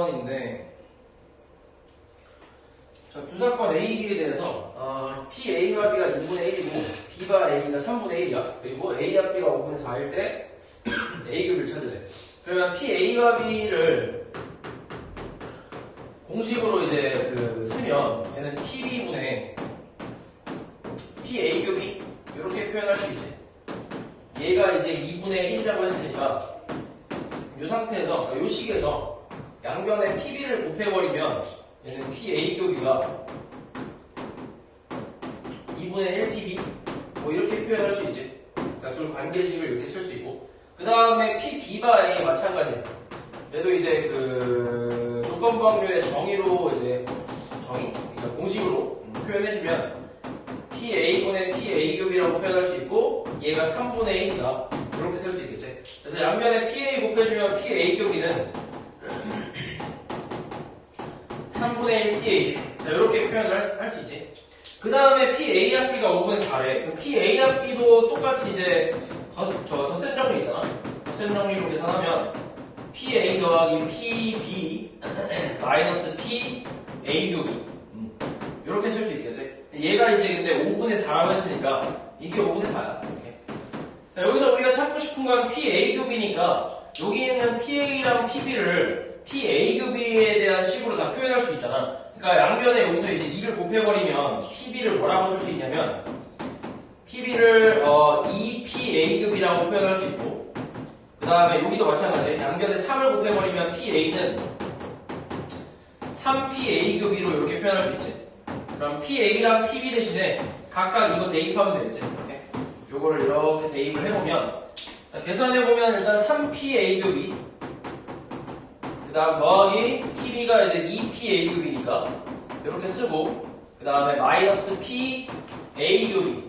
29번인데 자, 두 사건 A, B에 대해서 PA와 B가 2분의 1이고 B가 A가 3분의 1이야. 그리고 A와 B가 5분의 4일 때 A급을 찾으래. 그러면 PA와 B를 공식으로 이제 쓰면 얘는 PB분의 PA급이 이렇게 표현할 수 있지. 얘가 이제 2분의 1이라고 했으니까 이 상태에서 이 식에서 양변에 PB를 곱해버리면 얘는 PA교비가 2분의 1 PB 뭐 이렇게 표현할 수 있지. 그러니까 둘 관계식을 이렇게 쓸 수 있고 그 다음에 PB와 A 마찬가지야. 얘도 이제 조건부 확률의 정의로 이제 그러니까 공식으로 표현해주면 PA분의 PA교비라고 표현할 수 있고 얘가 3분의 1이다 이렇게 쓸 수 있겠지. 그래서 양변에 PA 곱해주면 PA교비는 3분의 1 PA 자 이렇게 표현을 할 수 있지. 그 다음에 PA 합비가 5분의 4래. PA 합비도 똑같이 이제 더 센 정리 있잖아. 더 센 정리로 계산하면 PA 더하기 PB 마이너스 PA 교비 이렇게 쓸 수 있겠지. 얘가 이제 5분의 4라고 했으니까 이게 5분의 4야. 자, 여기서 우리가 찾고 싶은 건 PA 교비니까 여기 있는 PA랑 PB를 PA 교비에 대한 식으로 다 표현할 수 있잖아. 그러니까 양변에 여기서 이제 2를 곱해버리면 PB를 뭐라고 쓸 수 있냐면 PB를 2PA 교비라고 표현할 수 있고 그 다음에 여기도 마찬가지 양변에 3을 곱해버리면 PA는 3PA 교비로 이렇게 표현할 수 있지. 그럼 PA랑 PB 대신에 각각 이거 대입하면 되겠지. 이렇게. 요거를 이렇게 대입을 해보면 자, 계산해보면 일단 3PA 교비 그 다음 더하기 PB가 이제 2PA 교비니까 이렇게 쓰고 그 다음에 마이너스 PA 교비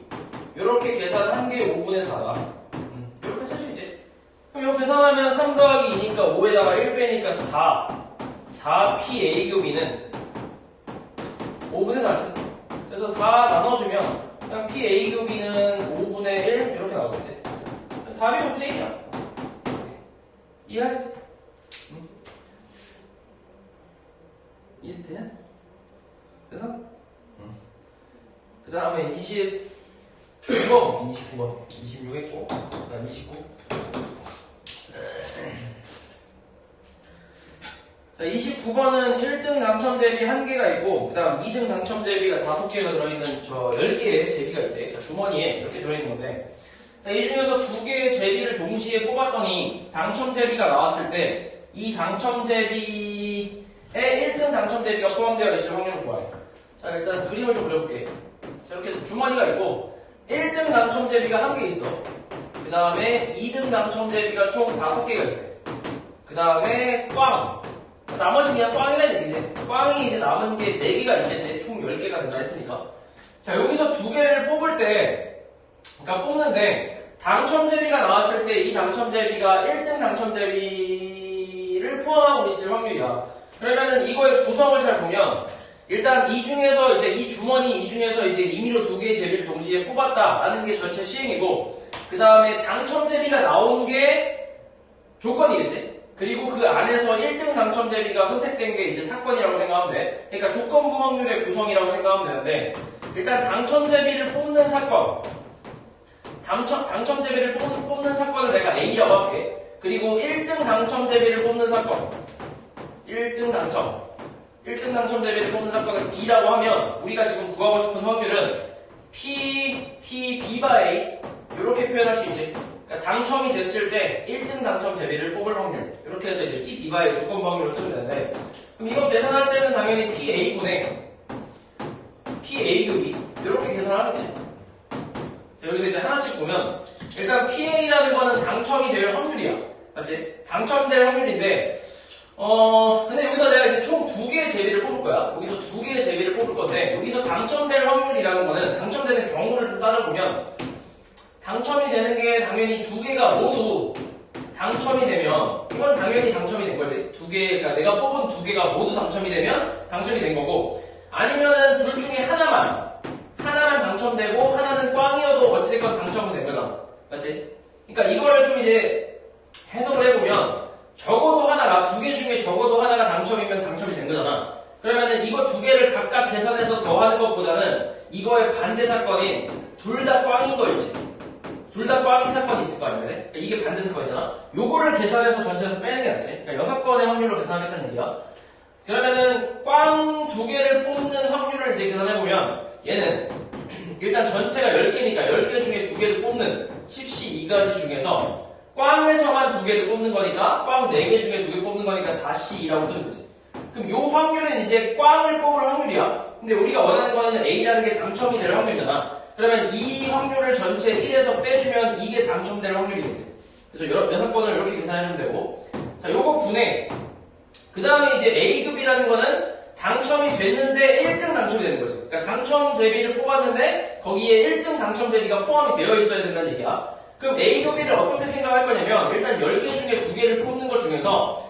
이렇게 계산한 게 5분의 4다. 이렇게 쓸 수 있지. 그럼 이거 계산하면 3 더하기 2니까 5에다가 1 빼니까 4PA 교비는 5분의 4지. 그래서 4 나눠주면 그냥 PA 교비는 5분의 1 이렇게 나오겠지. 답이 5분의 1이야. 이해하지? 이해되냐? 그래서 그 다음에 29번 26 했고 그 다음 29 자, 29번은 1등 당첨 제비 1개가 있고 그 다음 2등 당첨 제비가 5개가 들어있는 저 10개의 제비가 있대. 주머니에 이렇게 들어있는 건데 자, 이 중에서 2개의 제비를 동시에 뽑았더니 당첨 제비가 나왔을 때 이 당첨 제비에 1등 당첨 제비가 포함되어 있을 확률을 구하래. 자, 일단 그림을 좀 그려볼게. 자, 이렇게 주머니가 있고 1등 당첨 제비가 1개 있어. 그 다음에 2등 당첨 제비가 총 5개가 있대. 그 다음에 꽝 나머지 그냥 꽝이라는 얘기지. 꽝이 이제 남은 게 4개가 있겠지. 총 10개가 된다 했으니까. 자, 여기서 2개를 뽑을 때, 그러니까 뽑는데, 당첨제비가 나왔을 때 이 당첨제비가 1등 당첨제비를 포함하고 있을 확률이야. 그러면은 이거의 구성을 잘 보면, 일단 이 중에서 이제 이 주머니 이 중에서 이제 임의로 2개의 제비를 동시에 뽑았다라는 게 전체 시행이고, 그 다음에 당첨제비가 나온 게 조건이겠지. 그리고 그 안에서 1등 당첨 제비가 선택된 게 이제 사건이라고 생각하면 돼. 그러니까 조건부 확률의 구성이라고 생각하면 되는데 일단 당첨 제비를 뽑는 사건 당첨 제비를 뽑는 사건을 내가 A라고 할게. 그리고 1등 당첨 제비를 뽑는 사건 1등 당첨 제비를 뽑는 사건을 B라고 하면 우리가 지금 구하고 싶은 확률은 B바 A 이렇게 표현할 수 있지. 그러니까 당첨이 됐을 때 1등 당첨 제비를 뽑을 확률 이렇게 해서 이제 B바의 조건부 확률을 쓰면 되는데 그럼 이거 계산할 때는 당연히 PA분의 PA교비 이렇게 계산을 하겠지. 자, 여기서 이제 하나씩 보면 일단 PA라는 거는 당첨이 될 확률이야. 맞지? 당첨될 확률인데 근데 여기서 내가 이제 총 2개의 제비를 뽑을 거야. 여기서 2개의 제비를 뽑을 건데 여기서 당첨될 확률이라는 거는 당첨되는 경우를 좀 따져보면 당첨이 되는 게 당연히 2개가 모두 당첨이 되면 이건 당연히 당첨이 된 거지. 2개, 그러니까 내가 뽑은 2개가 모두 당첨이 되면 당첨이 된 거고 아니면은 둘 중에 하나만 당첨되고 하나는 꽝이어도 어찌됐건 당첨은 된 거잖아. 맞지? 그러니까 이거를 좀 이제 해석을 해보면 적어도 하나가, 두 개 중에 적어도 하나가 당첨이면 당첨이 된 거잖아. 그러면은 이거 두 개를 각각 계산해서 더하는 것보다는 이거의 반대 사건인 둘 다 꽝인 거 있지. 둘 다 꽝인 사건이 있을 거 아니야, 그지? 그러니까 이게 반대 사건이잖아. 요거를 계산해서 전체에서 빼는 게 낫지. 그러니까 6건의 확률로 계산하겠다는 얘기야. 그러면은 꽝 두 개를 뽑는 확률을 이제 계산해보면 얘는 일단 전체가 10개니까 10개 중에 두 개를 뽑는 10시 2가지 중에서 꽝에서만 두 개를 뽑는 거니까 꽝 4개 중에 두 개 뽑는 거니까 4시 2라고 쓰는 거지. 그럼 요 확률은 이제 꽝을 뽑을 확률이야. 근데 우리가 원하는 거는 A라는 게 당첨이 될 확률이잖아. 그러면 이 확률을 전체 1에서 빼주면 이게 당첨될 확률이겠지. 그래서 6건을 이렇게 계산해주면 되고, 자, 요거 분해. 그 다음에 이제 A급이라는 거는 당첨이 됐는데 1등 당첨이 되는 거지. 그러니까 당첨 제비를 뽑았는데 거기에 1등 당첨 제비가 포함이 되어 있어야 된다는 얘기야. 그럼 A급비를 어떻게 생각할 거냐면 일단 10개 중에 2개를 뽑는 것 중에서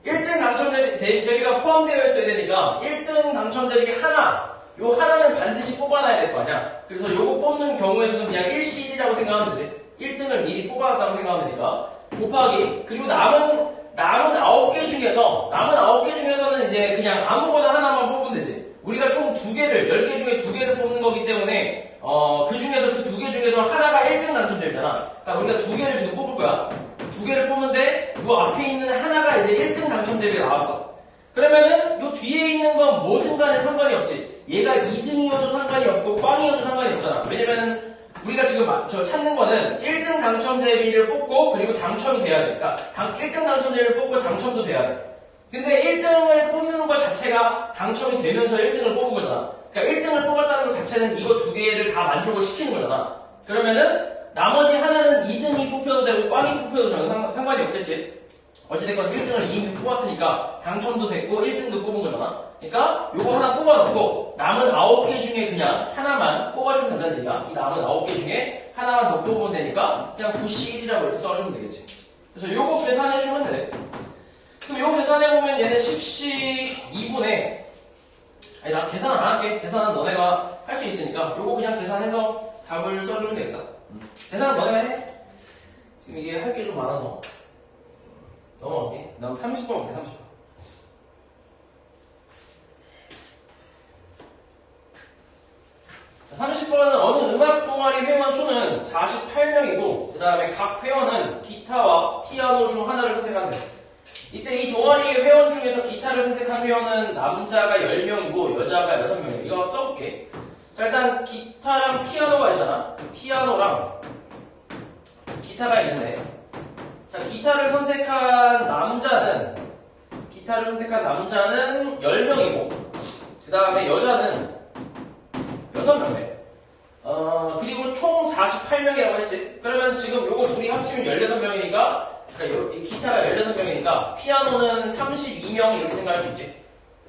1등 당첨 제비가 포함되어 있어야 되니까 1등 당첨 제비 하나, 요 하나는 반드시 뽑아놔야 될 거 아니야. 그래서 요거 뽑는 경우에서는 그냥 1시 1이라고 생각하면 되지. 1등을 미리 뽑아놨다고 생각하면 되니까 곱하기, 그리고 남은 9개 중에서는 이제 그냥 아무거나 하나만 뽑으면 되지. 우리가 총 2개를, 10개 중에 2개를 뽑는 거기 때문에 그 중에서 그 2개 중에서 하나가 1등 당첨제잖아. 그러니까 우리가 2개를 지금 뽑을 거야. 2개를 뽑는데 이 앞에 있는 하나가 이제 1등 당첨제비가 나왔어. 그러면은 이 뒤에 있는 건 뭐든 간에 상관이 없지. 얘가 2등이어도 상관이 없고 꽝이어도 상관이 없잖아. 왜냐면은 우리가 지금 찾는 거는 1등 당첨제비를 뽑고 그리고 당첨이 돼야 돼. 그러니까 1등 당첨제비를 뽑고 당첨도 돼야 돼. 근데 1등을 뽑는 것 자체가 당첨이 되면서 1등을 뽑은 거잖아. 그러니까 1등을 뽑았다는 것 자체는 이거 2개를 다 만족을 시키는 거잖아. 그러면은 나머지 하나는 2등이 뽑혀도 되고 꽝이 뽑혀도 전혀 상관이 없겠지. 어찌됐건 1등을 이미 뽑았으니까 당첨도 됐고 1등도 뽑은 거잖아. 그러니까 요거 하나 뽑아놓고 남은 9개 중에 그냥 하나만 뽑아주면 된다는 얘기야. 이 남은 9개 중에 하나만 더 뽑으면 되니까 그냥 9시 1이라고 이렇게 써주면 되겠지. 그래서 요거 계산해주면 돼. 그럼 요거 계산해보면 얘는 10시 2분에 아니 나 계산 안 할게. 계산은 너네가 할 수 있으니까 요거 그냥 계산해서 답을 써주면 되겠다. 계산은 너네가 해. 지금 이게 할 게 좀 많아서 넘어갈게. 난 30번 볼게. 30번. 자, 30번은 어느 음악 동아리 회원 수는 48명이고 그 다음에 각 회원은 기타와 피아노 중 하나를 선택하면 돼. 이때 이 동아리의 회원 중에서 기타를 선택한 회원은 남자가 10명이고 여자가 6명이야. 이거 써볼게. 자, 일단 기타랑 피아노가 있잖아. 피아노랑 기타가 있는데, 자, 기타를 선택한 남자는 10명이고 그 다음에 여자는 6명이네. 그리고 총 48명이라고 했지. 그러면 지금 요거 둘이 합치면 16명이니까, 그러니까 이 기타가 16명이니까 피아노는 32명 이렇게 생각할 수 있지.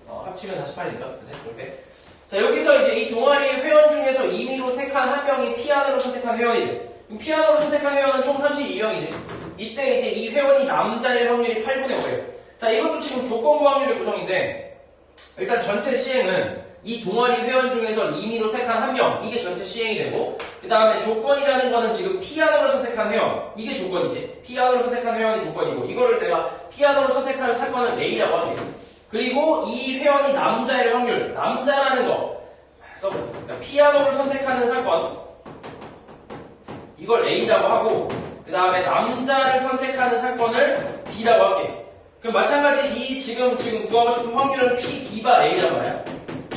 합치면 48이니까. 그치? 이렇게. 자, 여기서 이제 이 동아리 회원 중에서 임의로 택한 한 명이 피아노로 선택한 회원이래. 그럼 피아노로 선택한 회원은 총 32명이지. 이때 이제 이 회원이 남자일 확률이 8분의 5예요. 자, 이것도 지금 조건부 확률의 구성인데, 일단 전체 시행은 이 동아리 회원 중에서 임의로 택한 한 명, 이게 전체 시행이 되고, 그 다음에 조건이라는 거는 지금 피아노를 선택한 회원, 이게 조건이지. 피아노를 선택한 회원이 조건이고, 이거를 내가 피아노를 선택하는 사건은 A라고 할게. 그리고 이 회원이 남자일 확률, 남자라는 거 써볼게. 그러니까 피아노를 선택하는 사건, 이걸 A라고 하고, 그 다음에 남자를 선택하는 사건을 B라고 할게. 그럼 마찬가지 이 지금 구하고 싶은 확률은 P, B가 A란 말이야.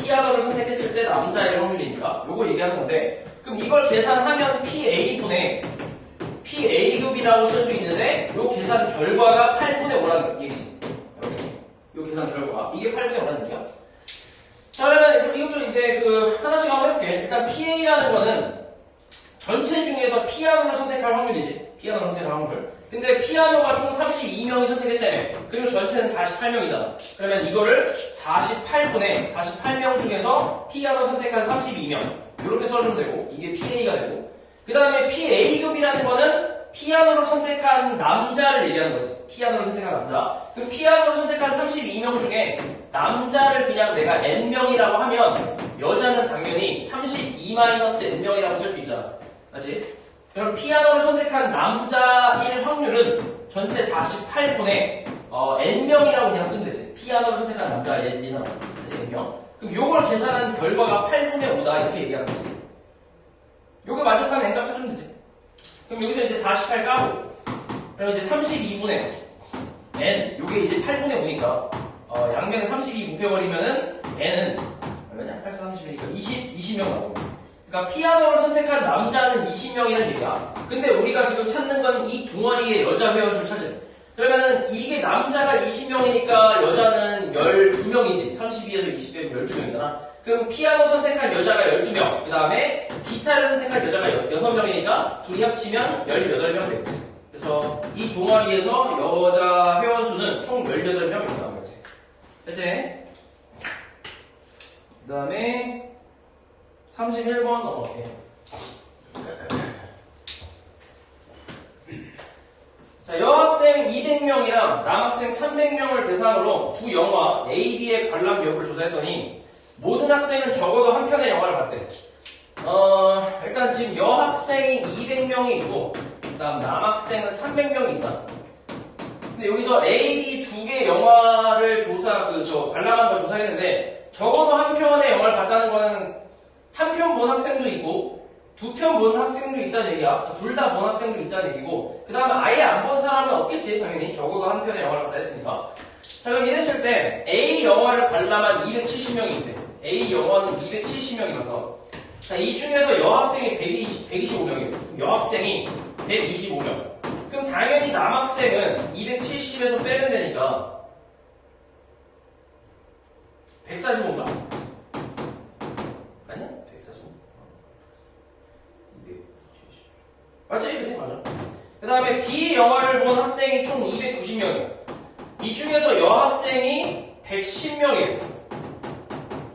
피아노를 선택했을 때 남자의 확률이니까 요거 얘기하는 건데, 그럼 이걸 계산하면 PA분의 PA급이라고 쓸 수 있는데 요 계산 결과가 8분의 5라는 얘기지. 이렇게 요 계산 결과 이게 8분의 5라는 얘기야. 자, 그러면 이것도 이제 하나씩 한번 해볼게. 일단 PA라는 거는 전체 중에서 피아노를 선택할 확률이지. 피아노를 선택할 확률. 근데 피아노가 총 32명이 선택했다며. 그리고 전체는 48명이잖아. 그러면 이거를 48명 중에서 피아노 선택한 32명. 이렇게 써주면 되고, 이게 PA가 되고. 그 다음에 PA급이라는 거는 피아노를 선택한 남자를 얘기하는 거지. 피아노를 선택한 남자. 그럼 피아노를 선택한 32명 중에 남자를 그냥 내가 N명이라고 하면 여자는 당연히 32-N명이라고 쓸 수 있잖아. 맞지? 그럼 피아노를 선택한 남자일 확률은 전체 48분의 n명이라고 그냥 쓰면 되지. 피아노를 선택한 남자 N이잖아. 그래서 n명. 그럼 요걸 계산한 결과가 8분의 5다 이렇게 얘기하는 거지. 요거 만족하는 n 값 찾으면 되지. 그럼 여기서 이제 48 까고 그럼 이제 32분의 n 요게 이제 8분의 5니까 양면에 32 곱해버리면은 n은 얼마냐? 8, 4, 30이니까 20명 나오고. 그러니까 피아노를 선택한 남자는 20명이라는 얘기야. 근데 우리가 지금 찾는 건 이 동아리의 여자 회원수를 찾으래. 그러면은 이게 남자가 20명이니까 여자는 12명이지. 32에서 20 빼면 12명이잖아. 그럼 피아노 선택한 여자가 12명. 그 다음에 기타를 선택한 여자가 6명이니까 둘이 합치면 18명 되겠지. 그래서 이 동아리에서 여자 회원수는 총 18명이 나온 거지. 됐지? 그 다음에 31번 넘어갈게. 자, 여학생 200명이랑 남학생 300명을 대상으로 두 영화 A, B의 관람 여부를 조사했더니 모든 학생은 적어도 한 편의 영화를 봤대. 일단 지금 여학생이 200명이 있고 그 다음 남학생은 300명이 있다. 근데 여기서 A, B 두 개 영화를 관람한 걸 조사했는데 적어도 한 편의 영화를 봤다는 거는 한 편 본 학생도 있고 두 편 본 학생도 있다는 얘기야. 둘 다 본 학생도 있다는 얘기고 그 다음에 아예 안 본 사람은 없겠지. 당연히 적어도 한 편의 영화를 봤다 했으니까. 자, 그럼 이랬을 때 A 영화를 관람한 270명이 있대. A 영화는 270명이라서 자, 이 중에서 여학생이 125명이에요. 여학생이 125명. 그럼 당연히 남학생은 270에서 빼면 되니까 145인가? 아니야? 145? 270. 맞지? 그치? 맞아. 그 다음에 B 영화를 본 학생이 총 290명이에요. 이 중에서 여학생이 110명이에요.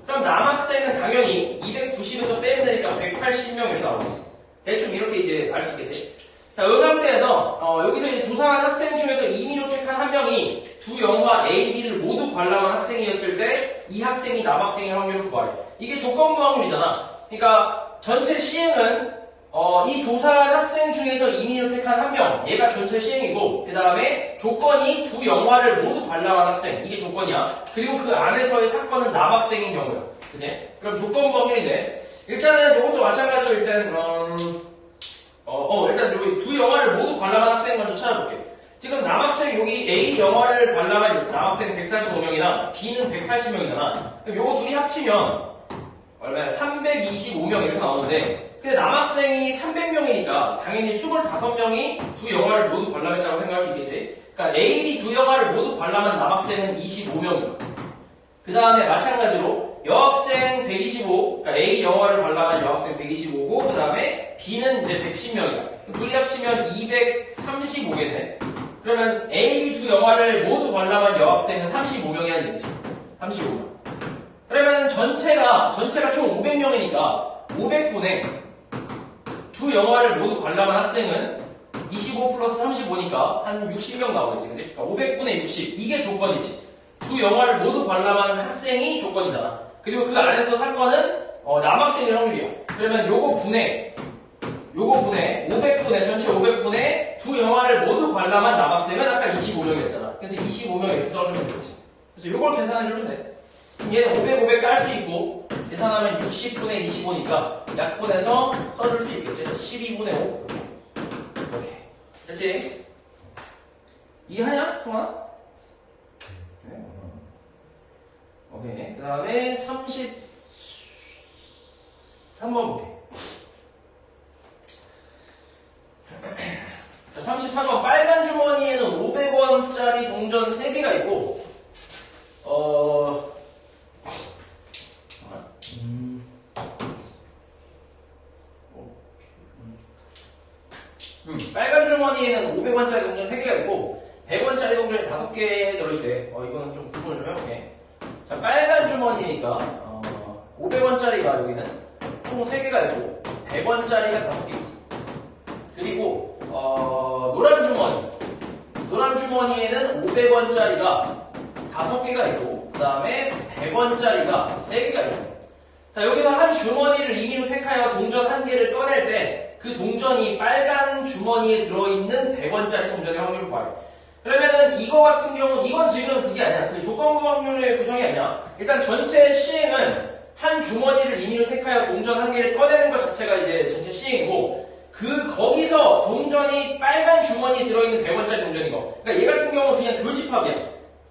그럼 남학생은 당연히 290에서 빼면 되니까 180명에서 나오겠지. 대충 이렇게 이제 알 수 있겠지. 자, 이 상태에서 여기서 이제 조사한 학생 중에서 임의로 택한 한 명이 두 영화 A, B를 모두 관람한 학생이었을 때 이 학생이 남학생의 확률을 구하래. 이게 조건부 확률이잖아. 그러니까 전체 시행은 이 조사한 학생 중에서 임의로 택한 한 명, 얘가 전체 시행이고 그 다음에 조건이 두 영화를 모두 관람한 학생, 이게 조건이야. 그리고 그 안에서의 사건은 남학생인 경우야. 그치? 그럼 조건부 확률인데 일단은 이것도 마찬가지로 일단 일단 여기 두 영화를 모두 관람한 학생 먼저 찾아볼게. 지금 남학생 여기 A 영화를 관람한 남학생 145명이랑 B는 180명이잖아. 그럼 요거 둘이 합치면 얼마야? 325명 이렇게 나오는데 근데 남학생이 300명이니까 당연히 25명이 두 영화를 모두 관람했다고 생각할 수 있겠지. 그러니까 A, B 두 영화를 모두 관람한 남학생은 25명이야. 그 다음에 마찬가지로 여학생 125, 그러니까 A 영화를 관람한 여학생 125고 그 다음에 B는 이제 110명이야. 둘이 합치면 235겠네. 그러면 A, B 두 영화를 모두 관람한 여학생은 35명이라는 얘기지. 35명. 그러면 전체가 총 500명이니까 500분의 두 영화를 모두 관람한 학생은 25 플러스 35니까 한 60명 나오겠지. 그치? 그러니까 500분의 60. 이게 조건이지. 두 영화를 모두 관람한 학생이 조건이잖아. 그리고 그 안에서 사건은 남학생의 확률이야. 그러면 요거 분해 500분의 전체 500분의 두 영화를 모두 관람한 남학생은 아까 25명이었잖아. 그래서 25명 이렇게 써주면 되겠지. 그래서 요걸 계산해주면 돼. 그럼 얘는 500 깔 수 있고 계산하면 60분의 25니까 약분해서 써줄 수 있겠지. 12분의 5 이렇게. 됐지? 이해하냐? 성환아? 네. 오케이. 그 다음에 33번 볼게. 자, 33번. 빨간 주머니에는 500원짜리 동전 3개가 있고, 빨간 주머니에는 500원짜리 동전 3개가 있고, 100원짜리 동전이 5개 들어있대. 이거는 좀 구분을 좀 해볼게. 자, 빨간 주머니니까, 500원짜리가 여기는 총 3개가 있고, 100원짜리가 5개 있어. 그리고, 노란 주머니에는 500원짜리가 5개가 있고, 그 다음에 100원짜리가 3개가 있고. 자, 여기서 한 주머니를 임의로 택하여 동전 1개를 꺼낼 때, 그 동전이 빨간 주머니에 들어있는 100원짜리 동전의 확률을 구해요. 그러면은 이거 같은 경우 이건 지금 그게 아니야. 그 조건부 확률의 구성이 아니야. 일단 전체 시행은 한 주머니를 임의로 택하여 동전 한 개를 꺼내는 것 자체가 이제 전체 시행이고 거기서 동전이 빨간 주머니에 들어있는 100원짜리 동전인 거. 그러니까 얘 같은 경우는 그냥 교집합이야.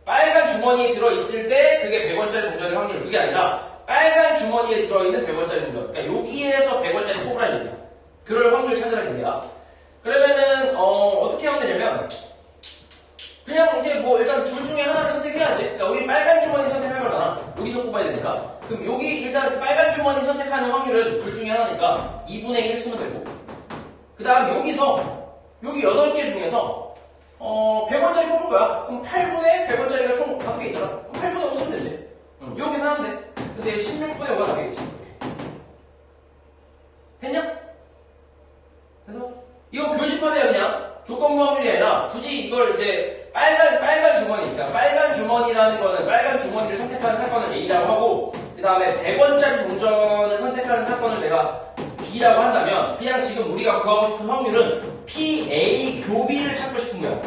빨간 주머니에 들어있을 때 그게 100원짜리 동전의 확률. 그게 아니라 빨간 주머니에 들어있는 100원짜리 동전. 그러니까 여기에서 100원짜리 뽑으라는 얘기야. 그럴 확률 찾으라는 얘기야. 그러면은 어떻게 하면 되냐면 그냥 이제 뭐 일단 둘 중에 하나를 선택해야지. 그러니까 우리 빨간 주머니 선택할 거잖아. 여기서 뽑아야 되니까. 그럼 여기 일단 빨간 주머니 선택하는 확률은 둘 중에 하나니까 2분의 1 쓰면 되고 그 다음 여기서 여기 8개 중에서 100원짜리 뽑을 거야. 그럼 8분의 100원짜리가 총 5개 있잖아. 그럼 8분의 5 쓰면 되지. 요 계산하면 돼. 그래서 얘 16분의 5가 나겠지. 됐냐? 그래서 이거 교집합이야 그냥. 조건부 확률이 아니라 굳이 이걸 이제 빨간 주머니니까 빨간 주머니라는 거는 빨간 주머니를 선택하는 사건을 A라고 하고 그 다음에 100원짜리 동전을 선택하는 사건을 내가 B라고 한다면 그냥 지금 우리가 구하고 싶은 확률은 PA 교비를 찾고 싶은 거야.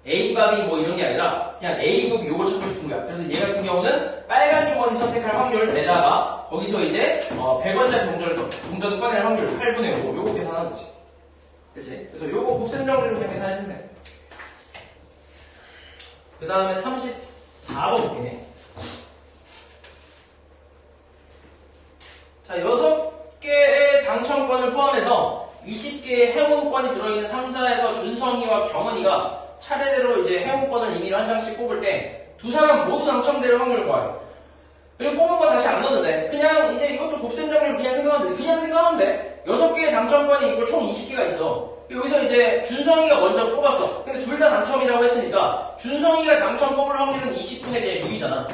A밥이 뭐 이런 게 아니라 그냥 A급이 요걸 찾고 싶은 거야. 그래서 얘 같은 경우는 빨간 주머니 선택할 확률 내다가 거기서 이제 100원짜리 동전 꺼낼 확률 8분의 5 요거 계산하는 거지. 그치? 그래서 요거 곱셈 정리로 그냥 계산해주면 돼. 그 다음에 34번 볼게. 자, 6개의 당첨권을 포함해서 20개의 행운권이 들어있는 상자에서 준성이와 경은이가 차례대로 이제 행운권을 임의로 한 장씩 뽑을 때 두 사람 모두 당첨될 확률을 구해요. 그리고 뽑은 거 다시 안 넣어도 돼. 그냥 이제 이것도 곱셈 정리로 그냥 생각하면 돼. 그냥 생각하면 돼. 6개의 당첨권이 있고 총 20개가 있어. 여기서 이제 준성이가 먼저 뽑았어. 근데 둘 다 당첨이라고 했으니까 준성이가 당첨 뽑을 확률은 20분의 그냥 6이잖아.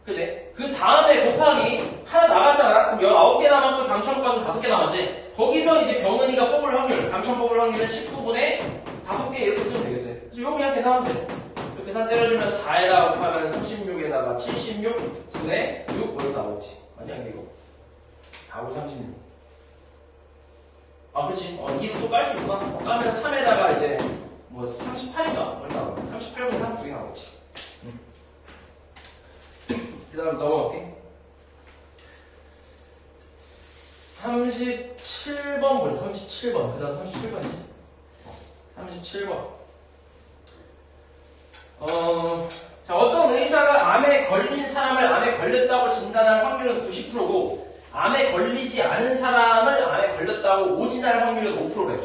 그지? 그 다음에 곱하기 하나 나갔잖아. 그럼 19개 남았고 당첨권 5개 남았지. 거기서 이제 경은이가 뽑을 확률, 당첨 뽑을 확률은 19분의 5개 이렇게 쓰면 되겠지. 그래서 이거 그냥 계산하면 돼. 계산 때려주면 4에다가 곱하면 36에다가 76분의 6 이렇게 나오지. 아니야 이거 4고 36. 아 그치. 2로 또 깔 수 있구나. 까면 3에다가 이제 뭐 38인가? 얼마 38분의 3 두개 나오겠지. 그 다음 넘어갈게. 37번 보자. 37번. 그 다음 37번이지. 37번. 자, 어떤 의사가 암에 걸린 사람을 암에 걸렸다고 진단할 확률은 90%고, 암에 걸리지 않은 사람을 암에 걸렸다고 오진할 확률은 5%래.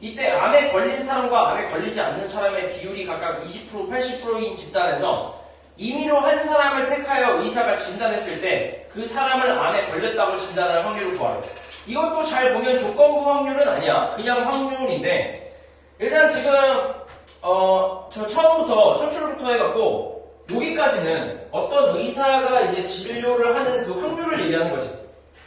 이때 암에 걸린 사람과 암에 걸리지 않는 사람의 비율이 각각 20%, 80%인 집단에서 임의로 한 사람을 택하여 의사가 진단했을 때 그 사람을 암에 걸렸다고 진단할 확률을 구하래. 이것도 잘 보면 조건부 확률은 아니야. 그냥 확률인데 일단 지금 저 처음부터 첫줄부터 해갖고 여기까지는 어떤 의사가 이제 진료를 하는 그 확률을 얘기하는 거지.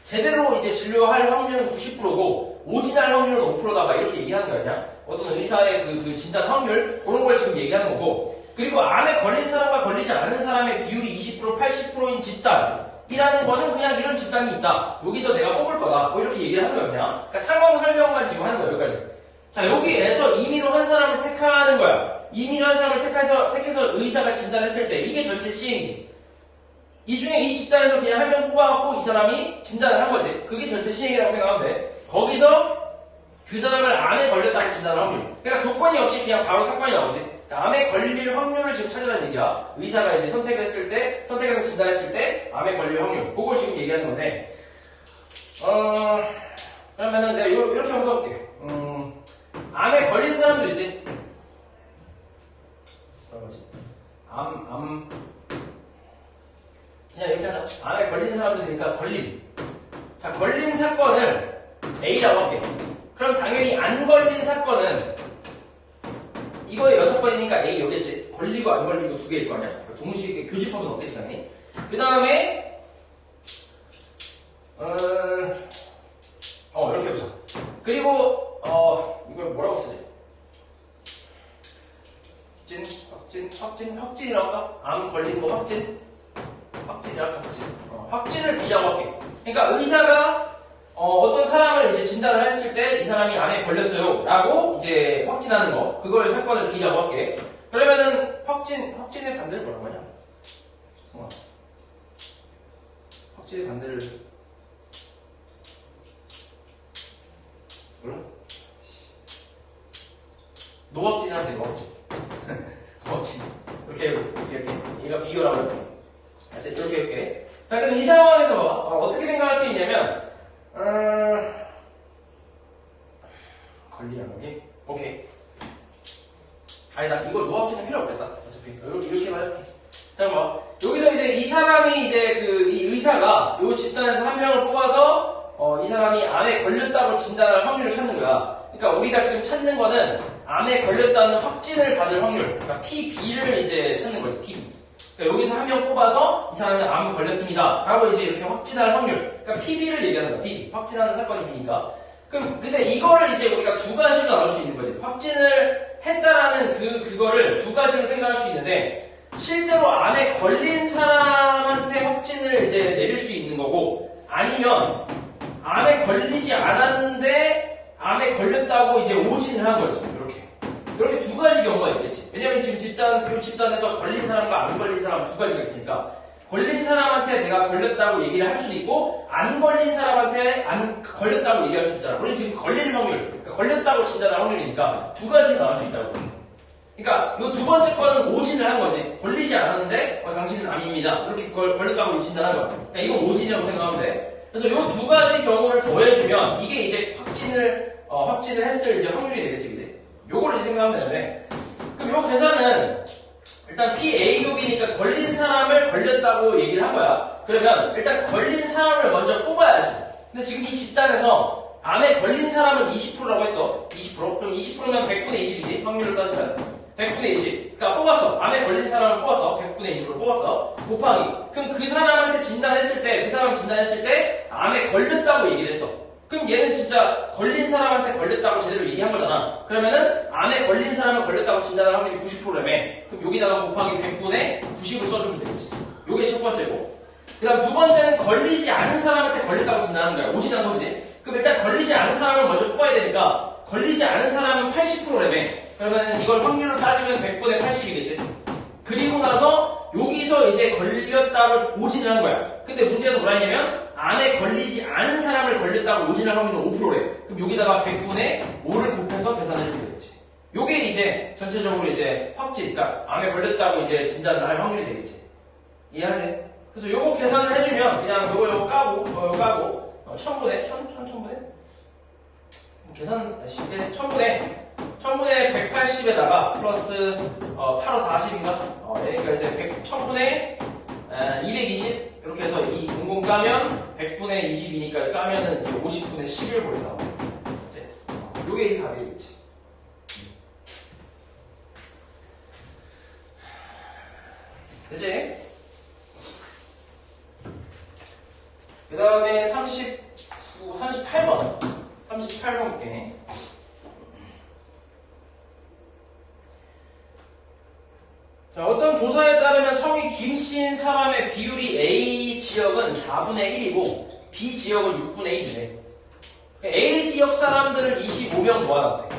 제대로 이제 진료할 확률은 90%고 오진할 확률은 5%다 막 이렇게 얘기하는 거 아니야? 어떤 의사의 그 진단 확률 그런 걸 지금 얘기하는 거고 그리고 암에 걸린 사람과 걸리지 않은 사람의 비율이 20% 80%인 집단이라는 거는 그냥 이런 집단이 있다. 여기서 내가 뽑을 거다. 뭐 이렇게 얘기를 하는 거야 그냥. 그러니까 상황 설명만 지금 하는 거야 여기까지. 자 여기에서 임의로 한 사람을 택하는 거야. 임의로 한 사람을 택해서 의사가 진단했을 때 이게 전체 시행이지. 이 중에 이 집단에서 그냥 한 명 뽑아갖고 이 사람이 진단을 한 거지. 그게 전체 시행이라고 생각하면 돼. 거기서 그 사람을 암에 걸렸다고 진단할 확률. 그러니까 조건이 없이 그냥 바로 사건이 나오지. 암에 걸릴 확률을 지금 찾으라는 얘기야. 의사가 이제 선택해서 진단했을 때 암에 걸릴 확률. 그걸 지금 얘기하는 건데. 그러면은 내가 이렇게 한번 써볼게. 암에 걸린 사람들 있지? 그냥 이렇게 하자. 암에 걸린 사람들이니까 걸림. 자, 걸린 사건을 A라고 할게. 그럼 당연히 안 걸린 사건은 이거에 6번이니까 A 여기겠지. 걸리고 안 걸리고 두 개일 거 아니야? 동시에 교집합은 없겠지, 당연히. 그 다음에, 이렇게 해보자. 그리고, 이걸 뭐라고 쓰지? 확진이라고 할까? 암 걸린 거 확진이라고 할까? 확진을 B라고 할게. 그러니까 의사가 어떤 사람을 이제 진단을 했을 때 이 사람이 암에 걸렸어요 라고 이제 확진하는 거 그걸 사건을 B라고 할게. 그러면은 확진의 반대를 뭐라고 하냐? 성아. 확진의 반대를 몰라? 노확진 하면 돼, 노확진. 노확진. 이렇게. 얘가 비교라고. 이렇게. 자, 그럼 이 상황에서 봐봐. 어떻게 생각할 수 있냐면, 걸리라는 게? 오케이. 아니다, 이걸 노확진은 필요 없겠다. 어차피. 이렇게 해봐요. 잠깐만. 여기서 이제 이 사람이 이 의사가 요 집단에서 한 명을 뽑아서, 이 사람이 암에 걸렸다고 진단할 확률을 찾는 거야. 그러니까 우리가 지금 찾는 거는 암에 걸렸다는 확진을 받을 확률, 그러니까 PB를 이제 찾는 거지, PB. 그러니까 여기서 한 명 뽑아서 이 사람은 암에 걸렸습니다. 라고 이제 이렇게 확진할 확률. 그러니까 PB를 얘기하는 거야, PB. 확진하는 사건이 B니까. 근데 이거를 이제 우리가 두 가지로 나눌 수 있는 거지. 확진을 했다라는 그거를 두 가지로 생각할 수 있는데, 실제로 암에 걸린 사람한테 확진을 이제 내릴 수 있는 거고, 아니면 암에 걸리지 않았는데 암에 걸렸다고 이제 오진을 한 거지. 이렇게 두 가지 경우가 있겠지. 왜냐면 지금 그 집단에서 걸린 사람과 안 걸린 사람 두 가지가 있으니까, 걸린 사람한테 내가 걸렸다고 얘기를 할 수도 있고, 안 걸린 사람한테 안 걸렸다고 얘기할 수 있잖아. 우리 지금 걸릴 확률, 그러니까 걸렸다고 진단할 확률이니까 두 가지로 나올 수 있다고. 그러니까 이 두 번째 거는 오진을 한 거지. 걸리지 않았는데 당신은 암입니다. 이렇게 걸렸다고 진단한 거야. 그러니까 이건 오진이라고 생각하면 돼. 그래서 이 두 가지 경우를 더해주면 이게 이제 확진을 했을 이제 확률이 되겠지, 그지? 요거를 이제 생각하면 되는데, 그럼 요 계산은 일단 PA 곱이니까 걸린 사람을 걸렸다고 얘기를 한 거야. 그러면 일단 걸린 사람을 먼저 뽑아야지. 근데 지금 이 집단에서 암에 걸린 사람은 20%라고 했어. 20%? 그럼 20%면 100분의 20이지. 확률을 따지면 100분의 20. 그러니까 뽑았어. 암에 걸린 사람을 뽑았어. 100분의 20으로 뽑았어. 곱하기. 그럼 그 사람한테 진단했을 때, 그 사람 진단했을 때 암에 걸렸다고 얘기를 했어. 그럼 얘는 진짜 걸린 사람한테 걸렸다고 제대로 얘기한 거잖아. 그러면은 암에 걸린 사람은 걸렸다고 진단할 확률이 90%라며. 그럼 여기다가 곱하기 100분의 90을 써주면 되겠지. 요게 첫 번째고. 그 다음 두 번째는 걸리지 않은 사람한테 걸렸다고 진단하는 거야. 오진한 거지. 그럼 일단 걸리지 않은 사람을 먼저 뽑아야 되니까, 걸리지 않은 사람은 80%라며. 그러면은 이걸 확률로 따지면 100분의 80이겠지. 그리고 나서 여기서 이제 걸렸다고 오진을 한 거야. 근데 문제에서 뭐라 했냐면, 암에 걸리지 않은 사람을 걸렸다고 오진할 확률은 5%래. 그럼 여기다가 100분의 5를 곱해서 계산을 해주면 되겠지. 요게 이제 전체적으로 이제 확진, 그러니까 암에 걸렸다고 이제 진단을 할 확률이 되겠지. 이해하세요? 그래서 요거 계산을 해주면 그냥 요거 까고 1000분의 계산 쉽게 1000분의 180에다가 플러스 8호 40인가? 그러니까 이제 1000분의 220 이렇게 해서 이 00 까면 100분의 20이니까 까면은 이제 50분의 11볼이 나와요. 이제 요게 이 답이겠지. 그치? 그 다음에 38번 볼게. 자, 어떤 조사에 따르면 성이 김씨인 사람의 비율이 A 지역은 4분의 1이고 B 지역은 6분의 1이래. A 지역 사람들을 25명 모아놨대.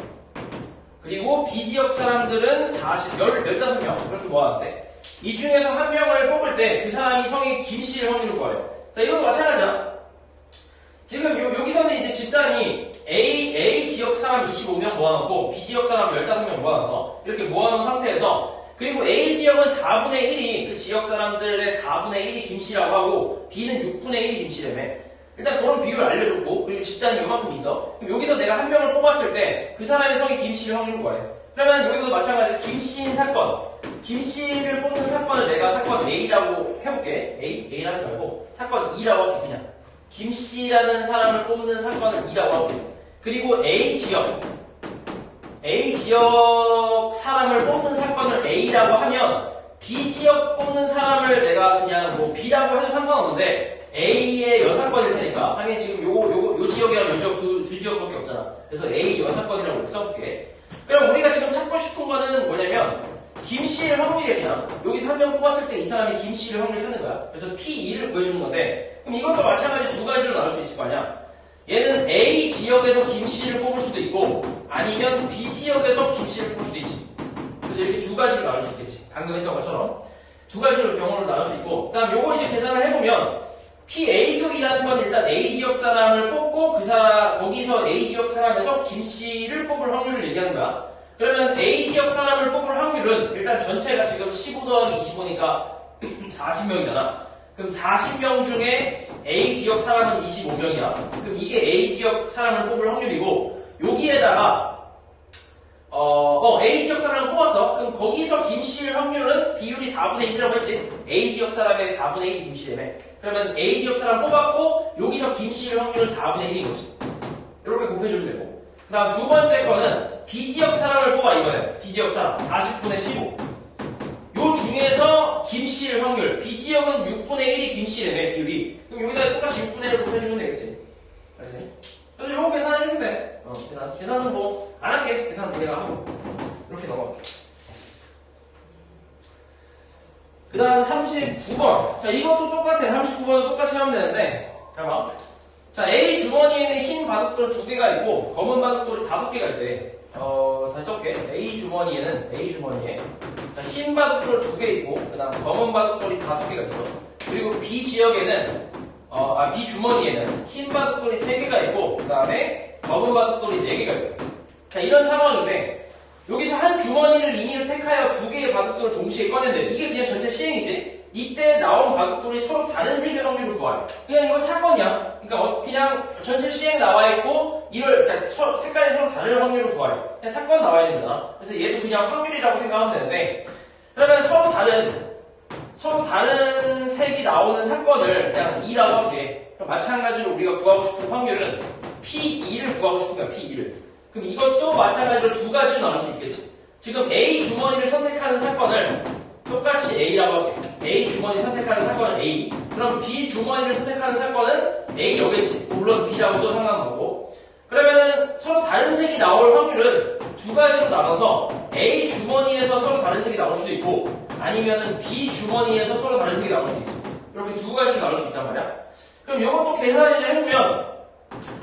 그리고 B 지역 사람들은 15명 그렇게 모아놨대. 이 중에서 한 명을 뽑을 때 그 사람이 성이 김씨일 확률을 구하래. 자, 이것도 마찬가지야. 지금 여기서는 이제 집단이 A 지역 사람 25명 모아놓고 B 지역 사람 15명 모아놨어. 이렇게 모아놓은 상태에서, 그리고 A 지역은 4분의 1이 그 지역 사람들의 4분의 1이 김씨라고 하고 B는 6분의 1이 김씨라며. 일단 그런 비율을 알려줬고, 그리고 집단이 요만큼 있어. 그럼 여기서 내가 한 명을 뽑았을 때 그 사람의 성이 김씨를 확률을 구하래. 그러면 여기서도 마찬가지로 김씨인 사건, 김씨를 뽑는 사건을 내가 사건 A라고 해볼게. A를 하지 말고 사건 E라고 할게. 그냥 김씨라는 사람을 뽑는 사건은 E라고 할게. 그리고 A 지역 사람을 뽑는 사건을 A라고 하면 B 지역 뽑는 사람을 내가 그냥 뭐 B라고 해도 상관없는데 A의 여사건일 테니까, 하긴 지금 요 지역이랑 요 지역 두 지역밖에 없잖아. 그래서 A 여사건이라고 이렇게 써볼게. 그럼 우리가 지금 찾고 싶은 거는 뭐냐면 김씨의 확률이야. 그냥 여기서 한 명 뽑았을 때 이 사람이 김씨의 확률을 찾는 거야. 그래서 P2를 구해주는 건데, 그럼 이것도 마찬가지 두 가지로 나눌 수 있을 거 아니야. 얘는 A 지역에서 김씨를 뽑을 수도 있고 아니면 B 지역에서 김씨를 뽑을 수도 있지. 그래서 이렇게 두 가지로 나눌 수 있겠지. 방금 했던 것처럼 두 가지로 경우를 나눌 수 있고, 그다음 요거 이제 계산을 해보면 PA교이라는 건 일단 A 지역 사람을 뽑고 그 사람 거기서 A 지역 사람에서 김 씨를 뽑을 확률을 얘기하는 거야. 그러면 A 지역 사람을 뽑을 확률은 일단 전체가 지금 15 더하기 25니까 40명이잖아. 그럼 40명 중에 A 지역 사람은 25명이야. 그럼 이게 A 지역 사람을 뽑을 확률이고, 여기에다가 A 지역 사람을 뽑았어. 그럼 거기서 김씨일 확률은 비율이 4분의 1이라고 했지. A 지역 사람의 4분의 1이 김씨라며. 그러면 A 지역 사람 뽑았고 여기서 김씨일 확률은 4분의 1인 거지. 이렇게 곱해주면 되고. 그 다음 두 번째 거는 B 지역 사람을 뽑아. 이번엔 B 지역 사람 40분의 15. 요 중에서 김씨일 확률, B 지역은 6분의 1이 김씨라며 비율이. 그럼 여기다 똑같이 6분의 1을 곱해주면 되겠지. 알지? 그래서 요거 계산해주면 돼. 계산은 뭐 안 할게. 계산은 내가 하고 이렇게 넘어갈게. 그 다음 39번. 자, 이것도 똑같아. 39번도 똑같이 하면 되는데, 잘 봐. 자, A 주머니에는 흰 바둑돌 2개가 있고 검은 바둑돌이 5개가 있대. 다시 써볼게. A 주머니에 자, 흰 바둑돌 2개 있고 그 다음 검은 바둑돌이 5개가 있어. 그리고 B 지역에는 B 주머니에는 흰 바둑돌이 3개가 있고 그 다음에 검은 바둑돌이 4개가 있고. 자, 이런 상황인데 여기서 한 주머니를 임의로 택하여 2개의 바둑돌을 동시에 꺼낸대. 이게 그냥 전체 시행이지. 이때 나온 바둑돌이 서로 다른 색의 확률을 구하래. 그냥 이거 사건이야. 그러니까 그냥 전체 시행 나와 있고 그러니까 색깔이 서로 다른 확률을 구하래. 그냥 사건 나와 있는 거잖아. 그래서 얘도 그냥 확률이라고 생각하면 되는데, 그러면 서로 다른 색이 나오는 사건을 그냥 2라고 할게. 그럼 마찬가지로 우리가 구하고 싶은 확률은 P2를 구하고 싶은 거야. P2를. 그럼 이것도 마찬가지로 두 가지로 나눌 수 있겠지. 지금 A 주머니를 선택하는 사건을 똑같이 A라고 할게. A 주머니 선택하는 사건은 A. 그럼 B 주머니를 선택하는 사건은 A여겠지. 물론 B라고도 상관없고. 그러면은 서로 다른 색이 나올 확률은 두 가지로 나눠서 A 주머니에서 서로 다른 색이 나올 수도 있고, 아니면은 B 주머니에서 서로 다른 색이 나올 수도 있어. 이렇게 두 가지로 나눌 수 있단 말이야. 그럼 이것도 계산을 이제 해보면,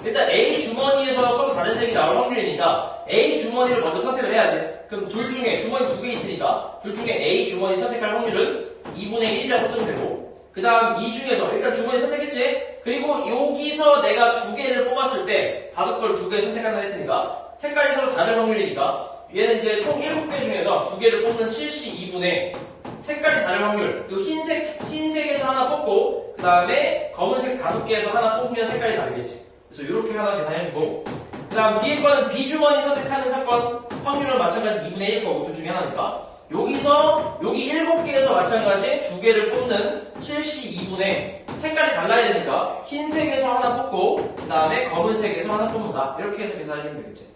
일단 A 주머니에서 서로 다른 색이 나올 확률이니까 A 주머니를 먼저 선택을 해야지. 그럼 둘 중에 주머니 2개 있으니까 둘 중에 A 주머니 선택할 확률은 2분의 1이라고 쓰면 되고, 그 다음 이 중에서 일단 주머니 선택했지. 그리고 여기서 내가 2개를 뽑았을 때 바둑돌 2개 선택한다 했으니까 색깔이 서로 다른 확률이니까 얘는 이제 총 7개 중에서 2개를 뽑는 72분의 색깔이 다른 확률. 그리고 흰색에서 하나 뽑고 그 다음에 검은색 5개에서 하나 뽑으면 색깔이 다르겠지. 그래서 이렇게 하나 계산해주고, 그 다음 뒤에 거는 B주머니 선택하는 사건 확률은 마찬가지 2분의 1 거고 둘 중에 하나니까 여기서 여기 7개에서 마찬가지 2개를 뽑는 72분의 색깔이 달라야 되니까 흰색에서 하나 뽑고 그 다음에 검은색에서 하나 뽑는다. 이렇게 해서 계산해주면 되겠지.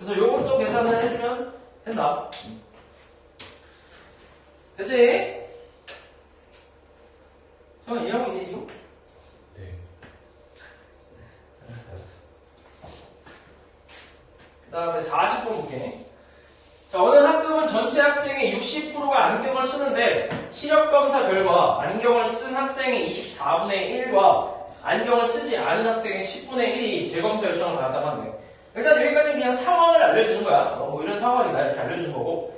그래서 요것도 계산을 해주면 된다. 됐지? 설마 이해하고 있니 지금? 그 다음에 40번 볼게. 자, 어느 학급은 전체 학생의 60%가 안경을 쓰는데 시력검사 결과 안경을 쓴 학생의 24분의 1과 안경을 쓰지 않은 학생의 10분의 1이 재검사 요청을 받았다고 하는데, 일단 여기까지 그냥 상황을 알려주는 거야. 뭐 이런 상황이다 이렇게 알려주는 거고,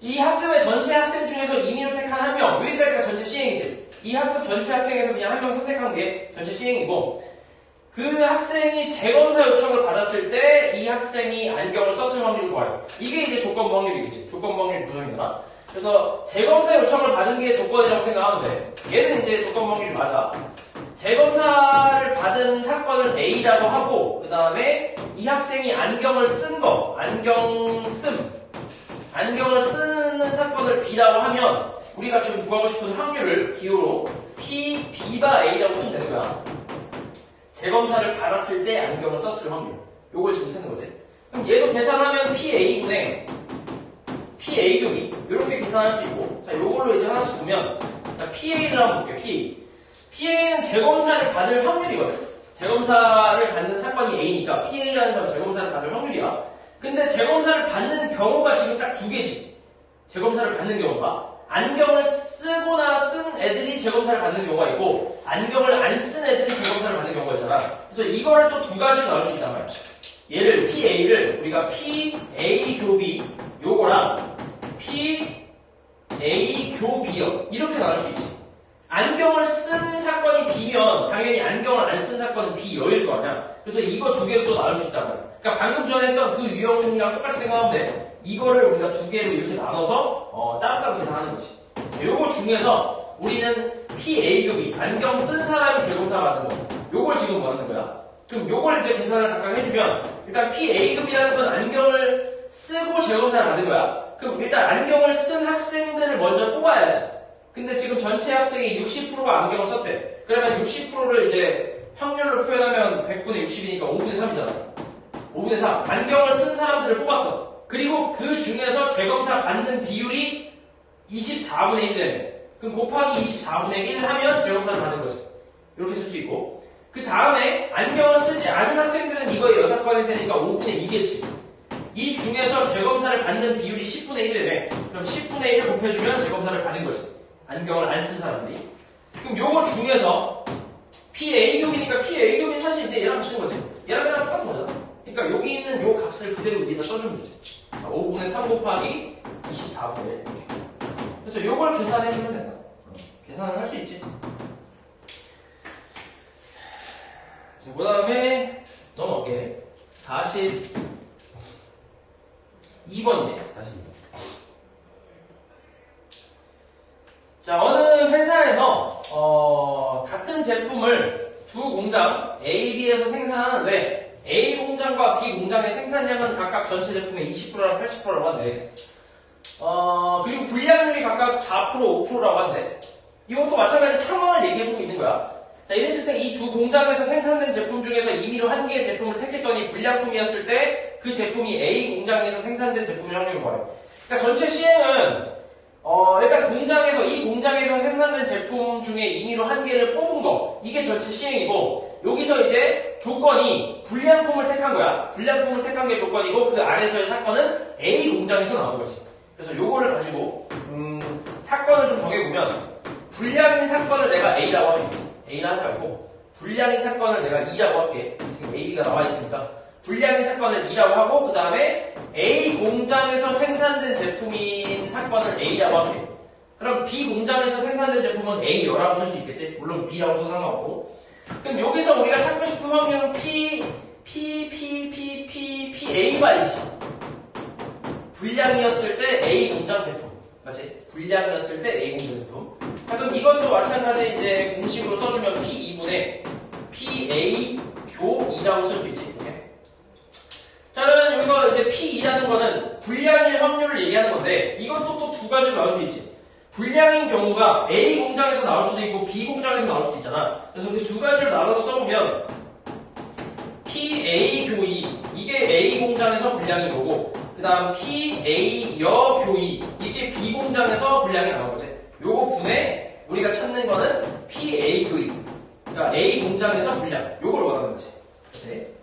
이 학급의 전체 학생 중에서 임의로 택한 한 명, 여기까지가 전체 시행이지. 이 학급 전체 학생에서 그냥 한 명 선택한 게 전체 시행이고, 그 학생이 재검사 요청을 받았을 때 이 학생이 안경을 썼을 확률을 구하래. 이게 이제 조건부 확률이겠지. 조건부 확률 구성인 거나. 그래서 재검사 요청을 받은 게 조건이라고 생각하면 돼. 얘는 이제 조건부 확률이 맞아. 재검사를 받은 사건을 A라고 하고, 그 다음에 이 학생이 안경을 쓴 거, 안경을 쓰는 사건을 B라고 하면 우리가 지금 구하고 싶은 확률을 기호로 P, B가 A라고 쓰면 되는 거야. 재검사를 받았을 때 안경을 썼을 확률. 요걸 지금 찾는 거지. 그럼 얘도 계산하면 PA분의 PA교비. 이렇게 계산할 수 있고, 자, 요걸로 이제 하나씩 보면, 자, PA를 한번 볼게요. PA는 재검사를 받을 확률이거든. 재검사를 받는 사건이 A니까 PA라는 건 재검사를 받을 확률이야. 근데 재검사를 받는 경우가 지금 딱 2개지. 재검사를 받는 경우가. 안경을 쓰거나 쓴 애들이 재검사를 받는 경우가 있고, 안경을 안 쓴 애들이 재검사를 받는 경우가 있잖아. 그래서 이걸 또 두 가지로 나눌 수 있단 말이야. 얘를 PA를 우리가 PA 교비 요거랑 P A 교 B요. 이렇게 나올 수 있지. 안경을 쓴 사건이 B면 당연히 안경을 안 쓴 사건은 B여일 거 아니야. 그래서 이거 두 개로 또 나올 수 있단 말이야. 그러니까 방금 전에 했던 그 유형이랑 똑같이 생각하면 돼. 이거를 우리가 두 개로 이렇게 나눠서 따로따로 계산하는 거지. 요거 중에서 우리는 PA급이 안경 쓴 사람이 제곱사 받는 거. 요걸 지금 뭐 하는 거야? 그럼 요걸 이제 계산을 각각 해주면 일단 PA급이라는 건 안경을 쓰고 제곱사를 받는 거야. 그럼 일단 안경을 쓴 학생들을 먼저 뽑아야지. 근데 지금 전체 학생이 60%가 안경을 썼대. 그러면 60%를 이제 확률로 표현하면 100분의 60이니까 5분의 3이잖아. 5분의 3. 안경을 쓴 사람들을 뽑았어. 그리고 그 중에서 재검사 받는 비율이 24분의 1 되네. 그럼 곱하기 24분의 1 하면 재검사를 받는 거지. 이렇게 쓸 수 있고. 그 다음에 안경을 쓰지 않은 학생들은 이거의 여사건일 테니까 5분의 2겠지. 이 중에서 재검사를 받는 비율이 10분의 1 되네. 그럼 10분의 1을 곱해주면 재검사를 받는 거지. 안경을 안 쓴 사람들이. 그럼 요거 중에서 PA급이니까 PA급이 사실 이제 얘랑 같은 거지. 얘랑 똑같은 거잖아. 그러니까 여기 있는 요 값을 그대로 위에다 써주면 되지. 5분의 3 곱하기 24분의 1. 그래서 요걸 계산해주면 된다. 계산을 할 수 있지. 자, 그 다음에 넘어갈게. 42번이네. 42번. 자, 어느 회사에서 같은 제품을 두 공장 A, B에서 생산하는데 A 공장과 B 공장의 생산량은 각각 전체 제품의 20%랑 80%라고 한대. 그리고 분량률이 각각 4%, 5%라고 한대. 이것도 마찬가지 상황을 얘기해주고 있는 거야. 자, 이랬을 때 이 두 공장에서 생산된 제품 중에서 임의로 한 개의 제품을 택했더니 불량품이었을 때 그 제품이 A 공장에서 생산된 제품의 확률을 구해요. 그러니까 전체 시행은 일단 공장에서 이 공장에서 생산된 제품 중에 임의로 한 개를 뽑은 거, 이게 전체 시행이고, 여기서 이제 조건이 불량품을 택한 거야. 불량품을 택한 게 조건이고, 그 안에서의 사건은 A 공장에서 나온 거지. 그래서 요거를 가지고 사건을 좀 정해보면, 불량인 사건을 내가 A라고 할게. A라 하지 말고 불량인 사건을 내가 E라고 할게. 지금 A가 나와 있으니까 불량인 사건을 E라고 하고, 그 다음에 A 공장에서 생산된 제품인 사건을 A라고 할게. 그럼 B 공장에서 생산된 제품은 A여라고 쓸 수 있겠지? 물론 B라고 써도 상관없고. 그럼 여기서 우리가 찾고 싶은 확률은 PA바이지. 불량이었을 때 A 공장 제품. 맞지? 불량이었을 때 A 공장 제품. 자, 그럼 이것도 마찬가지 이제 공식으로 써주면 P2분의 PA 교 2라고 쓸 수 있지. 자, 그러면 여기서 이제 P2라는 거는 불량일 확률을 얘기하는 건데, 이것도 또 두 가지로 나올 수 있지. 불량인 경우가 A 공장에서 나올 수도 있고 B 공장에서 나올 수도 있잖아. 그래서 그 두 가지로 나눠서 써보면 PA 교 2, 이게 A 공장에서 불량인 거고, 그 다음 PA 여 교 2, 이게 B 공장에서 불량이 나온 거지. 요거 분에 우리가 찾는 거는 PA 교 2, 그러니까 A 공장에서 불량, 요걸 원하는 거지. 그치?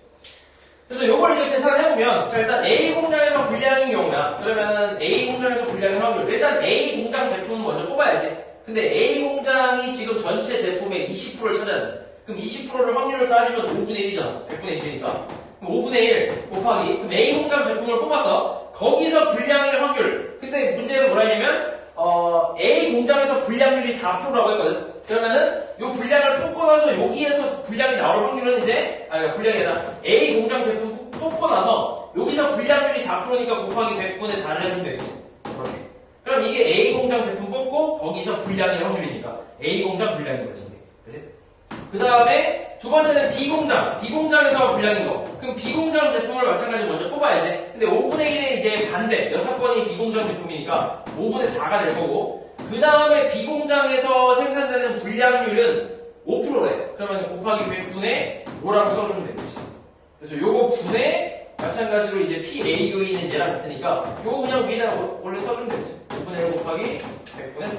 그래서 요걸 이제 계산을 해보면, 자, 일단 A 공장에서 불량인 경우야. 그러면 A 공장에서 불량인 확률. 일단 A 공장 제품은 먼저 뽑아야지. 근데 A 공장이 지금 전체 제품의 20%를 찾아야 돼. 그럼 20%를 확률을 따지면 5분의 1이잖아. 100분의 1이니까. 그럼 5분의 1 곱하기. 그럼 A 공장 제품을 뽑았어. 거기서 불량일 확률. 근데 문제에서 뭐라 했냐면, A 공장에서 불량률이 4%라고 했거든. 그러면은 요 불량을 뽑고 나서 여기에서 불량이 나올 확률은 이제 불량이 아니라 A 공장 제품 뽑고 나서 여기서 불량률이 4%니까 곱하기 100분의 4를 해주면 되겠지. 이렇게. 그럼 이게 A 공장 제품 뽑고 거기서 불량일 확률이니까 A 공장 불량인 거지. 그 다음에 두 번째는 B 공장. B 공장에서 불량인 거. 그럼 B 공장 제품을 마찬가지로 먼저 뽑아야지. 근데 5분의 1의 이제 반대. 6건이 B 공장 제품이니까 5분의 4가 될 거고. 그 다음에 B 공장에서 생산되는 불량률은 5%래. 그러면 곱하기 100분의 5라고 써주면 되겠지. 그래서 요거 분의 마찬가지로 이제 PA 교인은 얘랑 같으니까 요거 그냥 위에다 원래 써주면 되겠지. 5분의 1 곱하기 100분의 4.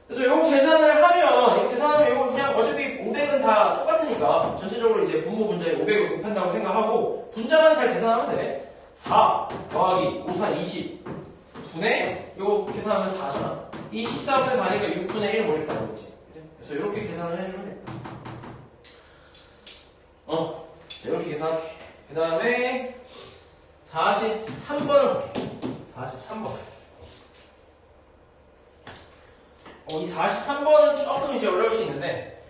그래서 요거 계산을 하면, 이거 계산하면 요거 그냥 어차피 500은 다 똑같으니까 전체적으로 이제 분모 분자에 500을 곱한다고 생각하고 분자만 잘 계산하면 돼. 4 더하기 5, 4, 20 분의 요거 계산하면 4잖아. 이 14분의 4니까 6분의 1 뭐 이렇게 나오겠지. 그래서 이렇게 계산을 해주면 돼. 이렇게 계산할게. 그 다음에 43번을 볼게. 43번. 이 43번은 조금 이제 어려울 수 있는데,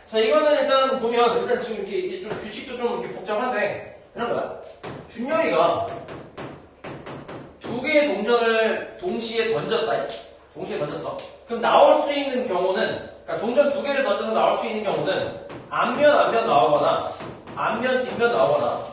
자, 이거는 일단 보면, 일단 지금 이렇게 좀 규칙도 좀 이렇게 복잡한데, 이런 거야. 준열이가 두 개의 동전을 동시에 던졌다. 동시에 던졌어. 그럼 나올 수 있는 경우는, 그러니까 동전 두 개를 던져서 나올 수 있는 경우는, 앞면 나오거나, 앞면 뒷면 나오거나,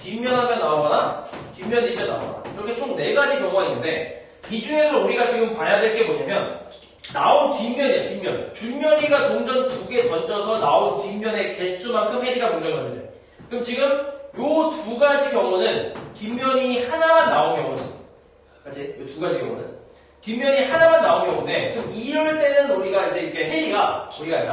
뒷면 앞면 나오거나, 뒷면 뒷면 나오거나. 이렇게 총 4가지 경우가 있는데, 이 중에서 우리가 지금 봐야 될 게 뭐냐면, 나온 뒷면이야, 뒷면. 준열이가 동전 2개 던져서 나온 뒷면의 개수만큼 혜리가 동전을 던져야 돼. 그럼 지금 요 2가지 경우는 뒷면이 하나만 나온 경우지. 맞지? 요 2가지 경우는. 뒷면이 하나만 나온 경우인데, 그럼 이럴 때는 우리가 이제 이렇게 우리가 아니라,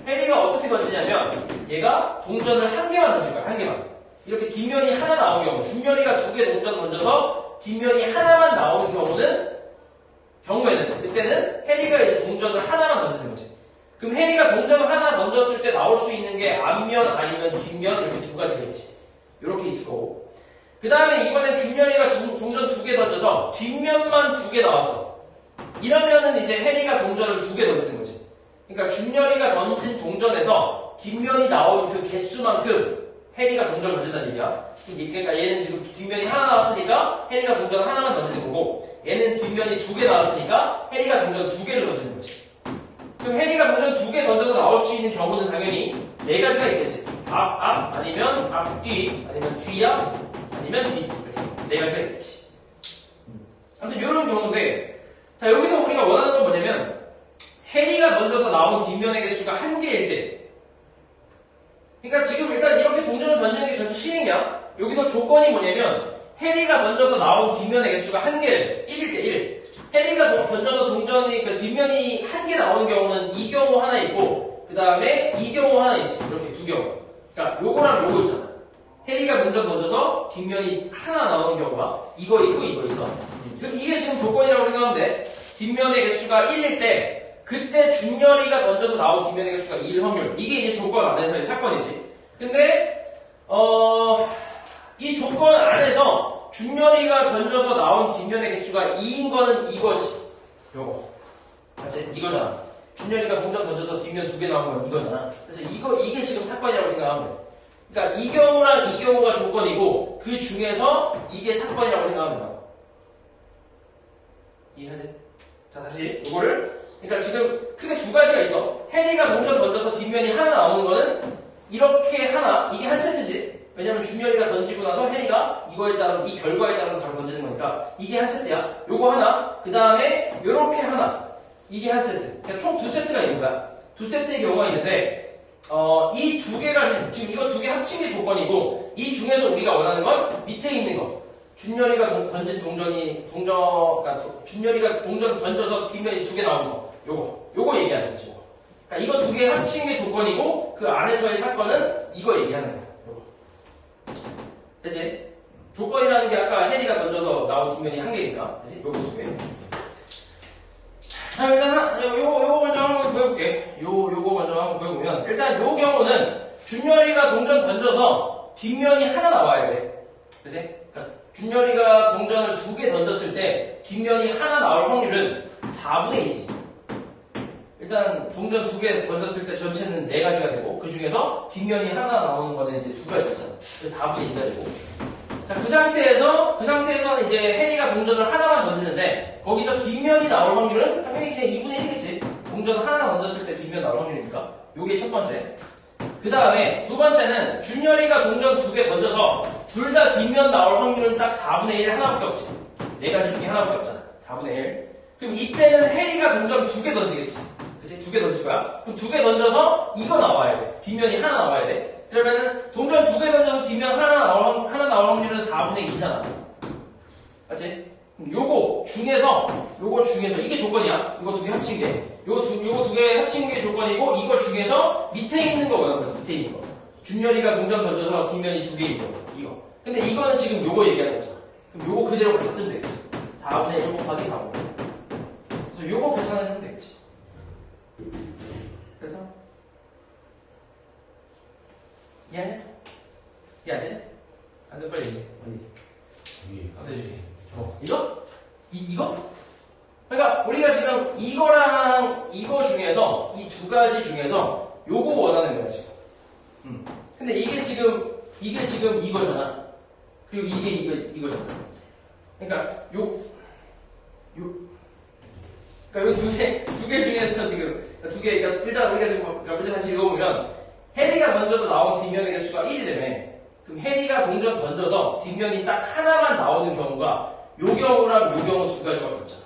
혜리가 어떻게 던지냐면, 얘가 동전을 1개만 던질 거야, 1개만. 이렇게 뒷면이 하나 나온 경우, 준열이가 2개 동전 던져서 뒷면이 하나만 나오는 경우에는 그때는 혜리가 이제 동전을 하나만 던지는 거지. 그럼 혜리가 동전을 하나 던졌을 때 나올 수 있는 게 앞면 아니면 뒷면 이렇게 2가지가 있지. 이렇게 있을 거고. 그 다음에 이번엔 준열이가 동전 2개 던져서 뒷면만 2개 나왔어. 이러면은 이제 혜리가 동전을 2개 던지는 거지. 그러니까 준열이가 던진 동전에서 뒷면이 나온 그 개수만큼 혜리가 동전을 던진다는 얘기야. 그러니까 얘는 지금 뒷면이 하나 나왔으니까 혜리가 동전 하나만 던지는 거고, 얘는 뒷면이 2개 나왔으니까 혜리가 동전 2개를 던지는 거지. 그럼 혜리가 동전 2개 던져서 나올 수 있는 경우는 당연히 4가지가 있겠지. 앞, 아니면 앞뒤, 아니면 뒤야, 아니면 뒤. 이렇게 4가지가 있겠지. 아무튼 이런 경우인데, 자, 여기서 우리가 원하는 건 뭐냐면, 혜리가 던져서 나온 뒷면의 개수가 1개일 때, 그러니까 지금 일단 이렇게 동전을 던지는 게 전체 시행이야. 여기서 조건이 뭐냐면, 혜리가 던져서 나온 뒷면의 개수가 1개, 1일 때 1. 혜리가 던져서 동전이, 그 뒷면이 1개 나오는 경우는 이 경우 하나 있고, 그 다음에 이 경우 하나 있지. 이렇게 2경우. 그러니까 요거랑 요거 있잖아. 혜리가 동전 던져서 뒷면이 하나 나오는 경우가 이거 있고 이거 있어. 그럼 이게 지금 조건이라고 생각하면 돼. 뒷면의 개수가 1일 때, 그때 준열이가 던져서 나온 뒷면의 개수가 1 확률. 이게 이제 조건 안에서의 사건이지. 근데, 이 조건 안에서 준열이가 던져서 나온 뒷면의 개수가 2인 거는 이거지. 요거. 맞지? 이거잖아. 준열이가 동전 던져서 뒷면 2개 나온 건 이거잖아. 그래서 이게 지금 사건이라고 생각하면 돼. 그러니까 이 경우랑 이 경우가 조건이고, 그 중에서 이게 사건이라고 생각하면 된다. 이해하지? 자, 다시 이거를. 그러니까 지금 크게 2가지가 있어. 혜리가 동전 던져서 뒷면이 하나 나오는 거는 이렇게 하나, 이게 한 세트지. 왜냐면 준열이가 던지고 나서 혜리가 이거에 따라서, 이 결과에 따라서 바로 던지는 거니까 이게 한 세트야. 요거 하나, 그 다음에 요렇게 하나, 이게 한 세트. 그러니까 총 2세트가 있는 거야. 2세트의 경우가 있는데, 이 2개가 지금 이거 2개 합친 게 조건이고, 이 중에서 우리가 원하는 건 밑에 있는 거. 준열이가 던진 그러니까 준열이가 동전 던져서 뒷면이 2개 나오는 거. 요거 얘기하는 거지. 그러니까 이거 2개 합친 게 조건이고, 그 안에서의 사건은 이거 얘기하는 거야. 그치? 조건이라는 게 아까 혜리가 던져서 나온 뒷면이 1개니까. 그치? 요거 2개. 자, 일단, 요거 먼저 한번 구해볼게. 요거 먼저 한번 구해보면, 일단 요 경우는 준열이가 동전 던져서 뒷면이 하나 나와야 돼. 그치? 그러니까 준열이가 동전을 2개 던졌을 때 뒷면이 하나 나올 확률은 4분의 2지. 일단 동전 2개 던졌을 때 전체는 4가지가 되고, 그 중에서 뒷면이 하나 나오는 거는 이제 2가 있었잖아. 그래서 4분의 2가 되고. 자, 그 상태에서는 이제 혜리가 동전을 하나만 던지는데, 거기서 뒷면이 나올 확률은 당연히 그냥 2분의 1이겠지. 동전 하나 던졌을 때 뒷면 나올 확률이니까. 요게 첫 번째. 그 다음에 두 번째는 준열이가 동전 2개 던져서 둘 다 뒷면 나올 확률은 딱 4분의 1 하나밖에 없지. 4가지 중에 하나밖에 없잖아. 4분의 1. 그럼 이때는 혜리가 동전 2개 던지겠지. 그치? 2개 던질 거야. 그럼 2개 던져서 이거 나와야 돼. 뒷면이 하나 나와야 돼. 그러면은 동전 2개 던져서 뒷면 하나 나올 확률은 4분의 2잖아. 맞지? 요거 중에서 이게 조건이야. 이거 2개 합친 게. 요거 2개 합친 게 조건이고, 이거 중에서 밑에 있는 거 뭐야? 밑에 있는 거. 준열이가 동전 던져서 뒷면이 2개인 거. 이거. 근데 이거는 지금 요거 얘기하는 거잖아. 그럼 요거 그대로 같이 쓰면 되겠지. 4분의 1 곱하기 4분의 1. 그래서 요거 계산해주면 되겠지. 그래서 이해하냐? 이해 안 되냐? 안 돼, 빨리 얘기해. 이거 중에서 이 두 가지 중에서 요거 원하는 거야 지금. 근데 이게 지금 이거잖아. 그리고 이게 이거잖아. 그러니까 그러니까 요 두 개 중에서 지금 그러니까 일단 우리가 지금 문제 다시 읽어보면 해리가 던져서 나온 뒷면의 개수가 1이라며. 그럼 해리가 동전 던져서 뒷면이 딱 하나만 나오는 경우가 요 경우랑 요 경우 두 가지밖에 없잖아.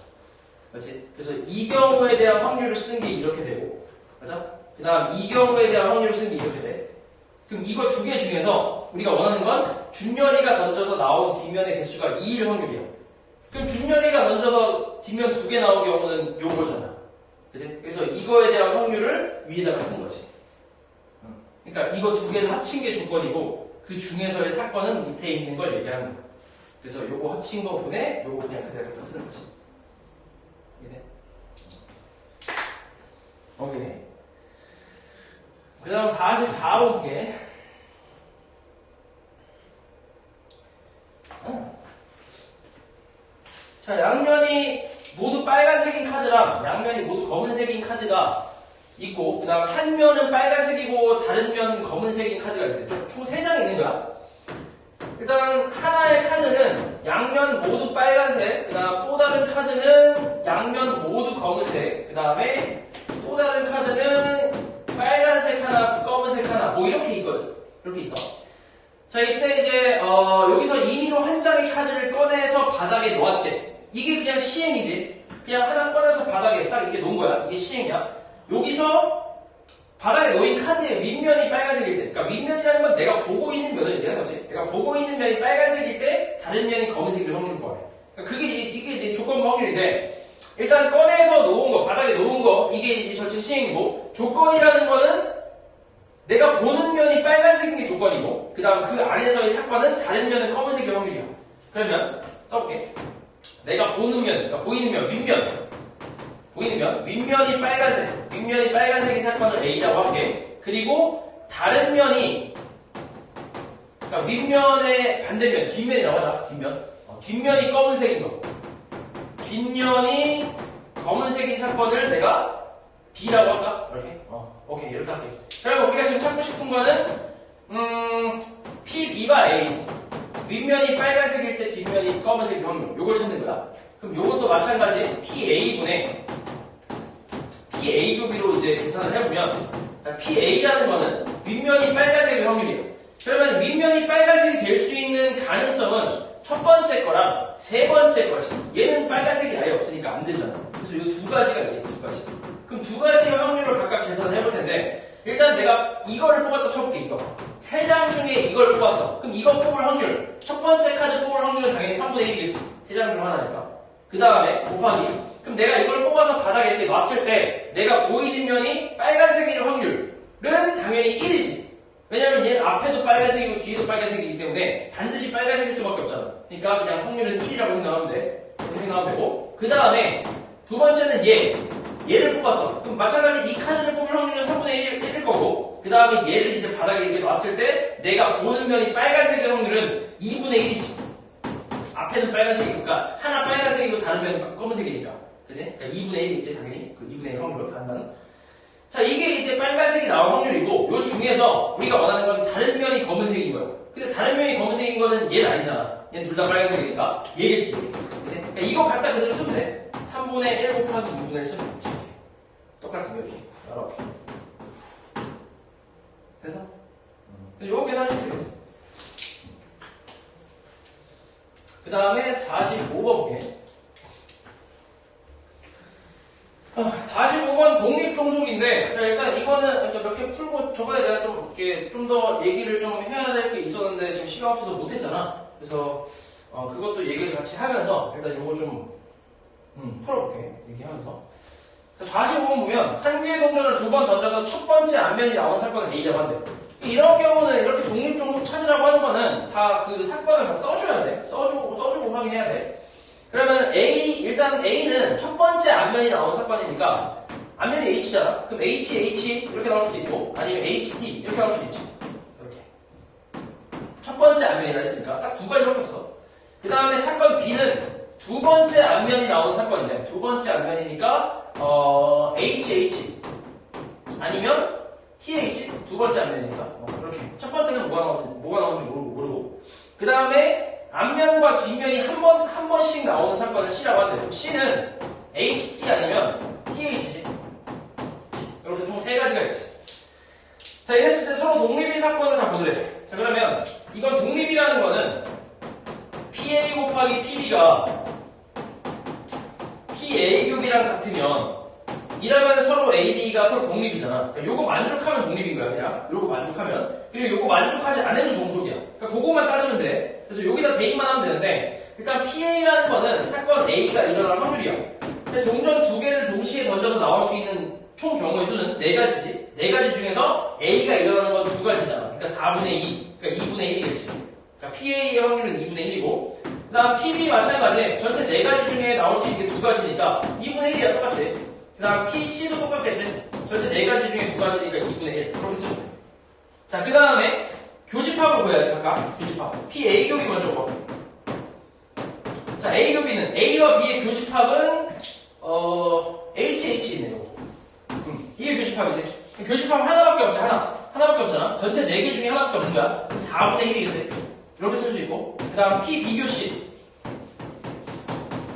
맞지? 그래서 이 경우에 대한 확률을 쓴 게 이렇게 되고, 맞아? 그 다음 이 경우에 대한 확률을 쓴 게 이렇게 돼. 그럼 이거 두 개 중에서 우리가 원하는 건 준열이가 던져서 나온 뒷면의 개수가 2일 확률이야. 그럼 준열이가 던져서 뒷면 두 개 나온 경우는 요거잖아. 그치? 그래서 이거에 대한 확률을 위에다가 쓴 거지. 그러니까 이거 두 개를 합친 게 조건이고 그 중에서의 사건은 밑에 있는 걸 얘기하는 거야. 그래서 요거 합친 거 분에 요거 그냥 그대로 갖다 쓰는 거지. 이해돼? 오케이. 그 다음 44번 볼게. 자, 양면이 모두 빨간색인 카드랑 양면이 모두 검은색인 카드가 있고, 그 다음 한 면은 빨간색이고 다른 면 검은색인 카드가 있대. 총 3장이 있는 거야. 일단 하나의 카드는 양면 모두 빨간색, 그 다음 또 다른 카드는 양면 모두 검은색, 그 다음에 또 다른 카드는 빨간색 하나, 검은색 하나, 뭐 이렇게 있거든. 이렇게 있어. 자, 이때 이제 여기서 임의로 한 장의 카드를 꺼내서 바닥에 놓았대. 이게 그냥 시행이지. 그냥 하나 꺼내서 바닥에 딱 이렇게 놓은 거야. 이게 시행이야. 여기서 바닥에 놓인 카드의 윗면이 빨간색일 때, 그러니까 윗면이라는 건 내가 보고 있는 면을 얘기하는 거지. 내가 보고 있는 면이 빨간색일 때 다른 면이 검은색일 확률을 구하래. 그러니까 이게 이제 조건부 확률인데, 일단 꺼내서 놓은 거, 바닥에 놓은 거, 이게 이제 전체 시행이고, 조건이라는 거는 내가 보는 면이 빨간색인 게 조건이고, 그 다음 그 안에서의 사건은 다른 면은 검은색일 확률이야. 그러면 써볼게. 내가 보는 면, 그러니까 보이는 면, 윗면. 보이는 면, 윗면이 빨간색. 윗면이 빨간색인 사건은 A라고 할게. 그리고 다른 면이, 그러니까 윗면의 반대면, 뒷면이라고 하자. 뒷면. 뒷면이 검은색인 거. 뒷면이 검은색인 사건을 내가 B라고 할까? 이렇게? 오케이. 이렇게 할게. 그러면 우리가 지금 찾고 싶은 거는, PB가 A지. 윗면이 빨간색일 때 뒷면이 검은색일 확률. 요걸 찾는 거야. 그럼 요것도 마찬가지 PA분의 PA교비로 이제 계산을 해보면, 자, PA라는 거는 윗면이 빨간색일 확률이에요. 그러면 윗면이 빨간색이 될 수 있는 가능성은 첫 번째 거랑 세 번째 거지. 얘는 빨간색이 아예 없으니까 안 되잖아. 그래서 이 두 가지가 있네, 두 가지. 그럼 두 가지의 확률을 각각 계산을 해볼 텐데, 일단 내가 이거를 뽑았다 쳐볼게, 이거. 3장 중에 이걸 뽑았어. 그럼 이거 뽑을 확률, 첫 번째 카드 뽑을 확률은 당연히 3분의 1이겠지. 3장 중 하나니까. 그 다음에 곱하기. 그럼 내가 이걸 뽑아서 바닥에 이렇게 놨을 때 내가 보이는 면이 빨간색일 확률은 당연히 1이지. 왜냐면 얘는 앞에도 빨간색이고 뒤에도 빨간색이기 때문에 반드시 빨간색일 수밖에 없잖아. 그러니까 그냥 확률은 1이라고 생각하면 돼. 이렇게 생각하면 되고. 그 다음에 두 번째는 얘를 뽑았어. 그럼 마찬가지 이 카드를 뽑을 확률은 3분의 1일 거고, 그 다음에 얘를 이제 바닥에 이렇게 놨을 때 내가 보는 면이 빨간색일 확률은 2분의 1이지. 앞에는 빨간색이니까 하나 빨간색이고 다른 면은 검은색이니까. 그지? 그러니까 2분의 1이지 당연히. 그 2분의 1 확률로 판단. 자, 이게 이제 빨간색이 나올 확률이고, 요 중에서 우리가 원하는 건 다른 면이 검은색인 거예요. 근데 다른 면이 검은색인 거는 얘는 아니잖아. 얘는 둘 다 빨간색이니까 얘겠지. 그지? 그러니까 이거 갖다 그대로 쓰면 돼. 3분의 1 곱하기 2분의 1 쓰면 되지. 똑같은 여기. 이렇게. 그래서 요거 계산해주면 되겠지. 그 다음에 45번 볼게. 45번 독립종속인데, 자, 일단 이거는 몇 개 풀고 저번에 내가 좀 더 얘기를 좀 해야 될 게 있었는데 지금 시간 없어서 못했잖아. 그래서 그것도 얘기를 같이 하면서 일단 요거 좀 풀어볼게. 얘기하면서. 자, 45번 보면 한 개의 동전을 2번 던져서 첫 번째 앞면이 나온 사건은 A라고 한대. 이런 경우는 이렇게 독립종속 찾으라고 하는 거는 다 그 사건을 다 써줘야 돼. 써주고 확인해야 돼. 그러면 일단 A는 첫 번째 앞면이 나온 사건이니까 앞면이 H잖아. 그럼 H 이렇게 나올 수도 있고, 아니면 HT 이렇게 나올 수도 있지. 이렇게. 첫 번째 앞면이라 했으니까 딱 두 가지밖에 없어. 그 다음에 사건 B는 두 번째 앞면이 나온 사건인데, 두 번째 앞면이니까 HH 아니면 TH 두 번째 안 되니까 그렇게 첫 번째는 뭐가 나오는지 모르고 그 다음에 앞면과 뒷면이 한 번씩 나오는 사건을 C라고 하는데 C는 HT 아니면 TH지 이렇게 총 세 가지가 있지. 자 이랬을 때 서로 독립인 사건을 다 보실래. 자 그러면 이건 독립이라는 거는 PA 곱하기 PB가 PA급이랑 같으면 이러면 서로 AB가 서로 독립이잖아. 그러니까 요거 만족하면 독립인 거야 그냥. 요거 만족하면. 그리고 요거 만족하지 않으면 종속이야. 그러니까 그거만 따지면 돼. 그래서 여기다 대입만 하면 되는데 일단 PA라는 거는 사건 A가 일어날 확률이야. 근데 동전 두 개를 동시에 던져서 나올 수 있는 총 경우의 수는 네 가지지. 네 가지 중에서 A가 일어나는 건 두 가지잖아. 그러니까 4분의 2. 그러니까 2분의 1이겠지. 그러니까 PA의 확률은 2분의 1이고 그 다음 PB 마찬가지. 전체 네 가지 중에 나올 수 있는 게 두 가지니까 2분의 1이야 똑같이. 그 다음 PC도 똑같겠지. 전체 네 가지 중에 두 가지니까 2분의 1. 그렇게 쓰면 돼. 자, 그 다음에 교집합을 구해야지, 각각. 교집합. PA교비 먼저 봐. 자, A교비는 A와 B의 교집합은 HH이네요. 이게 교집합이지. 교집합은 하나밖에 없지, 하나밖에 없잖아. 전체 네 개 중에 하나밖에 없는 거야. 4분의 1이겠지. 이렇게 쓸 수 있고. 그 다음 P, B교시.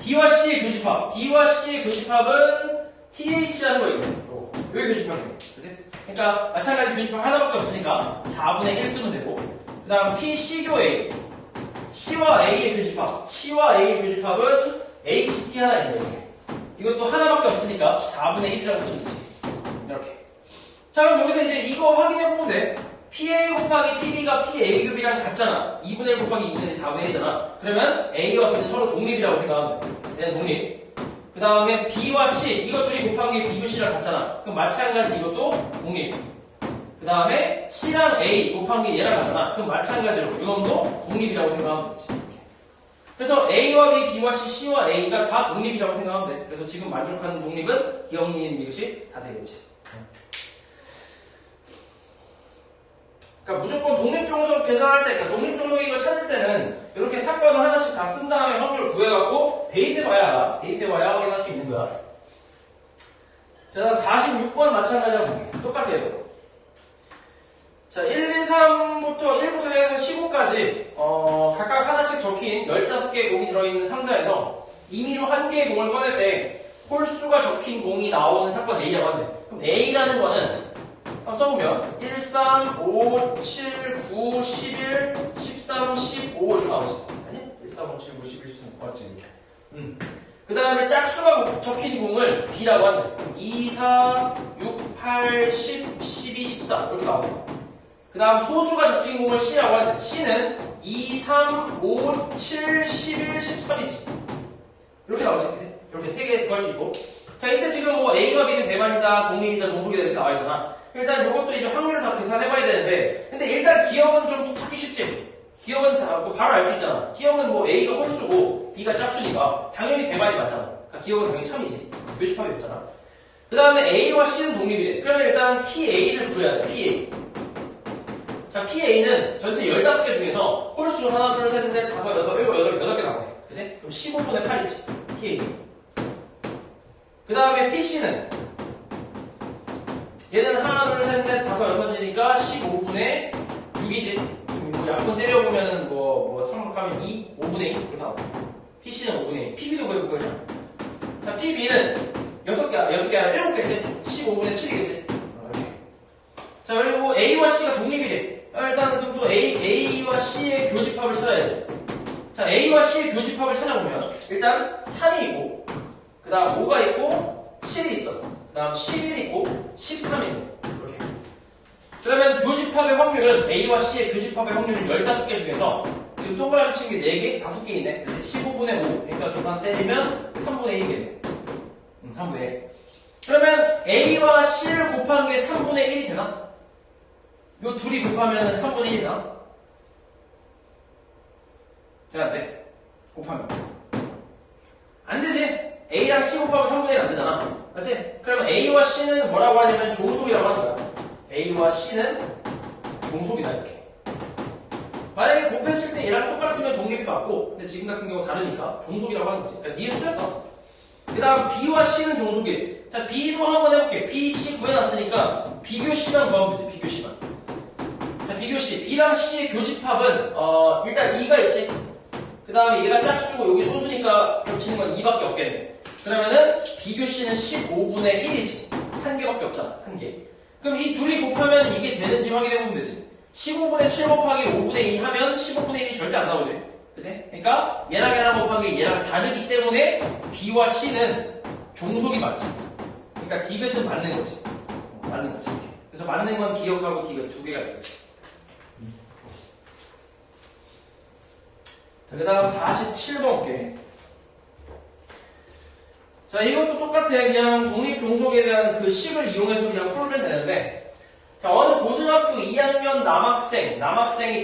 B와 C의 교집합. B와 C의 교집합은 TH라는 거 있네. 여기 교집합이네. 그치? 그러니까 마찬가지 교집합 하나밖에 없으니까 4분의 1 쓰면 되고. 그 다음 P, C교 A. C와 A의 교집합. C와 A의 교집합은 HT 하나 있네. 이것도 하나밖에 없으니까 4분의 1이라고 쓰면 되지. 이렇게. 자, 그럼 여기서 이제 이거 확인해보면 돼. PA 곱하기 PB가 PA급이랑 같잖아. 2분의 1 곱하기 2분의 1, 4분의 1이잖아. 그러면 A와 B는 서로 독립이라고 생각하면 돼. 얘는 독립. 그 다음에 B와 C, 이것들이 곱한 게 B, C랑 같잖아. 그럼 마찬가지 이것도 독립. 그 다음에 C랑 A 곱한 게 얘랑 같잖아. 그럼 마찬가지로 이놈도 독립이라고 생각하면 되지. 그래서 A와 B, B와 C, C와 A가 다 독립이라고 생각하면 돼. 그래서 지금 만족하는 독립은 기억니은 이것이 다 되겠지. 그러니까 무조건 독립종속 계산할 때, 그러니까 독립종속인 걸 찾을 때는 이렇게 사건을 하나씩 다 쓴 다음에 확률을 구해갖고 대입해봐야 알아. 대입해봐야 확인할 수 있는 거야. 자, 46번 마찬가지하고 볼게. 똑같아요. 자, 1, 2, 3부터 1부터 해서 15까지 각각 하나씩 적힌 15개의 공이 들어있는 상자에서 임의로 한 개의 공을 꺼낼 때 홀수가 적힌 공이 나오는 사건 A라고 한대. 그럼 A라는 거는 한번 써보면 1, 3, 5, 7, 9, 11, 13, 15 이렇게 나오지. 아니야? 1, 3, 5, 7, 9, 11, 13, 맞지 이렇게. 그 다음에 짝수가 적힌 공을 B라고 한대. 2, 4, 6, 8, 10, 12, 14 이렇게 나오네. 그 다음 소수가 적힌 공을 C라고 하는데 C는 2, 3, 5, 7, 11, 13이지. 이렇게 나오지. 그치? 이렇게 세 개 구할 수 있고. 자, 이때 지금 뭐 A와 B는 배만이다, 독립이다, 종속이다 이렇게 나와 있잖아. 일단 이것도 이제 확률을 다 계산해봐야 되는데, 근데 일단 기억은 좀 찾기 쉽지. 기억은 바로 알 수 있잖아. 기억은 뭐 A가 홀수고 B가 짝수니까 당연히 배만이 맞잖아. 그러니까 기억은 당연히 참이지. 교집합이 없잖아. 그 다음에 A와 C는 독립이래. 그러면 일단 PA를 구해야 돼. PA. 자, PA는 전체 15개 중에서 홀수 하나, 둘, 셋, 넷, 다섯, 여섯, 일곱, 여덟, 8개 나오네. 그치? 그럼 15분의 8이지. PA. 그 다음에 PC는 얘는 하나, 둘, 셋, 넷, 다섯, 여섯이니까 15분의 6이지. 뭐 약분 때려보면은 뭐 3 가면 2, 5분의 2 이렇게 나오고. PC는 5분의 2. PB도 그래 볼거냐. 자, PB는 6개 아니라 7개지. 15분의 7이겠지. 자, 그리고 A와 C가 독립이래. 일단 또 A와 C의 교집합을 찾아야지. 자, A와 C의 교집합을 찾아보면 일단 3이 있고 그 다음 5가 있고 7이 있어. 그 다음 11이 있고 13이 있네. 이렇게. 그러면 교집합의 확률은 A와 C의 교집합의 확률은 15개 중에서 지금 동그라미 친 게 4개, 5개 있네. 15분의 5. 그러니까 계산 때리면 3분의 1이겠네. 3분의 1. 그러면 A와 C를 곱한 게 3분의 1이 되나? 요 둘이 곱하면 3분의 1이 나? 돼야 돼? 곱하면. 안 되지? A랑 C 곱하면 3분의 1 안 되잖아. 맞지? 그러면 A와 C는 뭐라고 하냐면 종속이라고 하는 거야. A와 C는 종속이다, 이렇게. 만약에 곱했을 때 얘랑 똑같으면 독립이 맞고, 근데 지금 같은 경우 다르니까 종속이라고 하는 거지. 그러니까 니은 틀렸어. 그 다음 B와 C는 종속이래. 자, B도 한번 해볼게. B, C 구해놨으니까 비교 C만 구하면 되지. 비교 C만. 자, 비교 C. B랑 C의 교집합은 일단 2가 있지. 그 다음에 얘가 짝수고 여기 소수니까 겹치는 건 2밖에 없겠네. 그러면은 비교 C는 15분의 1이지. 한 개밖에 없잖아. 한 개. 그럼 이 둘이 곱하면 이게 되는지 확인해보면 되지. 15분의 7 곱하기 5분의 2 하면 15분의 1이 절대 안 나오지. 그치? 그러니까 얘랑 곱한 게 얘랑 다르기 때문에 B와 C는 종속이 맞지. 그러니까 디귿은 맞는 거지. 맞는 거지. 그래서 맞는 건 기억하고 디귿 두 개가 되지. 자, 그 다음 47번 볼게. 자, 이것도 똑같아. 그냥 독립종속에 대한 그 식을 이용해서 그냥 풀면 되는데, 자, 어느 고등학교 2학년 남학생이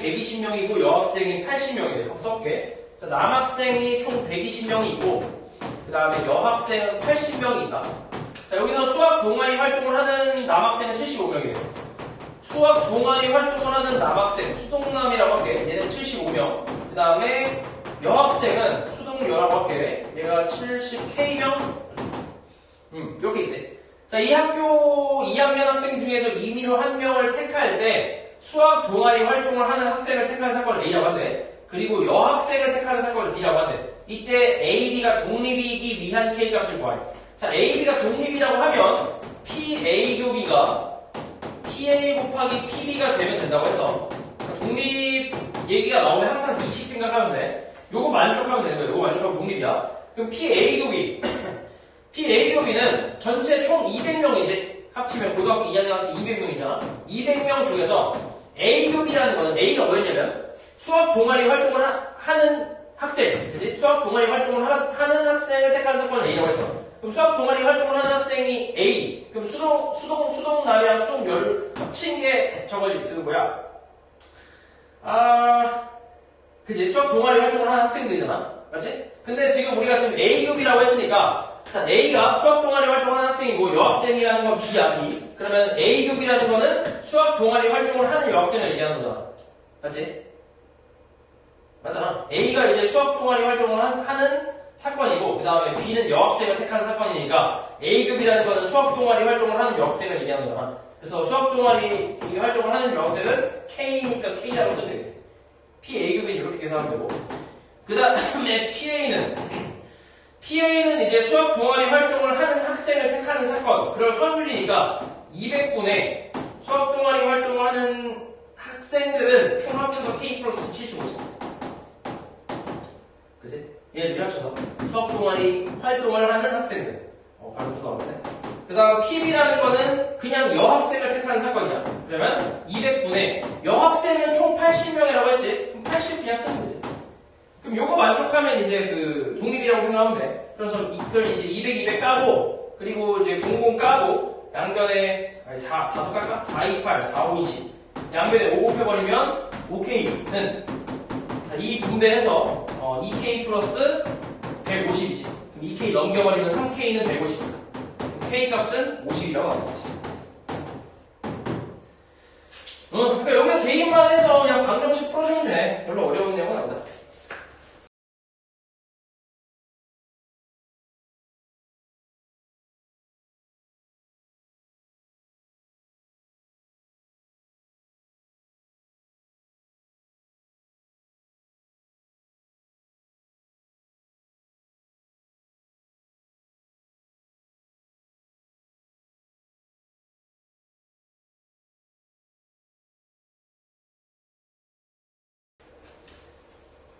120명이고 여학생이 80명이래. 한번 써볼게. 자, 남학생이 총 120명이 있고, 그 다음에 여학생은 80명이 있다. 자, 여기서 수학 동아리 활동을 하는 남학생은 75명이래요. 수학 동아리 활동을 하는 남학생, 수동남이라고 할게. 얘는 75명. 그 다음에 여학생은 수동여라고 할게. 얘가 70K명. 이렇게 있대. 자, 이 학교 2학년 학생 중에서 임의로 한 명을 택할 때 수학 동아리 활동을 하는 학생을 택하는 사건을 A라고 한대. 그리고 여학생을 택하는 사건을 B라고 한대. 이때 A, B가 독립이기 위한 K 값을 구하래. 자, A, B가 독립이라고 하면 PA 교비가 PA 곱하기 PB가 되면 된다고 했어. 독립 얘기가 나오면 항상 이식 생각하면 돼. 요거 만족하면 되는 거야. 요거 만족하면 독립이야. 그럼 PA 교비 PA 교비는 전체 총 200명이지. 합치면 고등학교 2학년 학생 200명이잖아. 200명 중에서 A 교비라는 거는 A가 뭐였냐면 수학 동아리 활동을 하는 학생, 그치? 수학 동아리 활동을 하는 학생을 택하는 사건을 A라고 했어. 그럼 수학 동아리 활동을 하는 학생이 A. 그럼 수동남이랑 수동열 합친 게 저거지. 그치? 수학 동아리 활동을 하는 학생들이잖아. 맞지? 근데 지금 우리가 지금 A급이라고 했으니까, 자, A가 수학 동아리 활동하는 학생이고, 여학생이라는 건 B야, B. 그러면 A급이라는 거는 수학 동아리 활동을 하는 여학생을 얘기하는 거잖아. 맞지? 맞잖아. A가 이제 수학 동아리 활동을 하는 사건이고, 그 다음에 B는 여학생을 택하는 사건이니까, A급이라는 거는 수학 동아리 활동을 하는 여학생을 얘기하는 거잖아. 그래서 수학 동아리 활동을 하는 여학생은 K니까 K라고 쓰면 되겠지. PA급은 이렇게 계산하면 되고. 그 다음에 PA는 이제 수학 동아리 활동을 하는 학생을 택하는 사건. 그럴 확률이니까 200분의 수학 동아리 활동을 하는 학생들은 총 합쳐서 K 플러스 75지. 그치? 얘들 합쳐서 수학 동아리 활동을 하는 학생들. 발음 좀 나오네. 그 다음 PB라는 거는 그냥 여학생을 택하는 사건이야. 그러면 200분의 여학생은 총 80명이라고 했지? 그럼 80 그냥 쓰면 되지. 그럼 요거 만족하면 이제 그 독립이라고 생각하면 돼. 그래서 이걸 이제 200, 200 까고, 그리고 이제 00 까고, 양변에, 4수 깔까? 4, 2, 8, 4, 5, 20. 양변에 5 곱해버리면 5K는, 이 분배해서, 2K 플러스 150이지. 그럼 2K 넘겨버리면 3K는 150. K 값은 50이라고 나왔지. 그러니까 여기서 개인만 해서 그냥 방정식 풀어주면 돼. 별로 어려운 내용은 아니다.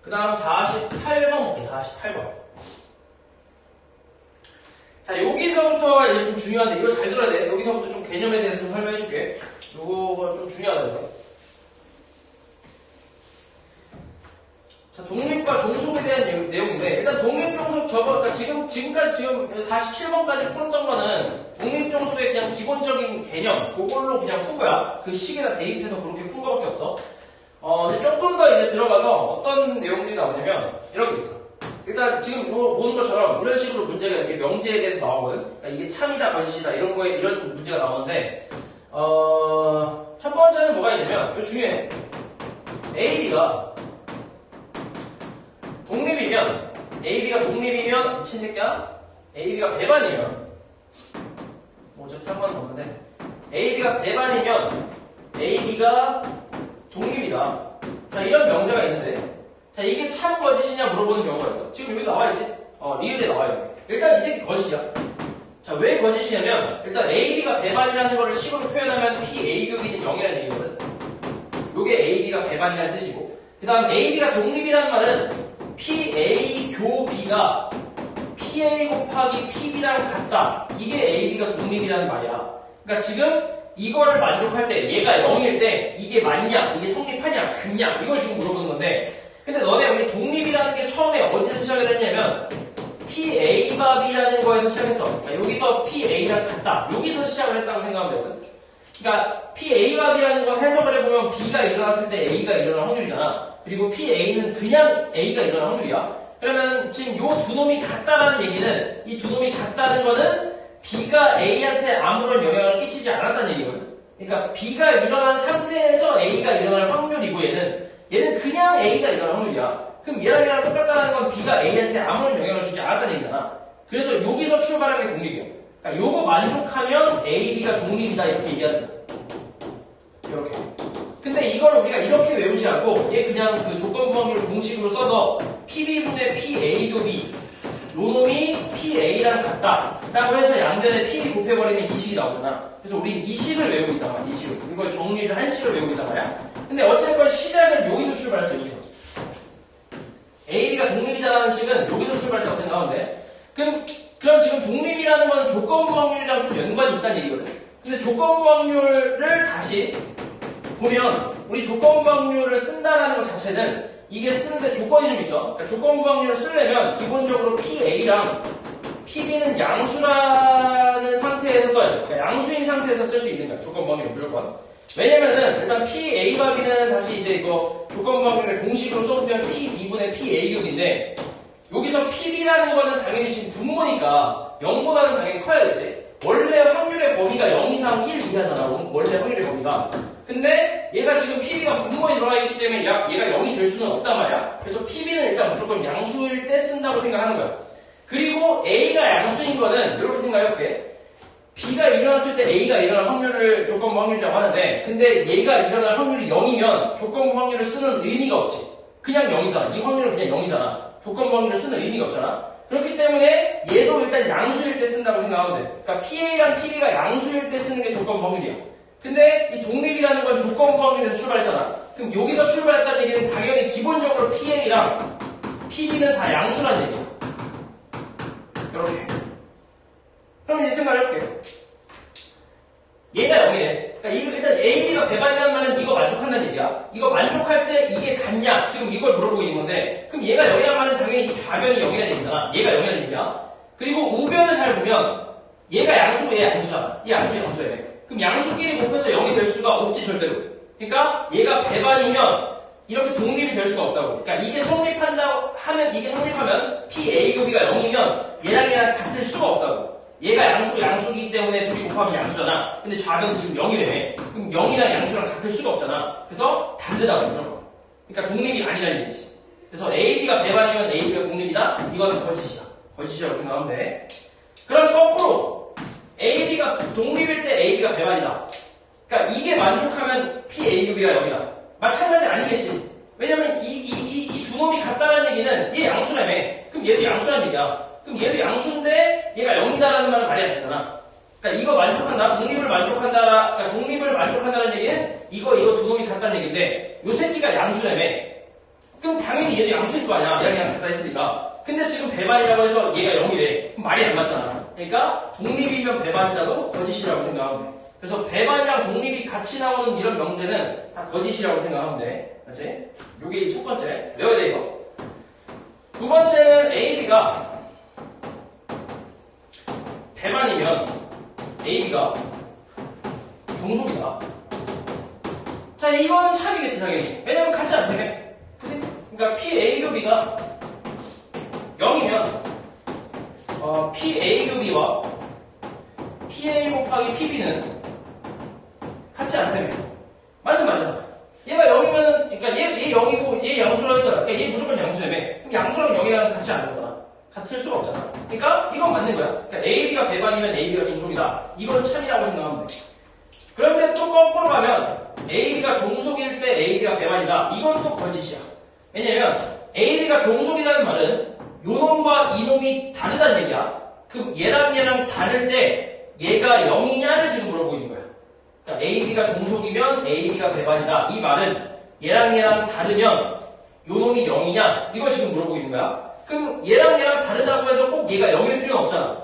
그 다음 48번 볼게, 48번. 자, 여기서부터가 이제 좀 중요한데, 이거 잘 들어야 돼. 여기서부터 좀 개념에 대해서 좀 설명해 줄게. 요거 좀 중요하다. 자, 독립과 종속에 대한 내용인데, 일단 독립종속 그러니까 지금까지 47번까지 풀었던 거는 독립종속의 그냥 기본적인 개념, 그걸로 그냥 푼 거야. 그 식에다 대입해서 그렇게 푼 거밖에 없어. 근데 조금 더 이제 들어가서 어떤 내용들이 나오냐면, 이런 게 있어. 일단 지금 보는 것처럼 이런 식으로 문제가 이렇게 명제에 대해서 나오거든. 그러니까 이게 참이다, 거짓이다, 이런 거에, 이런 문제가 나오는데, 첫 번째는 뭐가 있냐면, 이거 중요해. AB가 독립이면, AB가 독립이면, 미친 새끼야? AB가 배반이면 뭐 어차피 상관없는데 AB가 배반이면 AB가 독립이다. 자, 이런 명제가 있는데 자, 이게 참 거짓이냐 물어보는 경우가 있어. 지금 여기 나와있지? 리을에 나와요. 일단 이 새끼 거짓이야. 자, 왜 거짓이냐면 일단 AB가 배반이라는 거를 식으로 표현하면 PA 교비는 0이라는 얘기거든. 요게 AB가 배반이라는 뜻이고 그 다음 AB가 독립이라는 말은 PA 교 B가 PA 곱하기 PB랑 같다. 이게 AB가 독립이라는 말이야. 그러니까 지금 이거를 만족할 때 얘가 0일 때 이게 맞냐, 이게 성립하냐, 같냐 이걸 지금 물어보는 건데 근데 너네 여기 독립이라는 게 처음에 어디서 시작을 했냐면 PA B라는 거에서 시작했어. 그러니까 여기서 PA랑 같다. 여기서 시작을 했다고 생각하면 되거든. 그러니까 PA B라는 거 해석을 해보면 B가 일어났을 때 A가 일어날 확률이잖아. 그리고 PA는 그냥 A가 일어날 확률이야. 그러면 지금 요 두 놈이 같다라는 얘기는 이 두 놈이 같다는 거는 B가 A한테 아무런 영향을 끼치지 않았다는 얘기거든. 그러니까 B가 일어난 상태에서 A가 일어날 확률이고 얘는 그냥 A가 일어날 확률이야. 그럼 얘랑 똑같다는 건 B가 A한테 아무런 영향을 주지 않았다는 얘기잖아. 그래서 여기서 출발하는 게 독립이야. 그러니까 요거 만족하면 A, B가 독립이다 이렇게 얘기하는 거야. 이렇게. 근데 이걸 우리가 이렇게 외우지 않고 얘 그냥 그 조건부 확률 공식으로 써서 PB분의 PA 교비 요 놈이 PA랑 같다 라고 해서 양변에 PB 곱해버리면 이 식이 나오잖아. 그래서 우린 이 식을 외우고 있단 말이야. 이 식을. 이걸 정리를 한 식을 외우고 있단 말이야. 근데 어쨌건 시작은 여기서 출발했어. 여기서. AB가 독립이다라는 식은 여기서 출발했다고 생각하는데 그럼 지금 독립이라는 건 조건부 확률이랑 좀 연관이 있다는 얘기거든. 근데 조건부 확률을 다시 보면 우리 조건부 확률을 쓴다라는 것 자체는 이게 쓰는데 조건이 좀 있어. 그러니까 조건부 확률을 쓰려면 기본적으로 PA랑 PB는 양수라는 상태에서 써야 돼. 그러니까 양수인 상태에서 쓸 수 있는 거야. 조건부 확률은 무조건. 왜냐면은 일단 PA가 B는 다시 이제 이거 조건부 확률을 공식으로 써보면 PB분의 PA 겹인데 여기서 PB라는 거는 당연히 지금 분모니까 0보다는 당연히 커야겠지. 원래 확률의 범위가 0 이상 1 이하잖아. 원래 확률의 범위가. 근데 얘가 지금 PB가 분모에 들어가 있기 때문에 얘가 0이 될 수는 없단 말이야. 그래서 PB는 일단 무조건 양수일 때 쓴다고 생각하는 거야. 그리고 A가 양수인 거는 이렇게 생각해볼게. B가 일어났을 때 A가 일어날 확률을 조건부 확률이라고 하는데 근데 얘가 일어날 확률이 0이면 조건부 확률을 쓰는 의미가 없지. 그냥 0이잖아. 이 확률은 그냥 0이잖아. 조건부 확률을 쓰는 의미가 없잖아. 그렇기 때문에 얘도 일단 양수일 때 쓴다고 생각하면 돼. 그러니까 PA랑 PB가 양수일 때 쓰는 게 조건부 확률이야. 근데 이 독립이라는 건 조건부 확률에서 출발했잖아. 그럼 여기서 출발했다는 얘기는 당연히 기본적으로 PA랑 PB는 다 양수라는 얘기야. 이렇게. 그럼 이제 생각해볼게요. 얘가 0이네. 그러니까 일단 AB가 배반이라는 말은 이거 만족한다는 얘기야. 이거 만족할 때 이게 같냐? 지금 이걸 물어보고 있는 건데 그럼 얘가 0이라는 말은 당연히 이 좌변이 0이라는 얘기잖아. 얘가 0이라는 얘기야. 그리고 우변을 잘 보면 얘가 양수고 얘가 양수잖아. 얘 양수야. 그럼 양수끼리 곱해서 0이 될 수가 없지 절대로. 그러니까 얘가 배반이면 이렇게 독립이 될 수가 없다고. 그러니까 이게 성립한다고 하면 이게 성립하면 PA 곱이가 0이면 얘랑 같을 수가 없다고. 얘가 양수이기 때문에 둘이 곱하면 양수잖아. 근데 좌변은 지금 0이래. 그럼 0이랑 양수랑 같을 수가 없잖아. 그래서 다르다고 무조건. 그러니까 독립이 아니라는 얘기지. 그래서 AB가 배반이면 AB가 독립이다? 이건 거짓이다. 거짓이라고 생각하면 돼. 그럼 거꾸로 AB가 독립일 때 AB가 배반이다. 그러니까 이게 만족하면 PA급이가 0이다. 마찬가지 아니겠지. 왜냐면 이 두 놈이 같다라는 얘기는 얘 양수라며. 그럼 얘도 양수라는 얘기야. 그럼 얘도 양수인데 얘가 0이다라는 말은 말이 안 되잖아. 그러니까 이거 만족한다. 독립을 만족한다는 얘기는 이거 두 놈이 같다는 얘기인데 요 새끼가 양수라며. 그럼 당연히 얘도 양수일 거 아니야. 얘랑 같다 했으니까. 근데 지금 배반이라고 해서 얘가 0이래. 그럼 말이 안 맞잖아. 그러니까 독립이면 배반이다도 거짓이라고 생각하면 돼. 그래서 배반이랑 독립이 같이 나오는 이런 명제는 다 거짓이라고 생각하면 돼. 맞지? 요게 첫 번째. 외워야 돼, 이거. 두 번째는 AB가 배반이면 AB가 종속이다. 자, 이거는 참이겠지, 당연히. 왜냐면 같이 안 되네. 그치? 그러니까 PA급이가 0이면 PA급이와 PA 곱하기 PB는 같지 않다며. 맞는 말이잖아. 얘가 0이면은, 그러니까 얘 0이고 얘 양수라고 했잖아. 그러니까 얘 무조건 양수라며. 그럼 양수랑 0이랑 같이 안 되잖아. 같을 수가 없잖아. 그러니까 이건 맞는 거야. 그러니까 AB가 배반이면 AB가 종속이다. 이건 참이라고 생각하면 돼. 그런데 또 거꾸로 가면 AB가 종속일 때 AB가 배반이다. 이건 또 거짓이야. 왜냐면 AB가 종속이라는 말은 요놈과 이놈이 다르다는 얘기야. 그럼 얘랑 다를 때 얘가 0이냐를 지금 물어보고 있는 거야. 그러니까 AB가 종속이면 AB가 배반이다. 이 말은 얘랑 다르면 요놈이 0이냐? 이걸 지금 물어보고 있는 거야. 그럼 얘랑 다르다고 해서 꼭 얘가 0일 필요는 없잖아.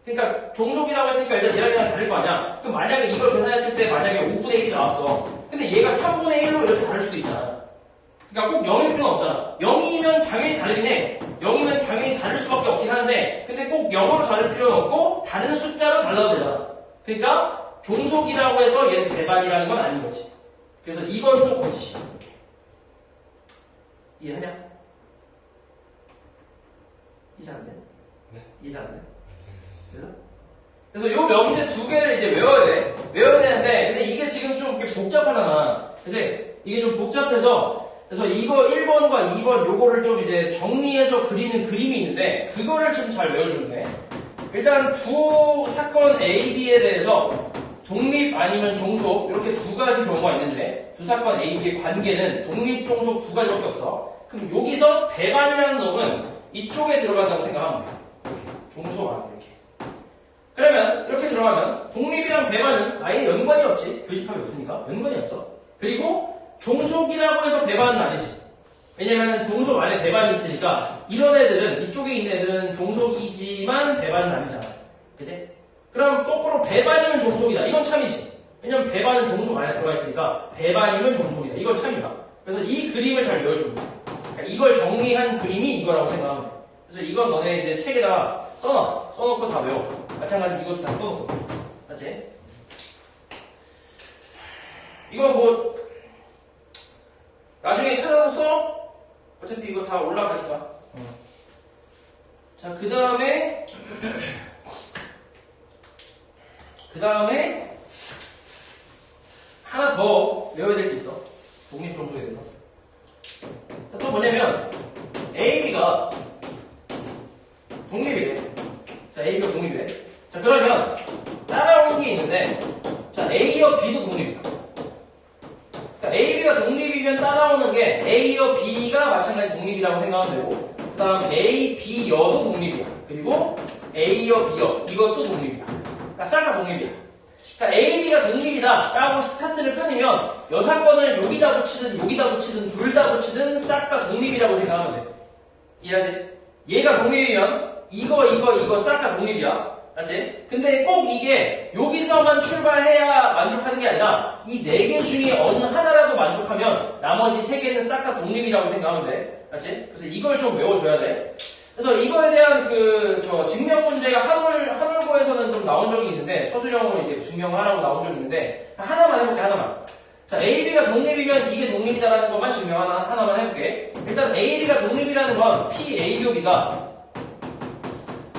그러니까 종속이라고 했으니까 일단 얘랑 다를 거 아니야. 그럼 만약에 이걸 계산했을 때 만약에 5분의 1이 나왔어. 근데 얘가 3분의 1로 이렇게 다를 수도 있잖아. 그러니까 꼭 0일 필요는 없잖아. 0이면 당연히 다르긴 해. 0이면 당연히 다를 수밖에 없긴 하는데 근데 꼭 0으로 다를 필요는 없고 다른 숫자로 달라도 되잖아. 그러니까 종속이라고 해서 얘는 배반이라는 건 아닌 거지. 그래서 이건 또 거짓이야. 이해하냐? 이해 안 돼? 네? 이해 안 돼? 그래서 요 명제 두 개를 이제 외워야 돼. 외워야 되는데, 근데 이게 지금 좀 이렇게 복잡하잖아. 그치? 이게 좀 복잡해서, 그래서 이거 1번과 2번 요거를 좀 이제 정리해서 그리는 그림이 있는데, 그거를 좀 잘 외워주면 돼. 일단 두 사건 A, B에 대해서 독립 아니면 종속, 이렇게 두 가지 경우가 있는데, 두 사건 A, B의 관계는 독립, 종속 두 가지밖에 없어. 그럼 여기서 배반이라는 놈은 이쪽에 들어간다고 생각하면 돼. 종속 안 돼. 그러면 이렇게 들어가면 독립이랑 배반은 아예 연관이 없지. 교집합이 없으니까 연관이 없어. 그리고 종속이라고 해서 배반은 아니지. 왜냐면 종속 안에 배반이 있으니까 이런 애들은 이쪽에 있는 애들은 종속이지만 배반은 아니잖아. 그치? 그럼 거꾸로 배반이면 종속이다. 이건 참이지. 왜냐면 배반은 종속 안에 들어가 있으니까 배반이면 종속이다. 이건 참이다. 그래서 이 그림을 잘 외워주면 돼. 그러니까 이걸 정리한 그림이 이거라고 생각하면 돼. 그래서 이건 너네 이제 책에다 써놔. 써놓고 다 외워. 마찬가지 이것도 다 써놓고. 맞지? 이거 뭐 나중에 찾아서 써? 어차피 이거 다 올라가니까. 자, 그 다음에 하나 더 외워야 될 게 있어. 독립종속에 대해서. 자, 또 뭐냐면 AB가 독립이래. 자, A가 독립이래. 자, 그러면 따라온 게 있는데, 자, A와 B도 독립이야. 그러니까 AB가 독립이면 따라오는 게 A와 B가 마찬가지 독립이라고 생각하면 되고, 그 다음 A, B여도 독립이야. 그리고 A여, B여 이것도 독립이야. 그러니까 싹 다 독립이야. 그러니까 A, B가 독립이다 라고 스타트를 끊으면 여 사건을 여기다 붙이든 둘 다 붙이든 싹 다 독립이라고 생각하면 돼. 이해하지? 얘가 독립이면 이거 싹 다 독립이야. 맞지? 근데 꼭 이게 여기서만 출발해야 만족하는 게 아니라 이 4개 중에 어느 하나라도 만족하면 나머지 3개는 싹 다 독립이라고 생각하면 돼. 맞지? 그래서 이걸 좀 외워줘야 돼. 그래서 이거에 대한 증명 문제가 한울고에서는 좀 나온 적이 있는데 서술형으로 이제 증명하라고 나온 적이 있는데 하나만 해볼게, 하나만. 자, AB가 독립이면 이게 독립이다라는 것만 하나만 해볼게. 일단 AB가 독립이라는 건 PA 곱이가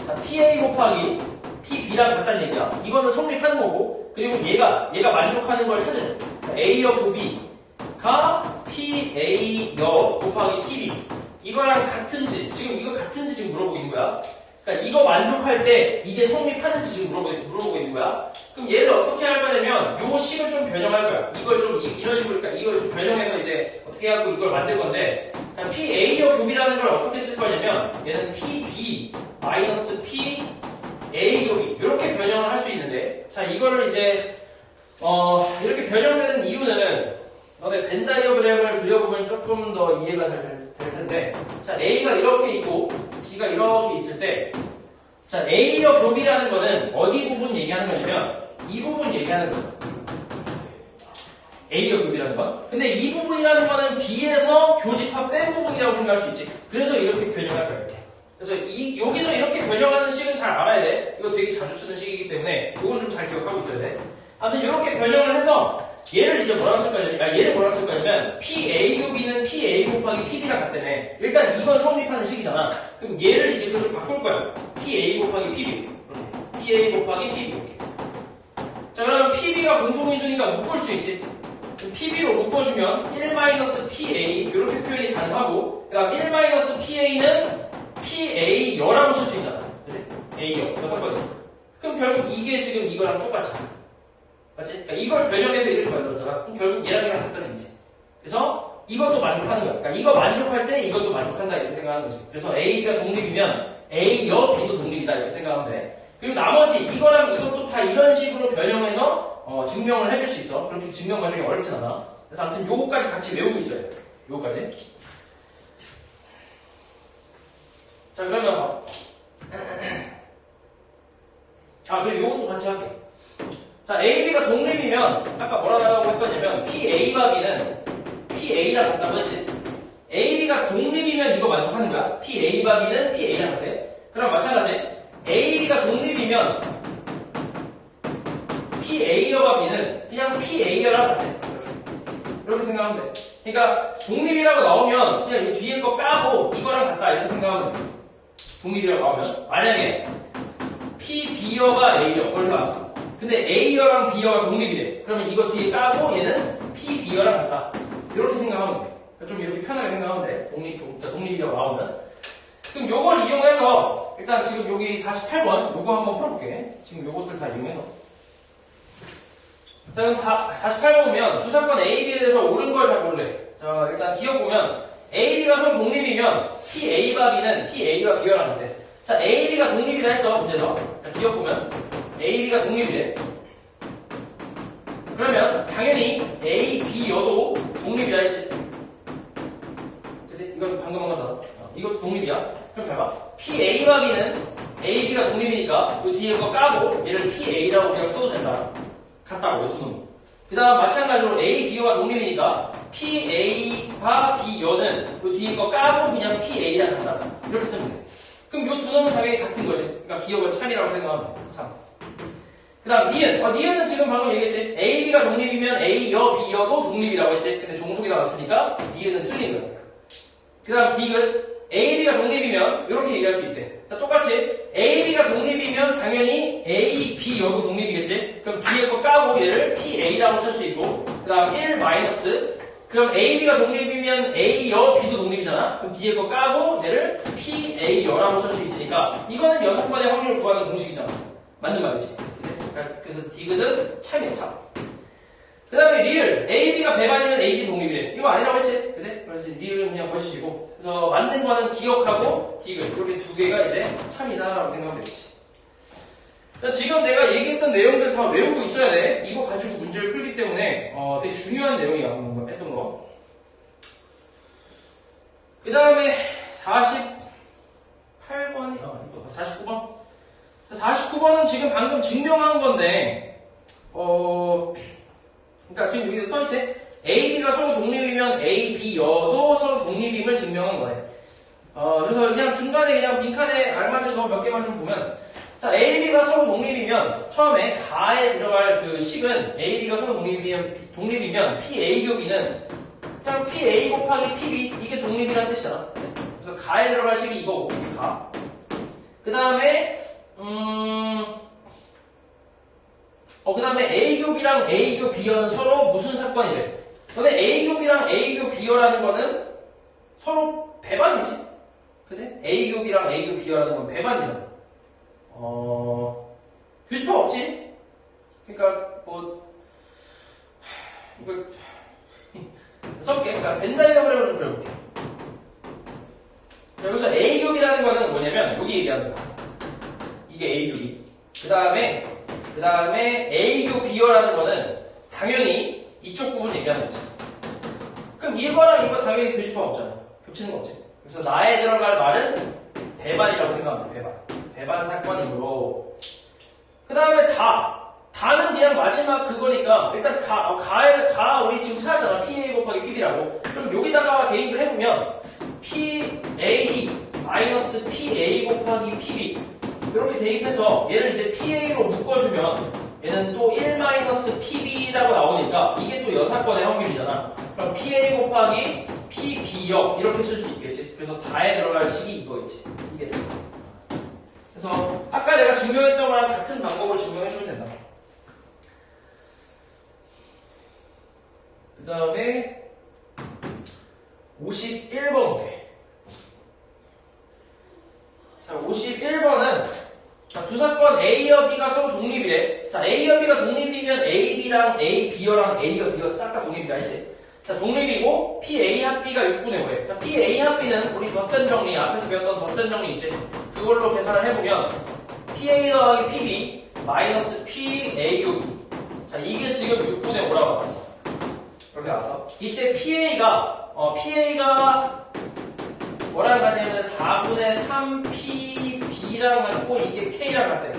자, PA 곱하기 PB랑 같다는 얘기야. 이거는 성립하는 거고, 그리고 얘가 만족하는 걸 찾으래. A여 곱이가 PA여 곱하기 PB. 이거랑 같은지, 이거 같은지 지금 물어보고 있는 거야. 그러니까 이거 만족할 때 이게 성립하는지 지금 물어보고 있는 거야. 그럼 얘를 어떻게 할 거냐면, 요 식을 좀 변형할 거야. 이걸 좀, 이런 식으로, 그러니까 이걸 좀 변형해서 이제 어떻게 하고 이걸 만들 건데, 자, PA여 곱이라는 걸 어떻게 쓸 거냐면, 얘는 PB 마이너스 P A 곱이 이렇게 변형을 할 수 있는데, 자, 이거를 이제 이렇게 변형되는 이유는 너네 벤 다이어그램을 그려보면 조금 더 이해가 될 텐데, 자, A가 이렇게 있고 B가 이렇게 있을 때, 자, A여 곱이라는 거는 어디 부분 얘기하는 거냐면 이 부분 얘기하는 거죠. A여 곱이라는 건. 근데 이 부분이라는 거는 B에서 교집합 뺀 부분이라고 생각할 수 있지. 그래서 이렇게 변형할 거야, 이렇게. 그래서 여기서 이렇게 변형하는 식은 잘 알아야 돼. 이거 되게 자주 쓰는 식이기 때문에 이건 좀 잘 기억하고 있어야 돼. 아무튼 이렇게 변형을 해서 얘를 이제 뭐라고 쓸 거냐면, 얘를 뭐라고 쓸 거냐면 PA 곱이는 PA 곱하기 PB랑 같다네. 일단 이건 성립하는 식이잖아. 그럼 얘를 이제 그렇게 바꿀 거야. PA 곱하기 PB. 이렇게. PA 곱하기 PB 이렇게. 자, 그러면 PB가 공통인수니까 묶을 수 있지. PB로 묶어주면 1-PA 이렇게 표현이 가능하고, 그 다음 1-PA는 PA여라고 쓸 수 있잖아. 그치? A요. 6번이지. 그럼 결국 이게 지금 이거랑 똑같지. 맞지? 그러니까 이걸 변형해서 이렇게 만들었잖아. 그럼 결국 얘랑 같다는 얘기지. 그래서 이것도 만족하는 거야. 그러니까 이거 만족할 때 이것도 만족한다 이렇게 생각하는 거지. 그래서 A가 독립이면 A여 B도 독립이다 이렇게 생각하면 돼. 그리고 나머지 이거랑 이것도 다 이런 식으로 변형해서 증명을 해줄 수 있어. 그렇게 증명 과정이 어렵진 않아. 그래서 아무튼 요거까지 같이 외우고 있어야 돼. 요거까지. 자, 그러면 그리고 요것도 같이 할게. 자, A, B가 독립이면 아까 뭐라고 했었냐면 PA와 B는 PA랑 같다고 했지. A, B가 독립이면 이거 만족하는 거야. PA와 B는 PA랑 같아. 그럼 마찬가지 A, B가 독립이면 PA와 B는 그냥 PA랑 같아. 이렇게 생각하면 돼. 그러니까 독립이라고 나오면 그냥 이 뒤에 거 까고 이거랑 같다 이렇게 생각하면 돼. 독립이라고 나오면 만약에 P, B여가 A여 그걸 나왔어. 근데 A여랑 B여가 독립이래. 그러면 이거 뒤에 까고 얘는 P, B여랑 같다. 이렇게 생각하면 돼. 그러니까 좀 이렇게 편하게 생각하면 돼. 그러니까 독립이라고 나오면. 그럼 요걸 이용해서 일단 지금 여기 48번 요거 한번 풀어볼게. 지금 요것들 다 이용해서. 자, 그럼 48번 보면 두 사건 A, B에 대해서 옳은 걸 잘 고르래. 자, 일단 기억 보면 A, B가 선 독립이면 PA와 B는 PA와 B여랑 같아. 자, A, B가 독립이라 했어, 문제에서. 자, 기억 보면 A, B가 독립이래. 그러면 당연히 A, B여도 독립이라 했지. 그치? 이건 방금 한 거잖아. 이것도 독립이야. 그럼 잘 봐. PA와 B는 A, B가 독립이니까 그 뒤에 거 까고 얘를 PA라고 그냥 써도 된다. 같다고, 두 놈이. 그 다음 마찬가지로 A, B여가 독립이니까 PA와 B여는 그 뒤에 거 까고 그냥 PA랑 같다. 이렇게 쓰면 돼. 그럼 요 두 놈은 당연히 같은 거지. 그러니까 기억은 참이라고 생각하면 돼. 참. 그 다음 니은. 니은은 지금 방금 얘기했지. A, B가 독립이면 A여, B여도 독립이라고 했지. 근데 종속이 나왔으니까 니은은 틀린 거야. 그 다음 디귿. A, B가 독립이면 이렇게 얘기할 수 있대. 자, 똑같이 A, B가 독립이면 당연히 A, B여도 독립이겠지. 그럼 뒤에 거 까고 얘를 PA라고 쓸 수 있고 그 다음 1 마이너스 그럼 A, B가 독립이면 A여, B도 독립이잖아. 그럼 뒤에 거 까고 얘를 PA여라고 쓸 수 있으니까 이거는 6번의 확률을 구하는 공식이잖아. 맞는 말이지. 그래서 디귿은 참이야, 참. 그 다음에 리을. A, B가 배반이면 A, B 독립이래. 이거 아니라고 했지? 그치? 그래서 리을은 그냥 거시시고. 그래서 맞는 거는 기억하고 디귿. 이렇게 두 개가 이제 참이다라고 생각하면 되겠지. 지금 내가 얘기했던 내용들 다 외우고 있어야 돼. 이거 가지고 문제를 풀기 때문에 되게 중요한 내용이야. 했던 거. 그 다음에 48번이 49번. 49번은 지금 방금 증명한 건데 그러니까 지금 여기 써있지? A, B가 서로 독립이면 A, B여도 서로 독립임을 증명한 거네. 그래서 그냥 중간에 그냥 빈칸에 알맞은 거 몇 개만 좀 보면 자, A, B가 서로 독립이면 처음에 가에 들어갈 그 식은 A, B가 서로 독립이면 P, A 곱이는 그냥 P, A 곱하기 P, B 이게 독립이라는 뜻이잖아. 그래서 가에 들어갈 식이 이거고 가. 그 다음에 그 다음에 A교비랑 A교 B여는 서로 무슨 사건이래? 근데 A교비랑 A교 B여라는 거는 서로 배반이지? 그치? A교비랑 A교 B여라는 건 배반이잖아. 교집합 없지? 그러니까, 이걸, 써볼게. 그러니까, 벤자이어그램을 좀 그려볼게. 여기서 A교비라는 거는 뭐냐면, 여기 얘기하는 거야. 이게 A교비. 그 다음에 A교 B여라는 거는 당연히 이쪽 부분 얘기하는 거지. 그럼 이거랑 이거 당연히 교집합 없잖아. 겹치는 거 없지. 그래서 나에 들어갈 말은 배반이라고 생각하면 돼. 배반 사건이므로. 그 다음에 다는 그냥 마지막 그거니까 일단 가 우리 지금 찾았잖아. PA 곱하기 PB라고. 그럼 여기다가 대입을 해보면 PA 마이너스 PA 곱하기 PB 이렇게 대입해서 얘를 이제 PA로 묶어주면 얘는 또 1-PB라고 나오니까 이게 또 여사건의 확률이잖아. 그럼 PA 곱하기 PB역 이렇게 쓸 수 있겠지. 그래서 다에 들어갈 식이 이거겠지. 이게 돼. 그래서 아까 내가 증명했던 거랑 같은 방법을 증명해주면 된다. 그 다음에 51번 볼게. 자, 51번은 A랑 A, B여랑 A가 B가 싹 다 독립이다 했지. 자, 독립이고 PA 합 B가 6분의 5래. 자, PA 합 B는 우리 덧셈 정리, 앞에서 배웠던 덧셈 정리 있지. 그걸로 계산을 해보면 PA 더하기 PB 마이너스 PAU. 자, 이게 지금 6분의 5라고 나왔어. 이렇게 나왔어. 이때 PA가 뭐랑 같냐면 4분의 3 PB랑 같고 이게 K랑 같대.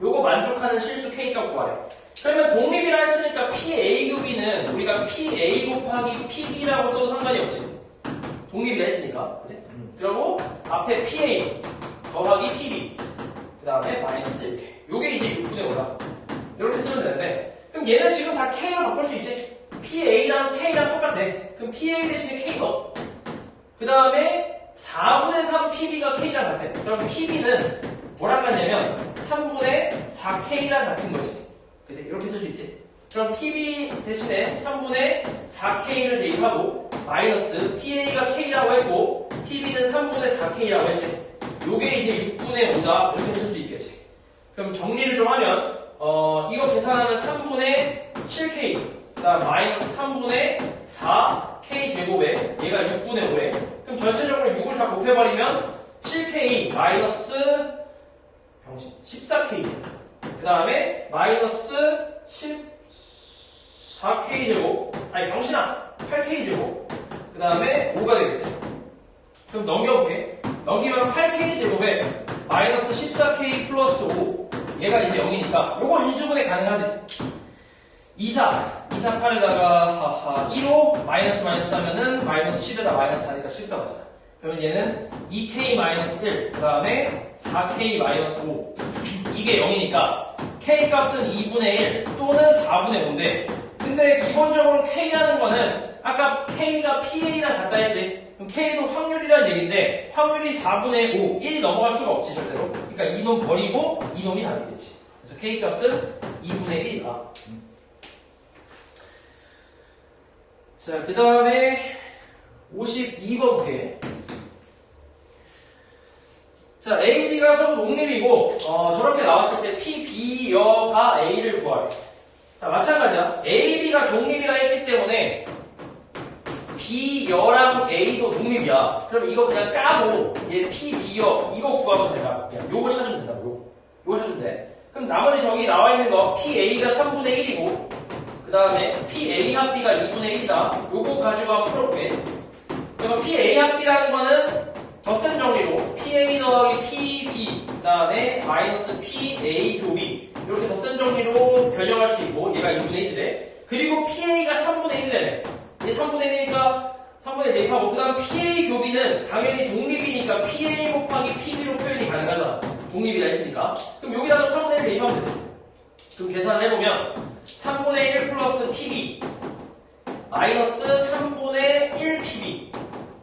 요거 만족하는 실수 K값 구하래. 그러면 독립이라 했으니까 PAUB는 우리가 PA 곱하기 PB라고 써도 상관이 없지. 독립이라 했으니까. 그치? 그리고 앞에 PA 더하기 PB 그 다음에 마이너스 이렇게. 요게 이제 6분의 5다. 이렇게 쓰면 되는데 그럼 얘는 지금 다 K로 바꿀 수 있지. PA랑 K랑 똑같아. 그럼 PA 대신에 K 넣어. 그 다음에 4분의 3 PB가 K랑 같아. 그럼 PB는 뭐랑 같냐면 3분의 4K랑 같은 거지. 그치? 이렇게 쓸 수 있지. 그럼 PB 대신에 3분의 4K를 대입하고 마이너스 PA가 K라고 했고 PB는 3분의 4K라고 했지. 요게 이제 6분의 5다. 이렇게 쓸 수 있겠지. 그럼 정리를 좀 하면 이거 계산하면 3분의 7K 그 다음 마이너스 3분의 4K 제곱에 얘가 6분의 5에 그럼 전체적으로 6을 다 곱해버리면 7K 마이너스 14K 그 다음에 마이너스 14K 제곱 아니 병신아 8K 제곱 그 다음에 5가 되겠지. 그럼 넘겨볼게. 넘기면 8K 제곱에 마이너스 14K 플러스 5 얘가 이제 0이니까 요거 인수분해 가능하지. 248에다가 1호 마이너스 하면은 마이너스 10에다 마이너스 하니까 14 맞잖아. 그러면 얘는 2K 마이너스 1 그 다음에 4K 마이너스 5 이게 0이니까 K 값은 2분의 1 또는 4분의 5인데 근데 기본적으로 K라는 거는 아까 K가 PA랑 같다 했지. 그럼 K도 확률이라는 얘기인데 확률이 4분의 5 1이 넘어갈 수가 없지 절대로. 그러니까 이놈 버리고 이놈이 답이 되지. 그래서 K 값은 2분의 1이다. 자, 그 다음에 52번 볼게. 자, A, B가 서로 독립이고 저렇게 나왔을 때 P, B여가 A를 구하래. 자, 마찬가지야. A, B가 독립이라 했기 때문에 B여랑 A도 독립이야. 그럼 이거 그냥 까고 얘 P, B여 이거 구하면 된다. 그냥 요거 찾으면 된다. 요거 찾으면 돼. 그럼 나머지 저기 나와 있는 거 PA가 3분의 1이고 그 다음에 PA 합 B가 2분의 1이다. 요거 가지고 한번 풀어볼게. 그럼 PA 합 B라는 거는 덧셈 정리로 PA 더하기 PB 그 다음에 마이너스 PA 교비 이렇게 덧셈 정리로 변형할 수 있고 얘가 2분의 1이래. 그리고 PA가 3분의 1이래. 얘 3분의 1이니까 3분의 1 대입하고 그 다음 PA 교비는 당연히 독립이니까 PA 곱하기 PB로 표현이 가능하잖아. 독립이라 했으니까. 그럼 여기다가 3분의 1 대입하면 되지. 그럼 계산을 해보면 3분의 1 플러스 PB 마이너스 3분의 1 PB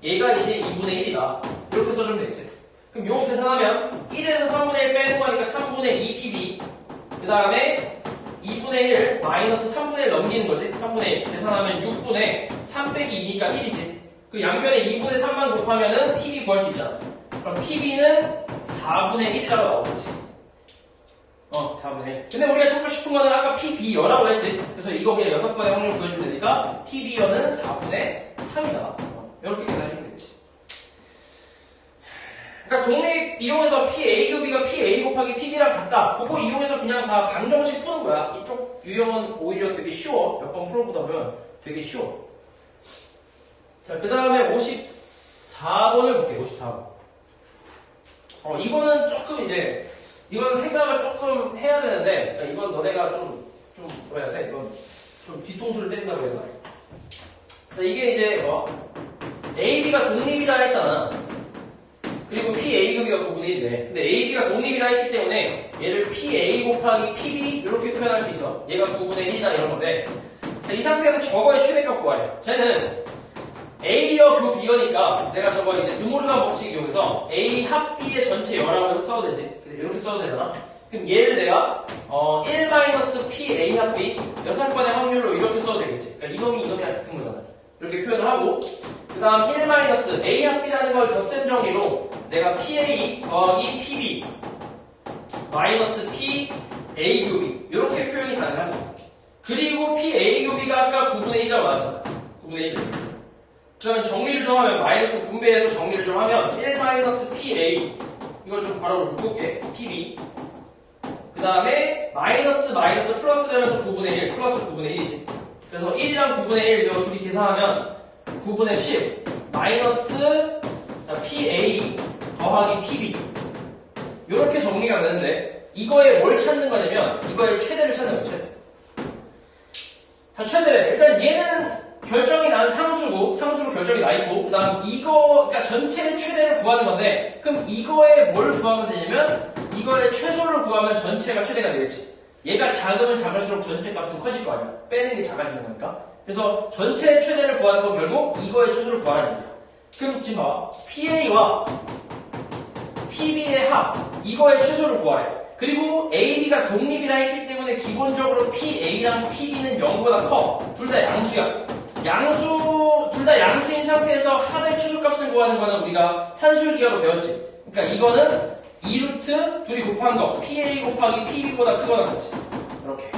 얘가 이제 2분의 1이다. 이렇게 써주면 되겠지. 그럼 요거 계산하면 1에서 3분의 1 빼는 거니까 3분의 2 PB 그 다음에 2분의 1 마이너스 3분의 1 넘기는 거지. 3분의 1 계산하면 6분의 3 빼기 2니까 1이지. 그 양변에 2분의 3만 곱하면은 PB 구할 수 있잖아. 그럼 PB는 4분의 1이라고 나오겠지. 4분의 1. 근데 우리가 찾고 싶은 거는 아까 PB여라고 했지. 그래서 이거 그냥 6번의 확률 구해주면 되니까 PB여는 4분의 3이다. 이렇게 계산해주면 되겠지. 그러니까 독립 이용해서 PA 교비가 PA 곱하기 PB랑 같다. 그거 이용해서 그냥 다 방정식 푸는 거야. 이쪽 유형은 오히려 되게 쉬워. 몇 번 풀어보다 보면 되게 쉬워. 자, 그 다음에 54번을 볼게요. 54번. 이거는 조금 이제 이건 생각을 조금 해야 되는데 그러니까 이건 너네가 좀 뭐라 해야 돼? 이건 좀 뒤통수를 때린다고 해야 되나? 자, 이게 이제 AB가 독립이라 했잖아. 그리고 PA교비가 9분의 1이네. 근데 AB가 독립이라 했기 때문에 얘를 PA 곱하기 PB 이렇게 표현할 수 있어. 얘가 9분의 1이다 이런 건데 자, 이 상태에서 저거의 최대값 구하래. 쟤는 A여 교 B여니까 내가 저거 이제 드모르간 법칙 이용해서 A 합 B의 전체 여라고 해서 써도 되지. 그래서 이렇게 써도 되잖아. 그럼 얘를 내가 1-PA 합 B 6번의 확률로 이렇게 써도 되겠지. 그러니까 이놈이 같은 거잖아. 이렇게 표현을 하고 그 다음 1-A 합 B라는 걸 덧셈 정리로 내가 PA 더하기 PB 마이너스 PA 교비 이렇게 표현이 가능하죠. 그리고 PA 교비가 아까 9분의 1이라고 나왔잖아. 9분의 1. 그러면 정리를 좀 하면 마이너스 분배해서 정리를 좀 하면 1 마이너스 PA 이걸 좀 괄호를 묶을게. PB 그 다음에 마이너스 플러스 되면서 9분의 1 플러스 9분의 1이지. 그래서 1이랑 9분의 1 이거 둘이 계산하면 9분의 10 마이너스 PA 더하기 PB 이렇게 정리가 되는데 이거에 뭘 찾는 거냐면 이거의 최대를 찾는 거예요. 최대. 자, 최대. 일단 얘는 결정이 난 상수고 상수로 결정이 나 있고 그 다음 이거 그러니까 전체의 최대를 구하는 건데 그럼 이거에 뭘 구하면 되냐면 이거의 최소를 구하면 전체가 최대가 되겠지. 얘가 작으면 작을수록 전체 값은 커질 거 아니야. 빼는 게 작아지는 거니까. 그래서 전체의 최대를 구하는 건 결국 이거의 최소를 구하는 거야. 그럼 지금 봐봐. PA와 PB의 합 이거의 최소를 구하래. 그리고 AB가 독립이라 했기 때문에 기본적으로 PA랑 PB는 0보다 커. 둘 다 양수야. 둘 다 양수인 상태에서 합의 최소값을 구하는 거는 우리가 산술기하로 배웠지. 그러니까 이거는 2루트 둘이 곱한 거 PA 곱하기 PB보다 크거나 같지. 이렇게.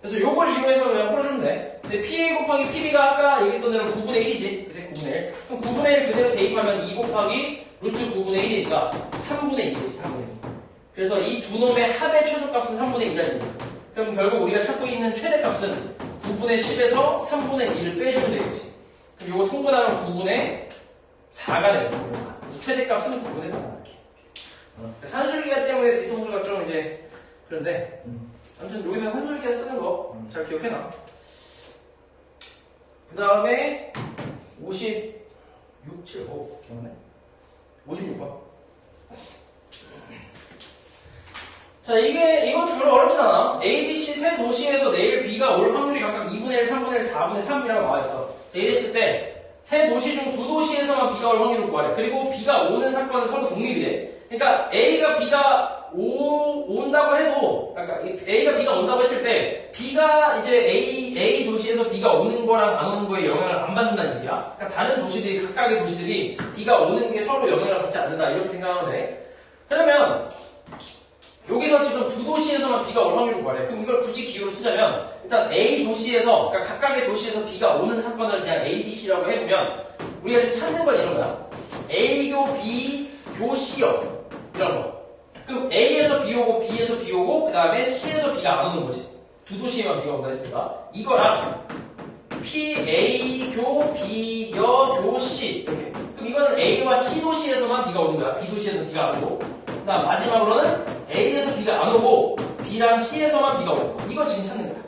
그래서 요걸 이용해서 그냥 풀어주면 돼. 근데 PA 곱하기 PB가 아까 얘기했던 대로 9분의 1이지. 그치? 9분의 1. 그럼 9분의 1 그대로 대입하면 2 곱하기 루트 9분의 1이니까 3분의 2겠지. 3분의 2. 그래서 이 두 놈의 합의 최소값은 3분의 2라는 거야. 그럼 결국 우리가 찾고 있는 최대값은 9분의 10에서 3분의 2를 빼주면 되겠지. 그럼 이거 통분하면 9분의 4가 되는 거야. 그래서 최대값은 9분의 4가 이렇게. 산술기하 때문에 뒤통수가 좀 이제 그런데 아무튼 여기서 산술기하 쓰는 거 잘 기억해놔. 그 다음에 56, 7, 기억나네? 56번. 자, 이것도 별로 어렵진 않아. A, B, C 세 도시에서 내일 B가 올 확률이 각각 2분의 1, 3분의 1, 4분의 3이라고 나와있어. 이랬을 때 세 도시 중 두 도시에서만 B가 올 확률을 구하래. 그리고 B가 오는 사건은 서로 독립이 돼. 그러니까 A가 B가 온다고 해도, 그러니까 A가 B가 온다고 했을 때 B가 이제 A 도시에서 B가 오는 거랑 안 오는 거에 영향을 안 받는다는 얘기야. 그러니까 다른 도시들이, 각각의 도시들이 B가 오는 게 서로 영향을 받지 않는다. 이렇게 생각하면 돼. 그러면 여기서 지금 두 도시에서만 B가 올 확률을 구하래. 그럼 이걸 굳이 기호로 쓰자면 일단 A 도시에서, 그러니까 각각의 도시에서 B가 오는 사건을 그냥 A, B, C라고 해보면 우리가 지금 찾는 건 이런 거야. A교 B, 교 C요. 이런 거. 그럼 A에서 B 오고 B에서 B 오고 그 다음에 C에서 B가 안 오는 거지. 두 도시에만 B가 온다 했으니까 이거랑 PA, 교 B, 여, 교 C 이렇게. 그럼 이거는 A와 C 도시에서만 B가 오는 거야. B 도시에서는 B가 안 오고 그 다음 마지막으로는 A에서 B가 안 오고 B랑 C에서만 B가 오고 이거 지금 찾는 거야.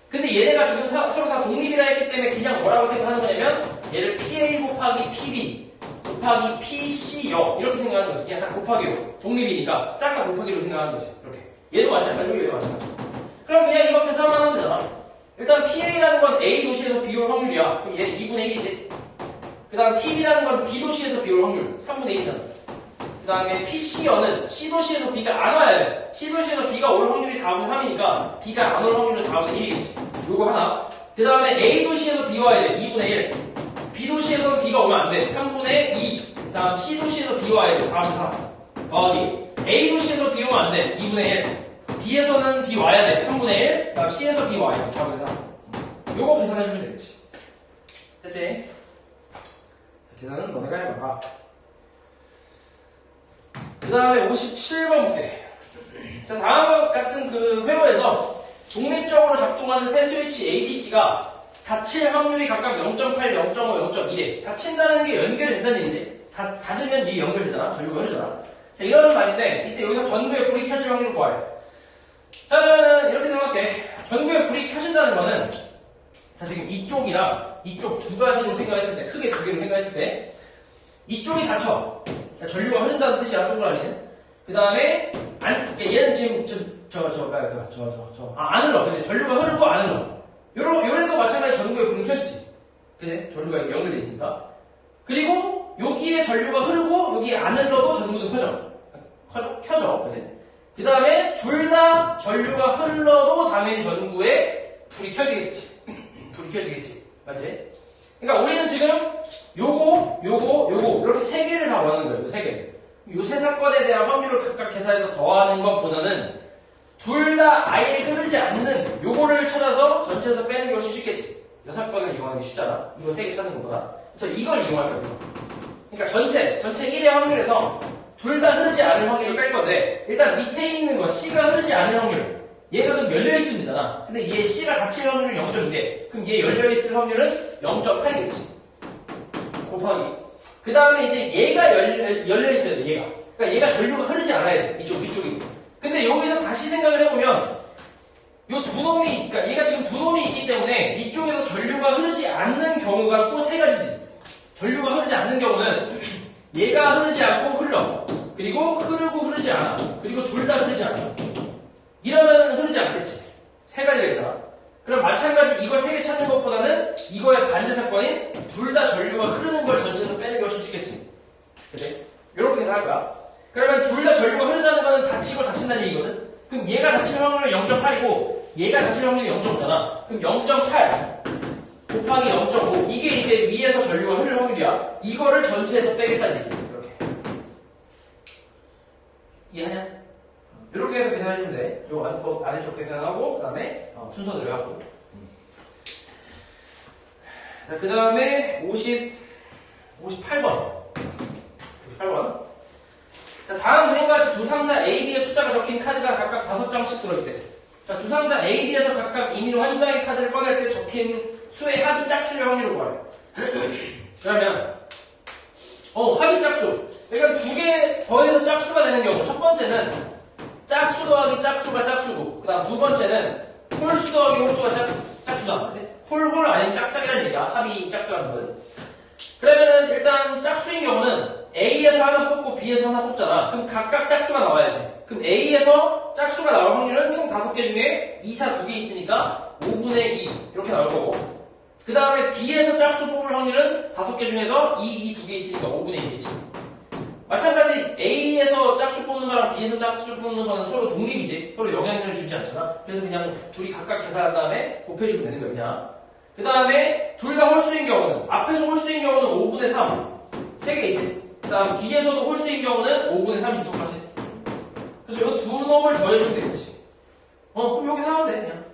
근데 얘네가 지금 서로 다 독립이라 했기 때문에 그냥 뭐라고 생각하는 거냐면 얘를 PA 곱하기 PB 곱하기 PC요 이렇게 생각하는 거지. 그냥 다 곱하기로 독립이니까 싹 다 곱하기로 생각하는 거지. 이렇게. 얘도 마찬가지고 얘도 마찬가지. 그럼 그냥 이거 계산만 하면 되잖아. 일단 PA라는 건 A 도시에서 B 올 확률이야. 그럼 얘는 2분의 1이지. 그 다음 PB라는 건 B 도시에서 B 올 확률 3분의 1이잖아. 그 다음에 PC여는 C도시에서 B가 안 와야 돼. C도시에서 B가 올 확률이 4분의 3이니까 B가 안 올 확률은 4분의 1이겠지. 요거 하나. 그 다음에 A도시에서 B 와야 돼. 2분의 1. B도시에서 B가 오면 안 돼. 3분의 2. 그 다음 C도시에서 B 와야 돼. 4분의 3. 더하기. A도시에서 B 오면 안 돼. 2분의 1. B에서는 B 와야 돼. 3분의 1. 그 다음 C에서 B 와야 돼. 4분의 3. 요거 계산해주면 되겠지. 됐지? 계산은 너네가 해봐라. 그 다음에 57번 볼게. 자, 다음과 같은 그 회로에서 독립적으로 작동하는 세 스위치 A, B, C가 닫힐 확률이 각각 0.8, 0.5, 0.1에 닫힌다는 게 연결된다는 얘기지. 닫으면 이게 연결되잖아. 전류가 흐르잖아. 자, 이런 말인데 이때 여기서 전구에 불이 켜질 확률을 구하래. 자, 그러면은 이렇게 생각해. 전구에 불이 켜진다는 거는 자, 지금 이쪽이랑 이쪽 두 가지로 생각했을 때, 크게 두 개로 생각했을 때 이쪽이 닫혀. 전류가 흐른다는 뜻이야, 동그라미는. 그 다음에, 얘는 지금, 안 흘러. 그치? 전류가 흐르고 안 흘러. 요래도 마찬가지 전구에 불은 켜지지. 그치? 전류가 연결되어 있으니까. 그리고, 여기에 전류가 흐르고, 여기에 안 흘러도 전구는 켜져. 그치? 그 다음에, 둘 다 전류가 흘러도 당연히 전구에 불이 켜지겠지. 불이 켜지겠지. 맞지? 그러니까 우리는 지금 요거 이렇게 세 개를 다 원하는 거예요. 세 개. 요 세 사건에 대한 확률을 각각 계산해서 더하는 것보다는 둘 다 아예 흐르지 않는 요거를 찾아서 전체에서 빼는 게 훨씬 쉽겠지. 이 사건을 이용하는 게 쉽잖아. 이거 3개 찾는 것보다. 그래서 이걸 이용할 거야. 그러니까 전체 1의 확률에서 둘 다 흐르지 않을 확률을 뺄 건데, 일단 밑에 있는 거 C가 흐르지 않을 확률, 얘가 그럼 열려있으면 되잖아. 근데 얘 C가 닫힐 확률은 0.2대. 그럼 얘 열려있을 확률은 0.8이겠지. 곱하기. 그 다음에 이제 얘가 열려있어야 돼, 얘가. 그러니까 얘가 전류가 흐르지 않아야 돼. 위쪽이. 근데 여기서 다시 생각을 해보면, 요 두 놈이, 그러니까 얘가 지금 두 놈이 있기 때문에 이쪽에서 전류가 흐르지 않는 경우가 또 3가지지. 전류가 흐르지 않는 경우는 얘가 흐르지 않고 흘러. 그리고 흐르고 흐르지 않아. 그리고 둘 다 흐르지 않아. 이러면 흐르지 않겠지. 3가지가 있잖아. 그럼 마찬가지 이걸 3개 찾는 것보다는 이거의 반대 사건인 둘 다 전류가 흐르는 걸 전체에서 빼는 게 훨씬 쉽겠지. 그래? 요렇게 해서 할 거야. 그러면 둘 다 전류가 흐른다는 거는 닫히고 닫힌다는 얘기거든? 그럼 얘가 닫힐 확률은 0.8이고 얘가 닫힐 확률이 0.5잖아. 그럼 0.8 곱하기 0.5 이게 이제 위에서 전류가 흐를 확률이야. 이거를 전체에서 빼겠다는 얘기야. 이렇게. 이해하냐? 이렇게 해서 계산해주면 돼. 요 아래쪽 계산하고 그 다음에 순서대로 해갖고. 자, 그 다음에 58번. 자, 다음 그림과 같이 두 상자 A, B의 숫자가 적힌 카드가 각각 5장씩 들어있대. 자, 두 상자 A, B에서 각각 임의로 한 장의 카드를 꺼낼 때 적힌 수의 합의 짝수의 확률을 구하래. 그러면 합의 짝수. 그러니까 2개 더해서 짝수가 되는 경우, 첫 번째는 짝수 더하기 짝수가 짝수고, 그 다음 두 번째는 홀수 더하기 홀수가 짝수다. 그치? 홀 아니면 짝짝이라는 얘기야. 합의 짝수라는 거는. 그러면은 일단 짝수인 경우는 A에서 하나 뽑고 B에서 하나 뽑잖아. 그럼 각각 짝수가 나와야지. 그럼 A에서 짝수가 나올 확률은 총 5개 중에 2사 2개 있으니까 5분의 2 이렇게 나올 거고, 그 다음에 B에서 짝수 뽑을 확률은 5개 중에서 2 2개 있으니까 5분의 1이겠지. 마찬가지 A에서 짝수 뽑는 거랑 B에서 짝수 뽑는 거는 서로 독립이지. 서로 영향을 주지 않잖아. 그래서 그냥 둘이 각각 계산한 다음에 곱해주면 되는 거야 그냥. 그 다음에 둘 다 홀수인 경우는, 앞에서 홀수인 경우는 5분의 3 3개 있지. 그 다음 뒤에서도 홀수인 경우는 5분의 3이지 똑같이. 그래서 이 두 놈을 더해주면 되겠지. 그럼 여기서 하면 돼 그냥.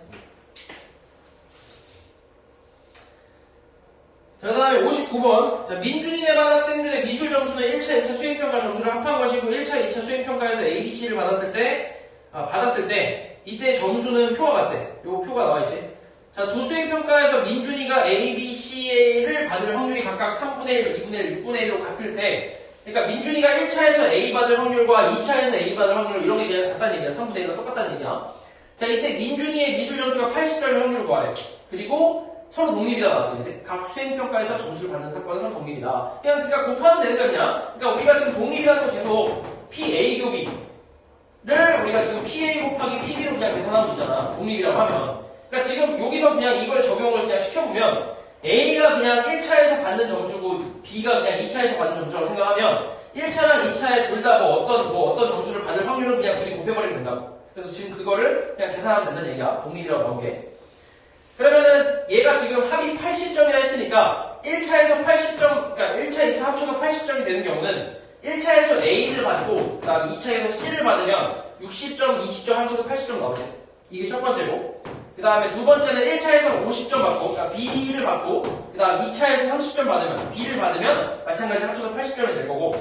자, 그 다음에 59번. 자, 민준이네 반 학생들의 미술 점수는 1차, 2차 수행평가 점수를 합한 것이고 1차, 2차 수행평가에서 A, B, C를 받았을 때 이때 점수는 표와 같대. 요 표가 나와있지. 자, 두 수행평가에서 민준이가 A, B, C를 받을 확률이 각각 3분의 1, 2분의 1, 6분의 1로 같을 때, 그러니까 민준이가 1차에서 A 받을 확률과 2차에서 A 받을 확률 이런 게 그냥 같다는 얘기야. 3분의 1과 똑같다는 얘기야. 자, 이때 민준이의 미술 점수가 80점의 확률을 구하래. 그리고 서로 독립이다 나왔지. 각 수행평가에서 점수를 받는 사건은 서로 독립이다. 그러니까 곱하면 되는 거 그냥. 그러니까 우리가 지금 독립이라는 거 계속 PA 교비를 우리가 지금 PA 곱하기 PB로 그냥 계산하고 있잖아. 독립이라고 하면. 그러니까 지금 여기서 그냥 이걸 적용을 그냥 시켜보면 A가 그냥 1차에서 받는 점수고 B가 그냥 2차에서 받는 점수라고 생각하면 1차랑 2차에 둘 다 어떤 점수를 받을 확률을 그냥 둘이 곱해버리면 된다고. 그래서 지금 그거를 그냥 계산하면 된다는 얘기야. 독립이라고 나온 게. 그러면은 얘가 지금 합이 80점이라 했으니까 1차에서 80점, 그러니까 1차, 2차 합쳐서 80점이 되는 경우는 1차에서 A를 받고 그 다음 2차에서 C를 받으면 60점, 20점 합쳐서 80점 나오지. 이게 첫 번째고, 그 다음에 두 번째는 1차에서 50점 받고, 그러니까 B를 받고, 그 다음 2차에서 30점 받으면, B를 받으면 마찬가지 합쳐서 80점이 될 거고,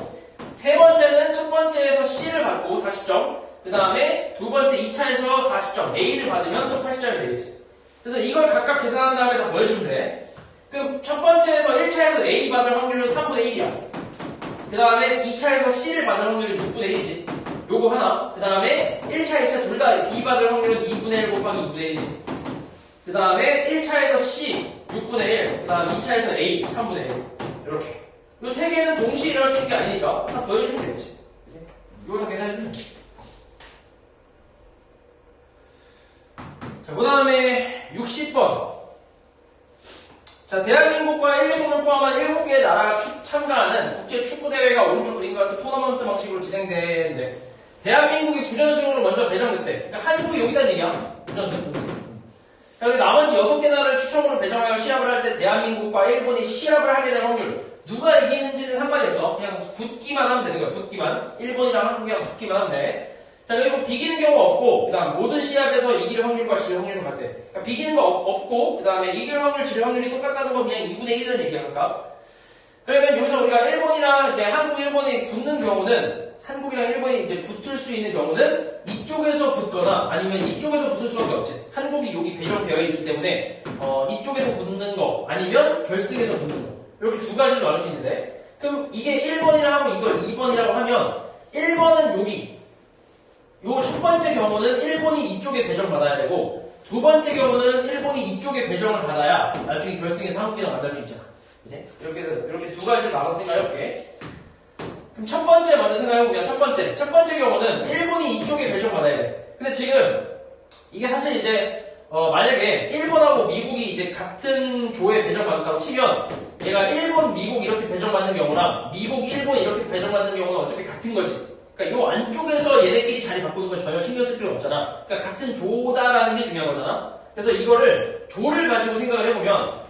세 번째는 첫 번째에서 C를 받고 40점, 그 다음에 두 번째 2차에서 40점, A를 받으면 또 80점이 되겠지. 그래서 이걸 각각 계산한 다음에 다 더해주면 돼. 그럼 첫 번째에서 1차에서 A 받을 확률은 3분의 1이야. 그 다음에 2차에서 C를 받을 확률이 6분의 1이지. 요거 하나. 그 다음에 1차, 2차 둘 다 B 받을 확률은 2분의 1 곱하기 2분의 1이지. 그 다음에 1차에서 C 6분의 1, 그 다음 2차에서 A 3분의 1. 이렇게. 요 세 개는 동시에 일어날 수 있는 게 아니니까 다 더해주면 되겠지. 이거 다 계산해주면 돼. 자, 그 다음에 60번. 자, 대한민국과 일본을 포함한 7개의 나라가 참가하는 국제 축구대회가 오른쪽 그림과 같은 토너먼트 방식으로 진행되는데, 대한민국이 부전승으로 먼저 배정됐대. 그러니까 한국이 여기다는 얘기야. 부전승. 자, 그리고 나머지 6개 나라를 추첨으로 배정하여 시합을 할 때 대한민국과 일본이 시합을 하게 될 확률. 누가 이기는지는 상관이 없어. 그냥 붙기만 하면 되는 거야. 붙기만. 일본이랑 한국이랑 붙기만 하면 돼. 자, 그리고 비기는 경우 없고, 그 다음 모든 시합에서 이길 확률과 질 확률은 같대. 그러니까 비기는 거 없고, 그 다음에 이길 확률, 질 확률이 똑같다는 건 그냥 2분의 1이라는 얘기야, 각각. 그러면 여기서 우리가 일본이랑 이제 한국, 일본이 붙는 경우는, 한국이랑 일본이 이제 붙을 수 있는 경우는 이쪽에서 붙거나 아니면 이쪽에서 붙을 수밖에 없지. 한국이 여기 배정되어 있기 때문에, 이쪽에서 붙는 거, 아니면 결승에서 붙는 거. 이렇게 두 가지로 나눌 수 있는데, 그럼 이게 1번이라 하고 이걸 2번이라고 하면, 1번은 여기, 요 첫 번째 경우는 일본이 이쪽에 배정받아야 되고 두 번째 경우는 일본이 이쪽에 배정을 받아야 나중에 결승에서 한국이랑 만날 수 있잖아. 이제 이렇게 두 가지를 나눠서 생각해볼게. 그럼 첫 번째 먼저 생각해보면 첫 번째 경우는 일본이 이쪽에 배정받아야 돼. 근데 지금 이게 사실 이제 만약에 일본하고 미국이 이제 같은 조에 배정받았다고 치면 얘가 일본, 미국 이렇게 배정받는 경우랑 미국, 일본 이렇게 배정받는 경우는 어차피 같은 거지. 그러니까 요 안쪽에서 얘네끼리 자리 바꾸는 건 전혀 신경 쓸 필요 없잖아. 그러니까 같은 조다라는 게 중요한 거잖아. 그래서 이거를 조를 가지고 생각을 해보면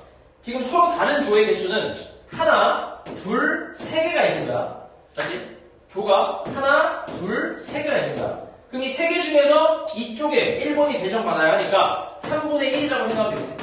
지금 서로 다른 조의 개수는 하나, 둘, 세 개가 있는 거야. 다시 조가 하나, 둘, 세 개가 있는 거야. 그럼 이 세 개 중에서 이쪽에 일본이 배정받아야 하니까 3분의 1이라고 생각하면 되겠지.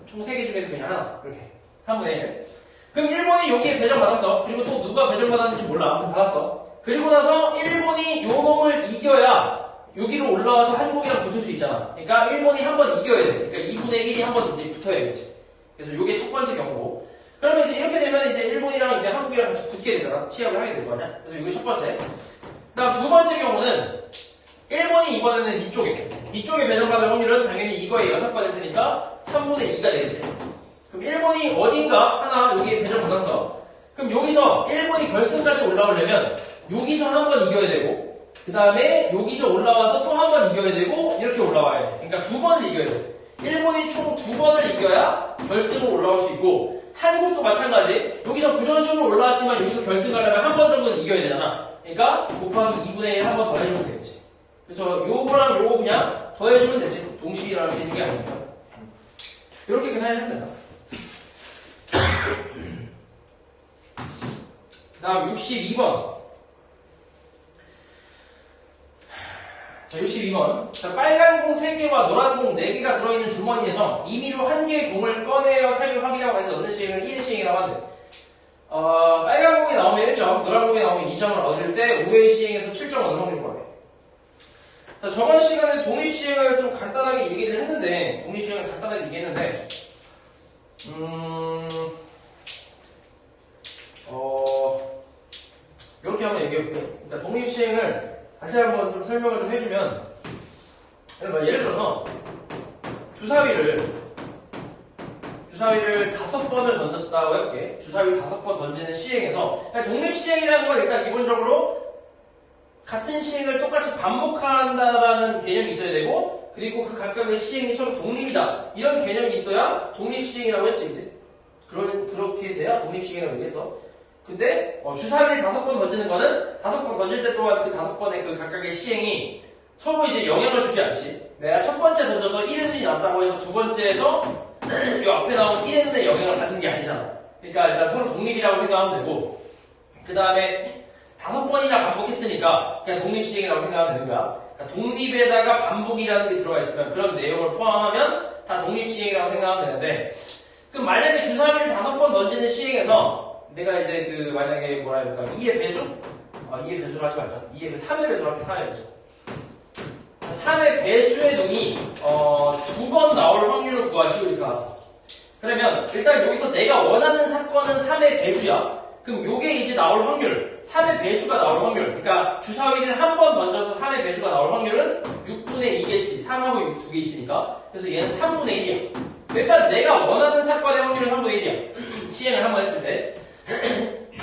총 세 개 중에서 그냥 하나 이렇게 3분의 1. 그럼 일본이 여기에 배정받았어. 그리고 또 누가 배정받았는지 몰라. 아무튼 받았어. 그리고 나서 일본이 요 놈을 이겨야 여기로 올라와서 한국이랑 붙을 수 있잖아. 그러니까 일본이 한 번 이겨야 돼. 그러니까 2분의 1이 한 번 이제 붙어야겠지. 그래서 요게 첫 번째 경우고. 그러면 이제 이렇게 되면 이제 일본이랑 이제 한국이랑 같이 붙게 되잖아. 시합을 하게 될 거 아니야? 그래서 요게 첫 번째. 그다음 두 번째 경우는 일본이 이번에는 이쪽에 배정받을 확률은 당연히 이거의 6%니까 3분의 2가 되겠지. 그럼 일본이 어딘가 하나 여기에 배정받았어. 그럼 여기서 일본이 결승까지 올라오려면 여기서 한 번 이겨야 되고 그 다음에 여기서 올라와서 또 한 번 이겨야 되고 이렇게 올라와야 돼. 그러니까 두 번을 이겨야 돼. 일본이 총 두 번을 이겨야 결승으로 올라올 수 있고 한국도 마찬가지. 여기서 부전승으로 올라왔지만 여기서 결승 가려면 한 번 정도는 이겨야 되잖아. 그러니까 곱하기 2분의 1 한 번 더 해주면 되겠지. 그래서 요거랑 요거 그냥 더해주면 되지. 동식이 일어날 수 있는 게 아니니까. 이렇게 계산해주면 된다. 그 다음 62번. 자, 62번. 자, 빨간 공 3개와 노란 공 4개가 들어있는 주머니에서 임의로 한 개의 공을 꺼내어 색을 확인하고 해서 얻는 시행을 1의 시행이라고 하는데, 빨간 공이 나오면 1점, 노란 공이 나오면 2점을 얻을 때 5의 시행에서 7점 얻는 확률을 구하래. 자, 저번 시간에 독립시행을 좀 간단하게 얘기를 했는데, 독립시행을 간단하게 얘기했는데, 이렇게 한번 얘기해볼게요. 그러니까 독립시행을 다시 한번 좀 설명을 좀 해주면, 예를 들어서, 주사위를 5번을 던졌다고 해볼게. 주사위 5번 던지는 시행에서, 그러니까 독립시행이라는 건 일단 기본적으로 같은 시행을 똑같이 반복한다라는 개념이 있어야 되고, 그리고 그 각각의 시행이 서로 독립이다. 이런 개념이 있어야 독립시행이라고 했지, 이제. 그렇게 돼야 독립시행이라고 얘기했어. 근데, 주사위를 5번 던지는 거는 5번 던질 때 동안 그 5번의 그 각각의 시행이 서로 이제 영향을 주지 않지. 내가 첫 번째 던져서 1의 눈이 났다고 해서 두 번째에서 이 앞에 나온 1의 눈의 영향을 받는 게 아니잖아. 그러니까 일단 서로 독립이라고 생각하면 되고, 그 다음에 5번이나 반복했으니까 그냥 독립시행이라고 생각하면 되는 거야. 그러니까 독립에다가 반복이라는 게 들어가 있으면 그런 내용을 포함하면 다 독립시행이라고 생각하면 되는데, 그럼 만약에 주사위를 5번 던지는 시행에서 내가 이제 만약에 뭐라 해야 될까? 2의 배수? 2의 배수를 하지 말자. 3의 배수를 할게, 3의 배수. 3의 배수의 눈이, 2번 나올 확률을 구하시오. 이렇게 나왔어. 그러면, 일단 여기서 내가 원하는 사건은 3의 배수야. 그럼 요게 이제 나올 확률, 3의 배수가 나올 확률. 그러니까, 주사위를 한 번 던져서 3의 배수가 나올 확률은 6분의 2겠지. 3하고 6 두 개 있으니까. 그래서 얘는 3분의 1이야. 일단 내가 원하는 사건의 확률은 3분의 1이야. 시행을 한 번 했을 때.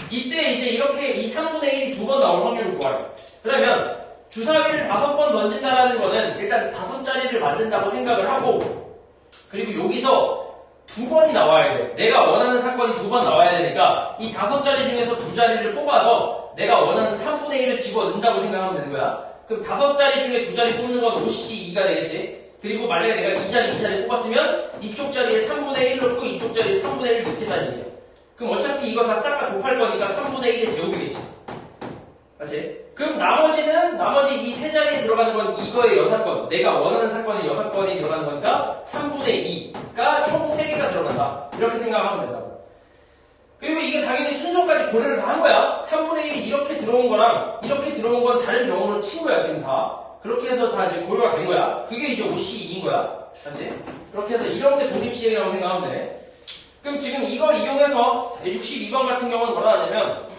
이때 이제 이렇게 이 3분의 1이 2번 나올 확률을 구해요. 그러면 주사위를 5번 던진다라는 거는 일단 5자리를 만든다고 생각을 하고, 그리고 여기서 2번이 나와야 돼. 내가 원하는 사건이 2번 나와야 되니까 이 5자리 중에서 2자리를 뽑아서 내가 원하는 3분의 1을 집어넣는다고 생각하면 되는 거야. 그럼 5자리 중에 2자리 뽑는 건 5씩 2가 되겠지. 그리고 만약에 내가 2자리 뽑았으면 이쪽 자리에 3분의 1 넣고 이쪽 자리에 3분의 1 넣겠다는 얘기야. 그럼 어차피 이거 다 싹 다 곱할 거니까 3분의 1의 제곱이겠지. 맞지? 그럼 나머지 이 세 자리에 들어가는 건 이거의 여사건, 내가 원하는 사건의 여사건이 들어가는 거니까 3분의 2가 총 3개가 들어간다. 이렇게 생각하면 된다고. 그리고 이게 당연히 순서까지 고려를 다 한 거야. 3분의 1이 이렇게 들어온 거랑 이렇게 들어온 건 다른 경우로 친 거야, 지금 다. 그렇게 해서 다 이제 고려가 된 거야. 그게 이제 OC2인 거야. 맞지? 그렇게 해서 이런 게 독립시행이라고 생각하면 돼. 그럼 지금 이걸 이용해서 62번 같은 경우는 뭐라 하냐면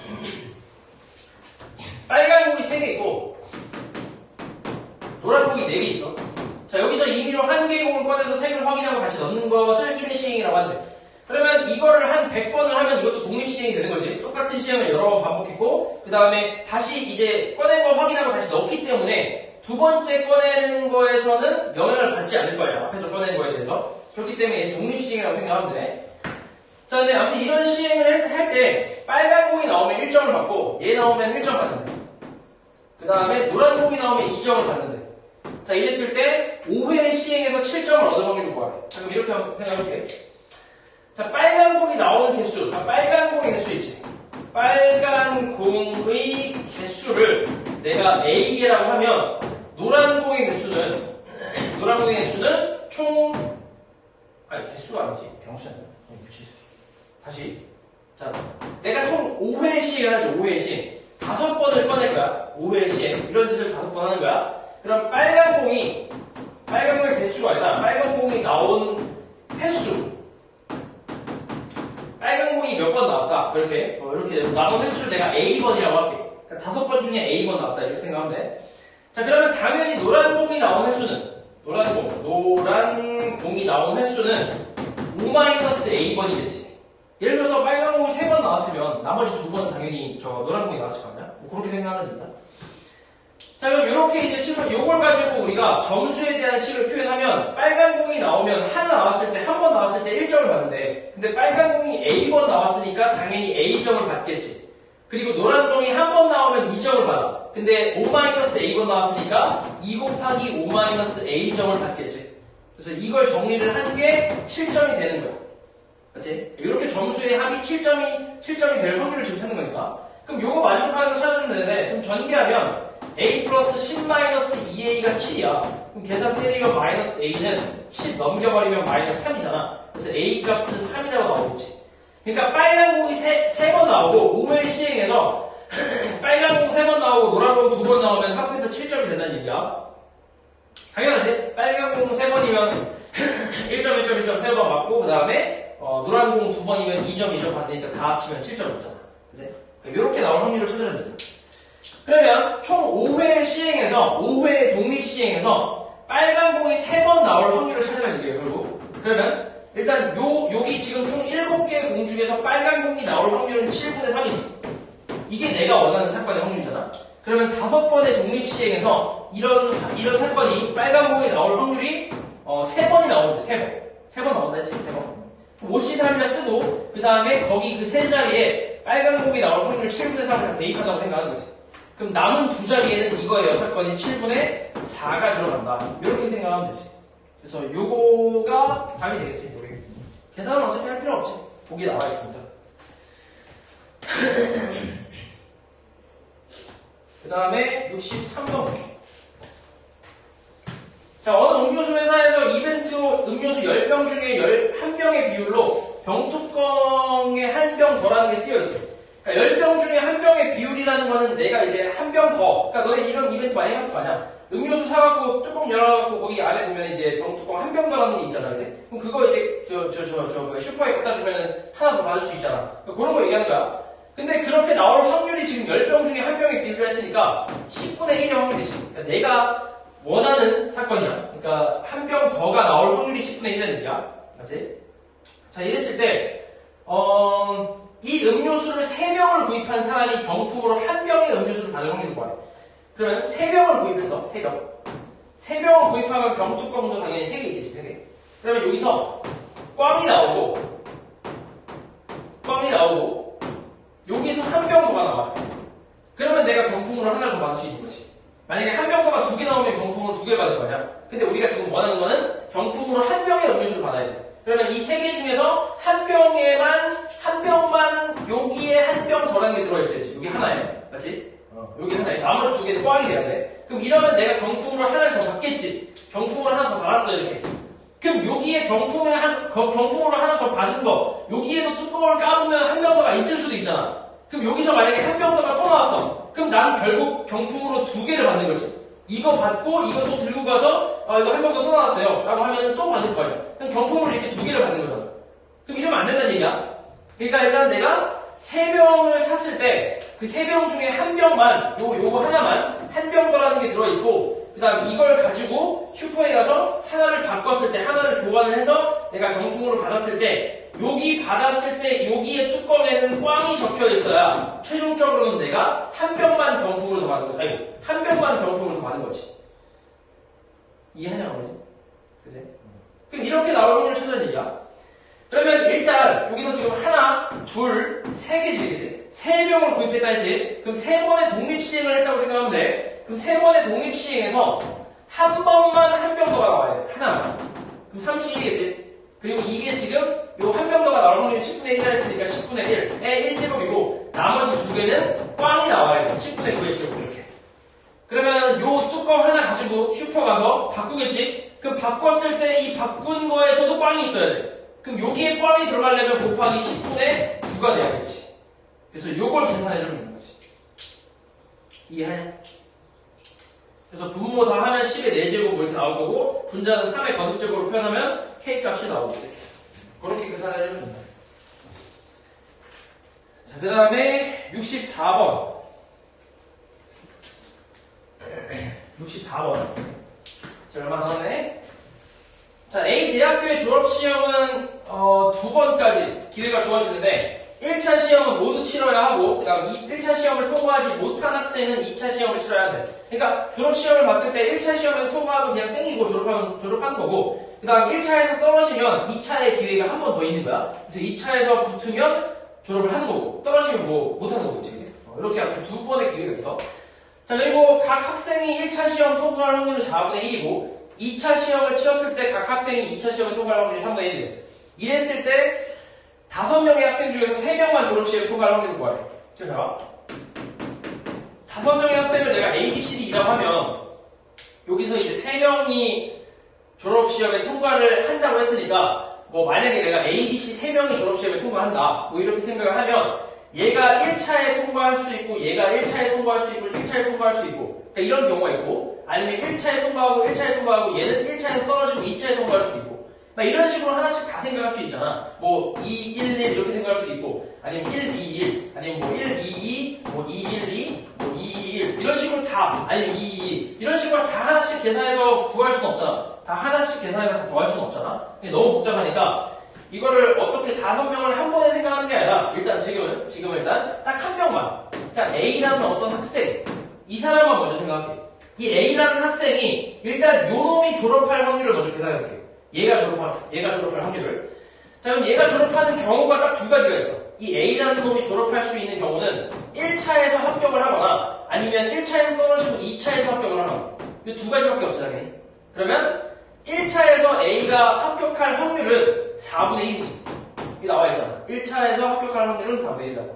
빨간 공이 3개 있고 노란 공이 4개 있어. 자, 여기서 임의로 한 개의 공을 꺼내서 색을 확인하고 다시 넣는 것을 1회 시행이라고 한대. 그러면 이거를 한 100번을 하면 이것도 독립시행이 되는 거지. 똑같은 시행을 여러 번 반복했고 그 다음에 다시 이제 꺼낸 거 확인하고 다시 넣기 때문에 두 번째 꺼내는 거에서는 영향을 받지 않을 거야. 앞에서 꺼낸 거에 대해서. 그렇기 때문에 독립시행이라고 생각하면 돼. 자, 근데 아무튼 이런 시행을 할 때 빨간 공이 나오면 1점을 받고 얘 나오면 1점 받는데 그 다음에 노란 공이 나오면 2점을 받는데 자, 이랬을 때 5회 시행에서 7점을 얻을 확률을 구하래. 자, 그럼 이렇게 한번 생각해볼게. 자, 빨간 공이 나오는 개수. 자, 빨간 공의 개수 있지. 빨간 공의 개수를 내가 A개라고 하면 노란 공의 개수는 총 아니 개수가 아니지. 병신이야. 다시. 자, 내가 총 5회 시행을 하죠. 5회 시행. 5번을 꺼낼 거야. 5회 시행. 이런 짓을 5번 하는 거야. 그럼 빨간 공의 개수가 아니라 빨간 공이 나온 횟수. 빨간 공이 몇 번 나왔다. 이렇게 나온 횟수를 내가 A번이라고 할게. 그러니까 5번 중에 A번 나왔다. 이렇게 생각하면 돼. 자, 그러면 당연히 노란 공이 나온 횟수는 노란 공이 나온 횟수는 5-A번이겠지. 예를 들어서 빨간 공이 3번 나왔으면 나머지 2번은 당연히 저 노란 공이 나왔을 거 아니야? 뭐 그렇게 생각하면 됩니다. 자, 그럼 이렇게 이제 식을 요걸 가지고 우리가 점수에 대한 식을 표현하면 빨간 공이 나오면 하나 나왔을 때 한 번 나왔을 때 1점을 받는데 근데 빨간 공이 A번 나왔으니까 당연히 A점을 받겠지. 그리고 노란 공이 한 번 나오면 2점을 받아. 근데 5-A번 나왔으니까 2 곱하기 5-A점을 받겠지. 그래서 이걸 정리를 한 게 7점이 되는 거야. 그치? 이렇게 점수의 합이 7점이 될 확률을 지금 찾는 거니까. 그럼 요거 만족하는 거 찾아주면 되는데, 그럼 전개하면 A 플러스 10-2A가 7이야. 그럼 계산 때리면 마이너스 A는 10 넘겨버리면 마이너스 3이잖아. 그래서 A 값은 3이라고 나오겠지. 그러니까 빨간 공이 3번 나오고 5회 시행해서 빨간 공 3번 나오고 노란 공 2번 나오면 합해서 7점이 된다는 얘기야. 당연하지? 빨간 공 3번이면 1점 3번 맞고 그 다음에 노란 공 2번이면 2점 받으니까 다 합치면 7점 있잖아. 그치? 이렇게 나올 확률을 찾아주면 되죠. 그러면 총 5회 시행해서 5회 독립 시행해서 빨간 공이 3번 나올 확률을 찾으면 이게요. 결국 그러면 일단 여기 지금 총 7개의 공 중에서 빨간 공이 나올 확률은 7분의 3이지. 이게 내가 원하는 사건의 확률이잖아. 그러면 5번의 독립 시행해서 이런 사건이 빨간 공이 나올 확률이 3번이 나오는데 3번 나온다 했지. 3번. 5C3이라 쓰고 그 다음에 거기 그 세 자리에 빨간 공이 나올 확률 7분의 3을 다 대입한다고 생각하는 거지. 그럼 남은 두 자리에는 이거의 여사건이 7분의 4가 들어간다. 이렇게 생각하면 되지. 그래서 요거가 답이 되겠지. 여기. 계산은 어차피 할 필요 없지. 거기에 나와 있습니다. 그 다음에 63번 볼게요. 자, 어느 음료수 회사에서 이벤트로 음료수 10병 중에 1병의 비율로 병뚜껑에 한 병 더라는 게 쓰여있대. 그러니까 10병 중에 한 병의 비율이라는 거는 내가 이제 한 병 더. 그러니까 너네 이런 이벤트 많이 해봤을 거 아니야? 음료수 사갖고 뚜껑 열어갖고 거기 안에 보면 이제 병뚜껑 한 병 더라는 게 있잖아. 그치? 그럼 그거 이제 슈퍼에 갖다 주면 하나 더 받을 수 있잖아. 그러니까 그런 거 얘기하는 거야. 근데 그렇게 나올 확률이 지금 10병 중에 한 병의 비율을 했으니까 10분의 1의 확률이지. 그러니까 내가 원하는 사건이야. 그러니까 한 병 더가 나올 확률이 10분의 1이라는 얘기야. 맞지? 자, 이랬을 때, 이 음료수를 3병을 구입한 사람이 병풍으로 한 병의 음료수를 받을 확률을 구하래. 그러면 3병을 구입했어. 3병. 3병을 구입하면 병뚜껑도 당연히 3개 있겠지, 3개. 그러면 여기서 꽝이 나오고, 여기서 한 병 더가 나와. 그러면 내가 병풍으로 하나를 더 받을 수 있는 거지. 만약에 한 병 더가 2개 나오면 병풍으로 2개 받을 거냐? 근데 우리가 지금 원하는 거는 병풍으로 한 병의 음료수를 받아야 돼. 그러면 이 3개 중에서 한 병만 여기에 한 병 더라는 게 들어있어야지. 여기 하나에. 맞지? 여기 하나, 나머지 두 개는 꽝이 돼야 돼. 그럼 이러면 내가 경품으로 하나를 더 받겠지. 경품으로 하나 더 받았어, 이렇게. 그럼 여기에 경품으로 하나 더 받은 거, 여기에서 뚜껑을 까보면 한 병 더가 있을 수도 있잖아. 그럼 여기서 만약에 한 병 더가 또 나왔어. 그럼 난 결국 경품으로 두 개를 받는 거지. 이거 받고, 이거 또 들고 가서, 이거 한 병 더 또 나왔어요. 라고 하면 또 받을 거야. 그럼 경품으로 이렇게 두 개를 받는 거잖아. 그럼 이러면 안 된다는 얘기야. 그러니까 일단 내가 세 병을 샀을 때, 그 세 병 중에 한 병만, 요거 하나만, 한 병 더라는 게 들어있고, 그 다음 이걸 가지고 슈퍼에 가서 하나를 바꿨을 때, 하나를 교환을 해서 내가 경품으로 받았을 때, 여기 받았을 때 여기에 뚜껑에는 꽝이 적혀 있어야 최종적으로는 내가 한 병만 경품으로 더 받는 거지. 아이고, 한 병만 경품으로 더 받는 거지. 이해하냐고 그러지? 그지? 그럼 이렇게 나올 확률을 찾는 얘기야. 그러면 일단 여기서 지금 하나, 둘, 세 개지, 그지? 세 병을 구입했다 했지? 그럼 세 번의 독립시행을 했다고 생각하면 돼. 그럼 세 번의 독립시행에서 한 번만 한 병 더가 나와야 돼. 하나만. 그럼 3C겠지? 그리고 이게 지금 요 한 병 더가 나올 확률이 10분의 1이라 했으니까 10분의 1의 1제곱이고 나머지 두 개는 꽝이 나와야 돼. 10분의 9의 제곱 이렇게. 그러면 요 뚜껑 하나 가지고 슈퍼 가서 바꾸겠지? 그럼 바꿨을 때 이 바꾼 거에서도 꽝이 있어야 돼. 그럼 여기에 꽝이 들어가려면 곱하기 10분의 9가 돼야겠지. 그래서 요걸 계산해주면 되는 거지. 이해하냐? 그래서 분모 다 하면 10의 4제곱 이렇게 나올 거고 분자는 3의 거듭제곱으로 표현하면 K값이 나오겠지. 그렇게 계산해주면 된다. 자, 그 다음에 64번. 64번. 자, 얼마 나왔네? 자, A 대학교의 졸업시험은 두 번까지 기회가 주어지는데 1차 시험은 모두 치러야 하고 그 다음 1차 시험을 통과하지 못한 학생은 2차 시험을 치러야 돼. 그러니까 졸업시험을 봤을 때 1차 시험을 통과하면 그냥 땡이고 졸업한 거고 그 다음 1차에서 떨어지면 2차의 기회가 한 번 더 있는 거야. 그래서 2차에서 붙으면 졸업을 하는 거고 떨어지면 뭐 못하는 거겠지. 그치? 이렇게 이렇게 두 번의 기회가 있어. 자, 그리고 각 학생이 1차 시험 통과할 확률은 4분의 1이고 2차 시험을 치렀을 때 각 학생이 2차 시험을 통과할 확률이 3분의 1이래. 이랬을 때 5명의 학생 중에서 3명만 졸업시험을 통과할 확률을 구하래. 지금 봐. 5명의 학생을 내가 A, B, C, D라고 하면 여기서 이제 3명이 졸업시험에 통과를 한다고 했으니까 뭐 만약에 내가 A, B, C 3명이 졸업시험에 통과한다 뭐 이렇게 생각을 하면 얘가 1차에 통과할 수 있고 얘가 1차에 통과할 수 있고 1차에 통과할 수 있고 그러니까 이런 경우가 있고 아니면 1차에 통과하고 1차에 통과하고 얘는 1차에서 떨어지고 2차에 통과할 수도 있고 막 이런 식으로 하나씩 다 생각할 수 있잖아. 뭐 2, 1, 1 이렇게 생각할 수도 있고 아니면 1, 2, 1 아니면 뭐 1, 2, 2 뭐 2, 1, 2 뭐 2, 2, 1 이런 식으로 다 아니면 2, 2 이런 식으로 다 하나씩 계산해서 구할 수는 없잖아. 다 하나씩 계산해서 다 더할 수는 없잖아. 너무 복잡하니까 이거를 어떻게 5명을 한 번에 생각하는 게 아니라 일단 지금은 일단 딱 한 명만 그러니까 A라는 어떤 학생 이 사람만 먼저 생각할게. 이 A라는 학생이 일단 요 놈이 졸업할 확률을 먼저 계산해볼게. 얘가 졸업할 확률을. 자, 그럼 얘가 졸업하는 경우가 딱 두 가지가 있어. 이 A라는 놈이 졸업할 수 있는 경우는 1차에서 합격을 하거나 아니면 1차에서 떨어지고 2차에서 합격을 하거나 이 두 가지밖에 없잖아. 그러면 1차에서 A가 합격할 확률은 4분의 1이지. 이게 나와 있잖아. 1차에서 합격할 확률은 4분의 1이라고.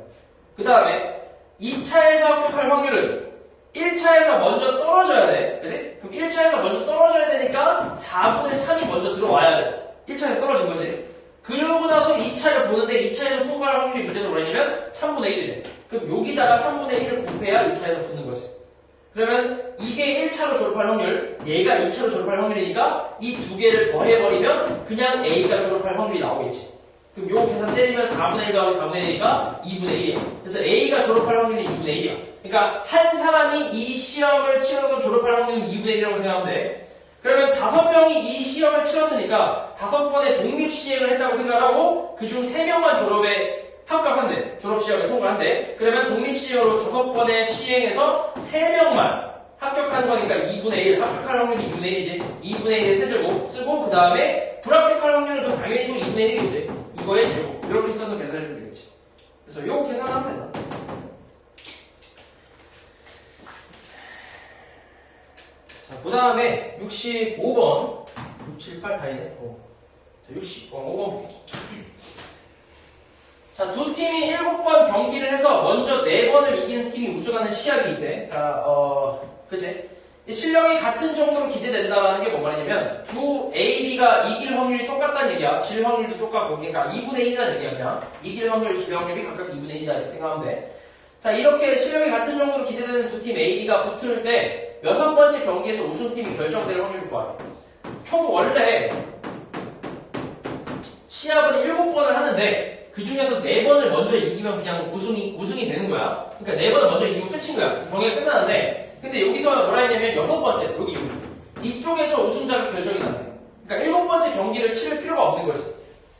그 다음에 2차에서 합격할 확률은 1차에서 먼저 떨어져야 돼. 그치? 그럼 1차에서 먼저 떨어져야 되니까 4분의 3이 먼저 들어와야 돼. 1차에서 떨어진 거지. 그러고 나서 2차를 보는데 2차에서 통과할 확률이 문제에서 뭐냐면 3분의 1이래. 그럼 여기다가 3분의 1을 곱해야 2차에서 붙는 거지. 그러면 이게 1차로 졸업할 확률, 얘가 2차로 졸업할 확률이니까 이 두 개를 더해버리면 그냥 A가 졸업할 확률이 나오겠지. 그럼 요 계산 때리면 4분의 1 더하기 4분의 1이니까 2분의 1이야. 그래서 A가 졸업할 확률이 2분의 1이야. 그러니까 한 사람이 이 시험을 치러서 졸업할 확률은 2분의 1이라고 생각하면 돼. 그러면 5명이 이 시험을 치렀으니까 5번의 독립시행을 했다고 생각하고 그중 3명만 졸업에 합격한대. 졸업시험에 통과한대. 그러면 독립시험으로 5번의 시행에서 3명만 합격하는 거니까 2분의 1, 합격할 확률이 2분의 1이지. 2분의 1의 세제곱 쓰고 그 다음에 불합격할 확률은 당연히 또 2분의 1이지. 이거의 제곱. 이렇게 써서 계산해주면 되겠지. 그래서 이거 계산하면 된다. 자, 그 다음에 65번. 6, 7, 8 다 있네. 자, 5번 볼게요. 자, 두 팀이 7번 경기를 해서 먼저 4번을 이기는 팀이 우승하는 시합이 있대. 그치? 실력이 같은 정도로 기대된다라는 게 뭔 말이냐면 두 A, B가 이길 확률이 똑같다는 얘기야. 질 확률도 똑같고 그러니까 2분의 1이라는 얘기야. 그냥 이길 확률, 질 확률이 각각 2분의 1이다 이렇게 생각하면 돼. 자, 이렇게 실력이 같은 정도로 기대되는 두 팀 A, B가 붙을 때 6번째 경기에서 우승팀이 결정될 확률이 좋아요. 총 원래 시합은 7번을 하는데 그 중에서 4번을 먼저 이기면 그냥 우승이 되는 거야. 그러니까 4번을 먼저 이기면 끝인 거야. 경기가 끝나는데 근데 여기서 뭐라 했냐면 6번째 여기 이쪽에서 우승자가 결정이 나네. 그러니까 7번째 경기를 치를 필요가 없는 거지.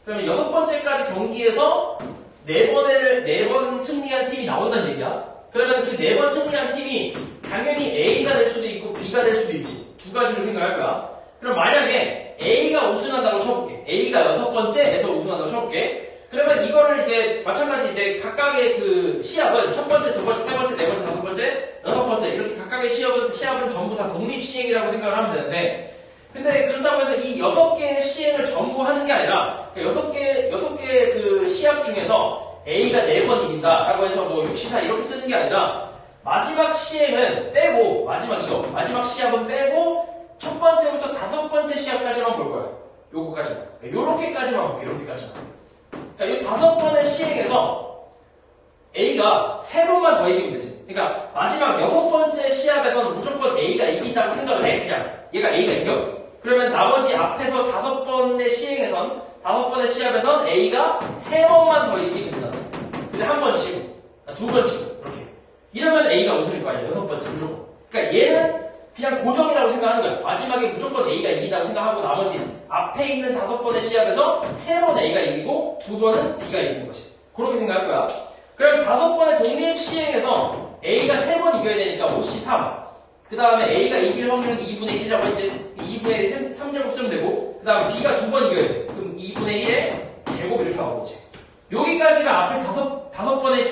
그러면 6번째까지 경기에서 4번 승리한 팀이 나온다는 얘기야. 그러면 그 4번 승리한 팀이 당연히 A가 될 수도 있고 B가 될 수도 있지. 두 가지로 생각할 거야. 그럼 만약에 A가 우승한다고 쳐볼게. A가 6번째에서 우승한다고 쳐볼게. 그러면 이거를 이제 마찬가지 이제 각각의 그 시합은 첫 번째, 두 번째, 세 번째, 네 번째, 다섯 번째, 6번째 이렇게 각각의 시합은 전부 다 독립 시행이라고 생각을 하면 되는데 근데 그렇다고 해서 이 6개의 시행을 전부 하는 게 아니라 6개 그 시합 중에서 A가 4번 이긴다라고 해서 뭐 64 이렇게 쓰는 게 아니라 마지막 시행은 빼고 마지막 시합은 빼고 첫 번째부터 5번째 시합까지만 볼 거야. 요거까지만. 요렇게까지만 볼게. 요렇게까지만. 그러니까 이 5번의 시행에서 A가 3번만 더 이기면 되지. 그러니까 마지막 6번째 시합에서는 무조건 A가 이긴다고 생각을 해. 그냥 얘가 A가 이겨. 그러면 나머지 앞에서 5번의 시합에선 A가 3번만 더 이기면 된다. 근데 한 번 치고, 두 번 치고 이렇게. 이러면 A가 우승일 거 아니야. 6번째 무조건. 그러니까 얘는 그냥 고정이라고 생각하는 거야. 마지막에 무조건 A가 이긴다고 생각하고 나머지 앞에 있는 5번의 시합에서 3번 A가 이기고 2번은 B가 이기는 거지. 그렇게 생각할 거야. 그럼 5번의 독립 시행에서 A가 3번 이겨야 되니까 53. 그 다음에 A가 이길 확률은 2분의 1이라고 했지. 2분의 1에 3제곱 쓰면 되고 그 다음 B가 2번 이겨야 돼. 그럼 2분의 1에 제곱 이렇게 나오겠지. 여기까지가 앞에 5번의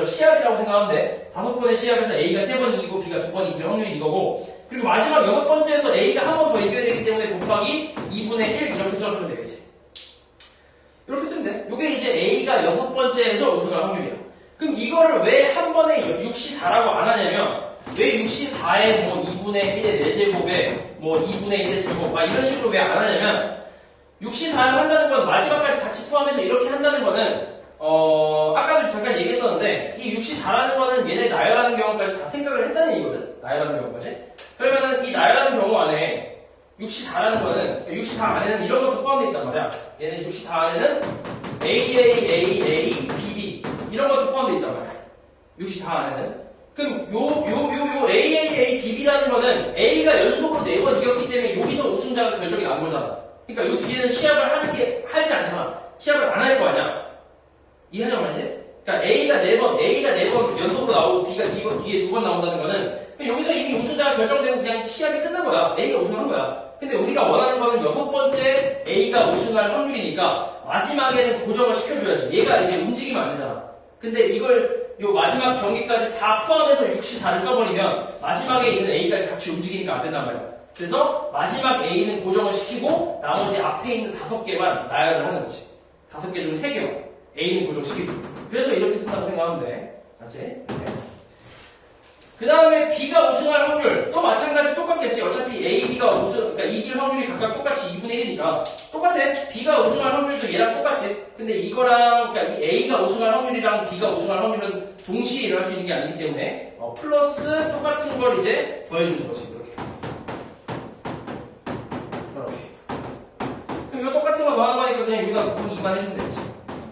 시합이라고 생각하면 돼. 5번의 시합에서 A가 3번 이기고 B가 2번 이길 확률이 이거고 그리고 마지막 6번째에서 A가 한 번 더 이겨야 되기 때문에 곱하기 2분의 1 이렇게 써주면 되겠지. 이렇게 쓰면 돼. 이게 이제 A가 6번째에서 우승할 확률이야. 그럼 이거를 왜 한 번에 64라고 안 하냐면 왜 64에 뭐 2분의 1의 4제곱에 뭐 2분의 1의 제곱 막 이런 식으로 왜 안 하냐면 64를 한다는 건 마지막까지 같이 포함해서 이렇게 한다는 거는 아까도 잠깐 얘기했었는데 이 64라는 거는 얘네 나열하는 경우까지 다 생각을 했다는 얘기거든. 나열하는 경우까지. 그러면은 이 나열하는 경우 안에 64라는 거는 64 안에는 이런 것도 포함되어 있단 말이야. 얘는 64 안에는 A, B 이런 것도 포함되어 있단 말이야. 64 안에는. 그럼 요 AAABB라는 거는 A가 연속으로 4번 이겼기 때문에 여기서 우승자가 결정이 난 거잖아. 그러니까 요 뒤에는 시합을 하지 않잖아. 시합을 안 할 거 아니야. 이해하냐 말이지? 그러니까 A가 4번 연속으로 나오고 B가 뒤에 2번 나온다는 거는 여기서 이미 우승자가 결정되고 그냥 시합이 끝난 거야. A가 우승한 거야. 근데 우리가 원하는 거는 6번째 A가 우승할 확률이니까 마지막에는 고정을 시켜줘야지. 얘가 이제 움직이면 안 되잖아. 근데 이걸 요 마지막 경기까지 다 포함해서 64를 써버리면 마지막에 있는 A까지 같이 움직이니까 안 된단 말이야. 그래서 마지막 A는 고정을 시키고 나머지 앞에 있는 5개만 나열을 하는 거지. 5개 중 3개만 A는 고정시키고. 그래서 이렇게 쓴다고 생각하면 돼. 맞지? 네. 그 다음에 B가 우승할 확률 또 마찬가지 똑같겠지. 어차피 A, B가 그러니까 이길 확률이 각각 똑같이 2분의 1이니까 똑같아. B가 우승할 확률도 얘랑 똑같지. 근데 이거랑 그러니까 이 A가 우승할 확률이랑 B가 우승할 확률은 동시에 일어날 수 있는 게 아니기 때문에 플러스 똑같은 걸 이제 더해주는 거지. 이렇게. 그럼 이거 똑같은 거 더하는 거니까 그냥 여기다 곱하기 2만 해주면 되겠지.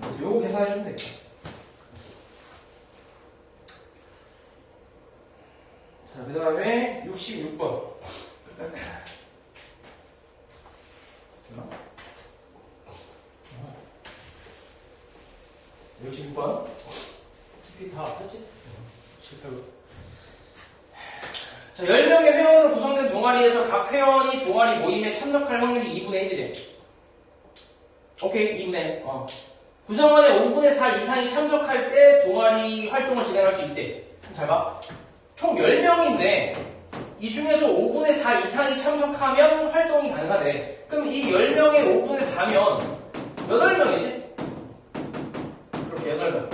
그래서 요거 계산해주면 되겠지. 자, 그 다음에 66번. 66번. TP 다 아팠지? 7,800. 자, 10명의 회원으로 구성된 동아리에서 각 회원이 동아리 모임에 참석할 확률이 2분의 1이래. 오케이, 2분의 1. 구성원의 5분의 4 이상이 참석할 때 동아리 활동을 진행할 수 있대. 잘 봐. 총 10명인데 이 중에서 5분의 4 이상이 참석하면 활동이 가능하대. 그럼 이 10명의 5분의 4면 8명이지? 그렇게 8명.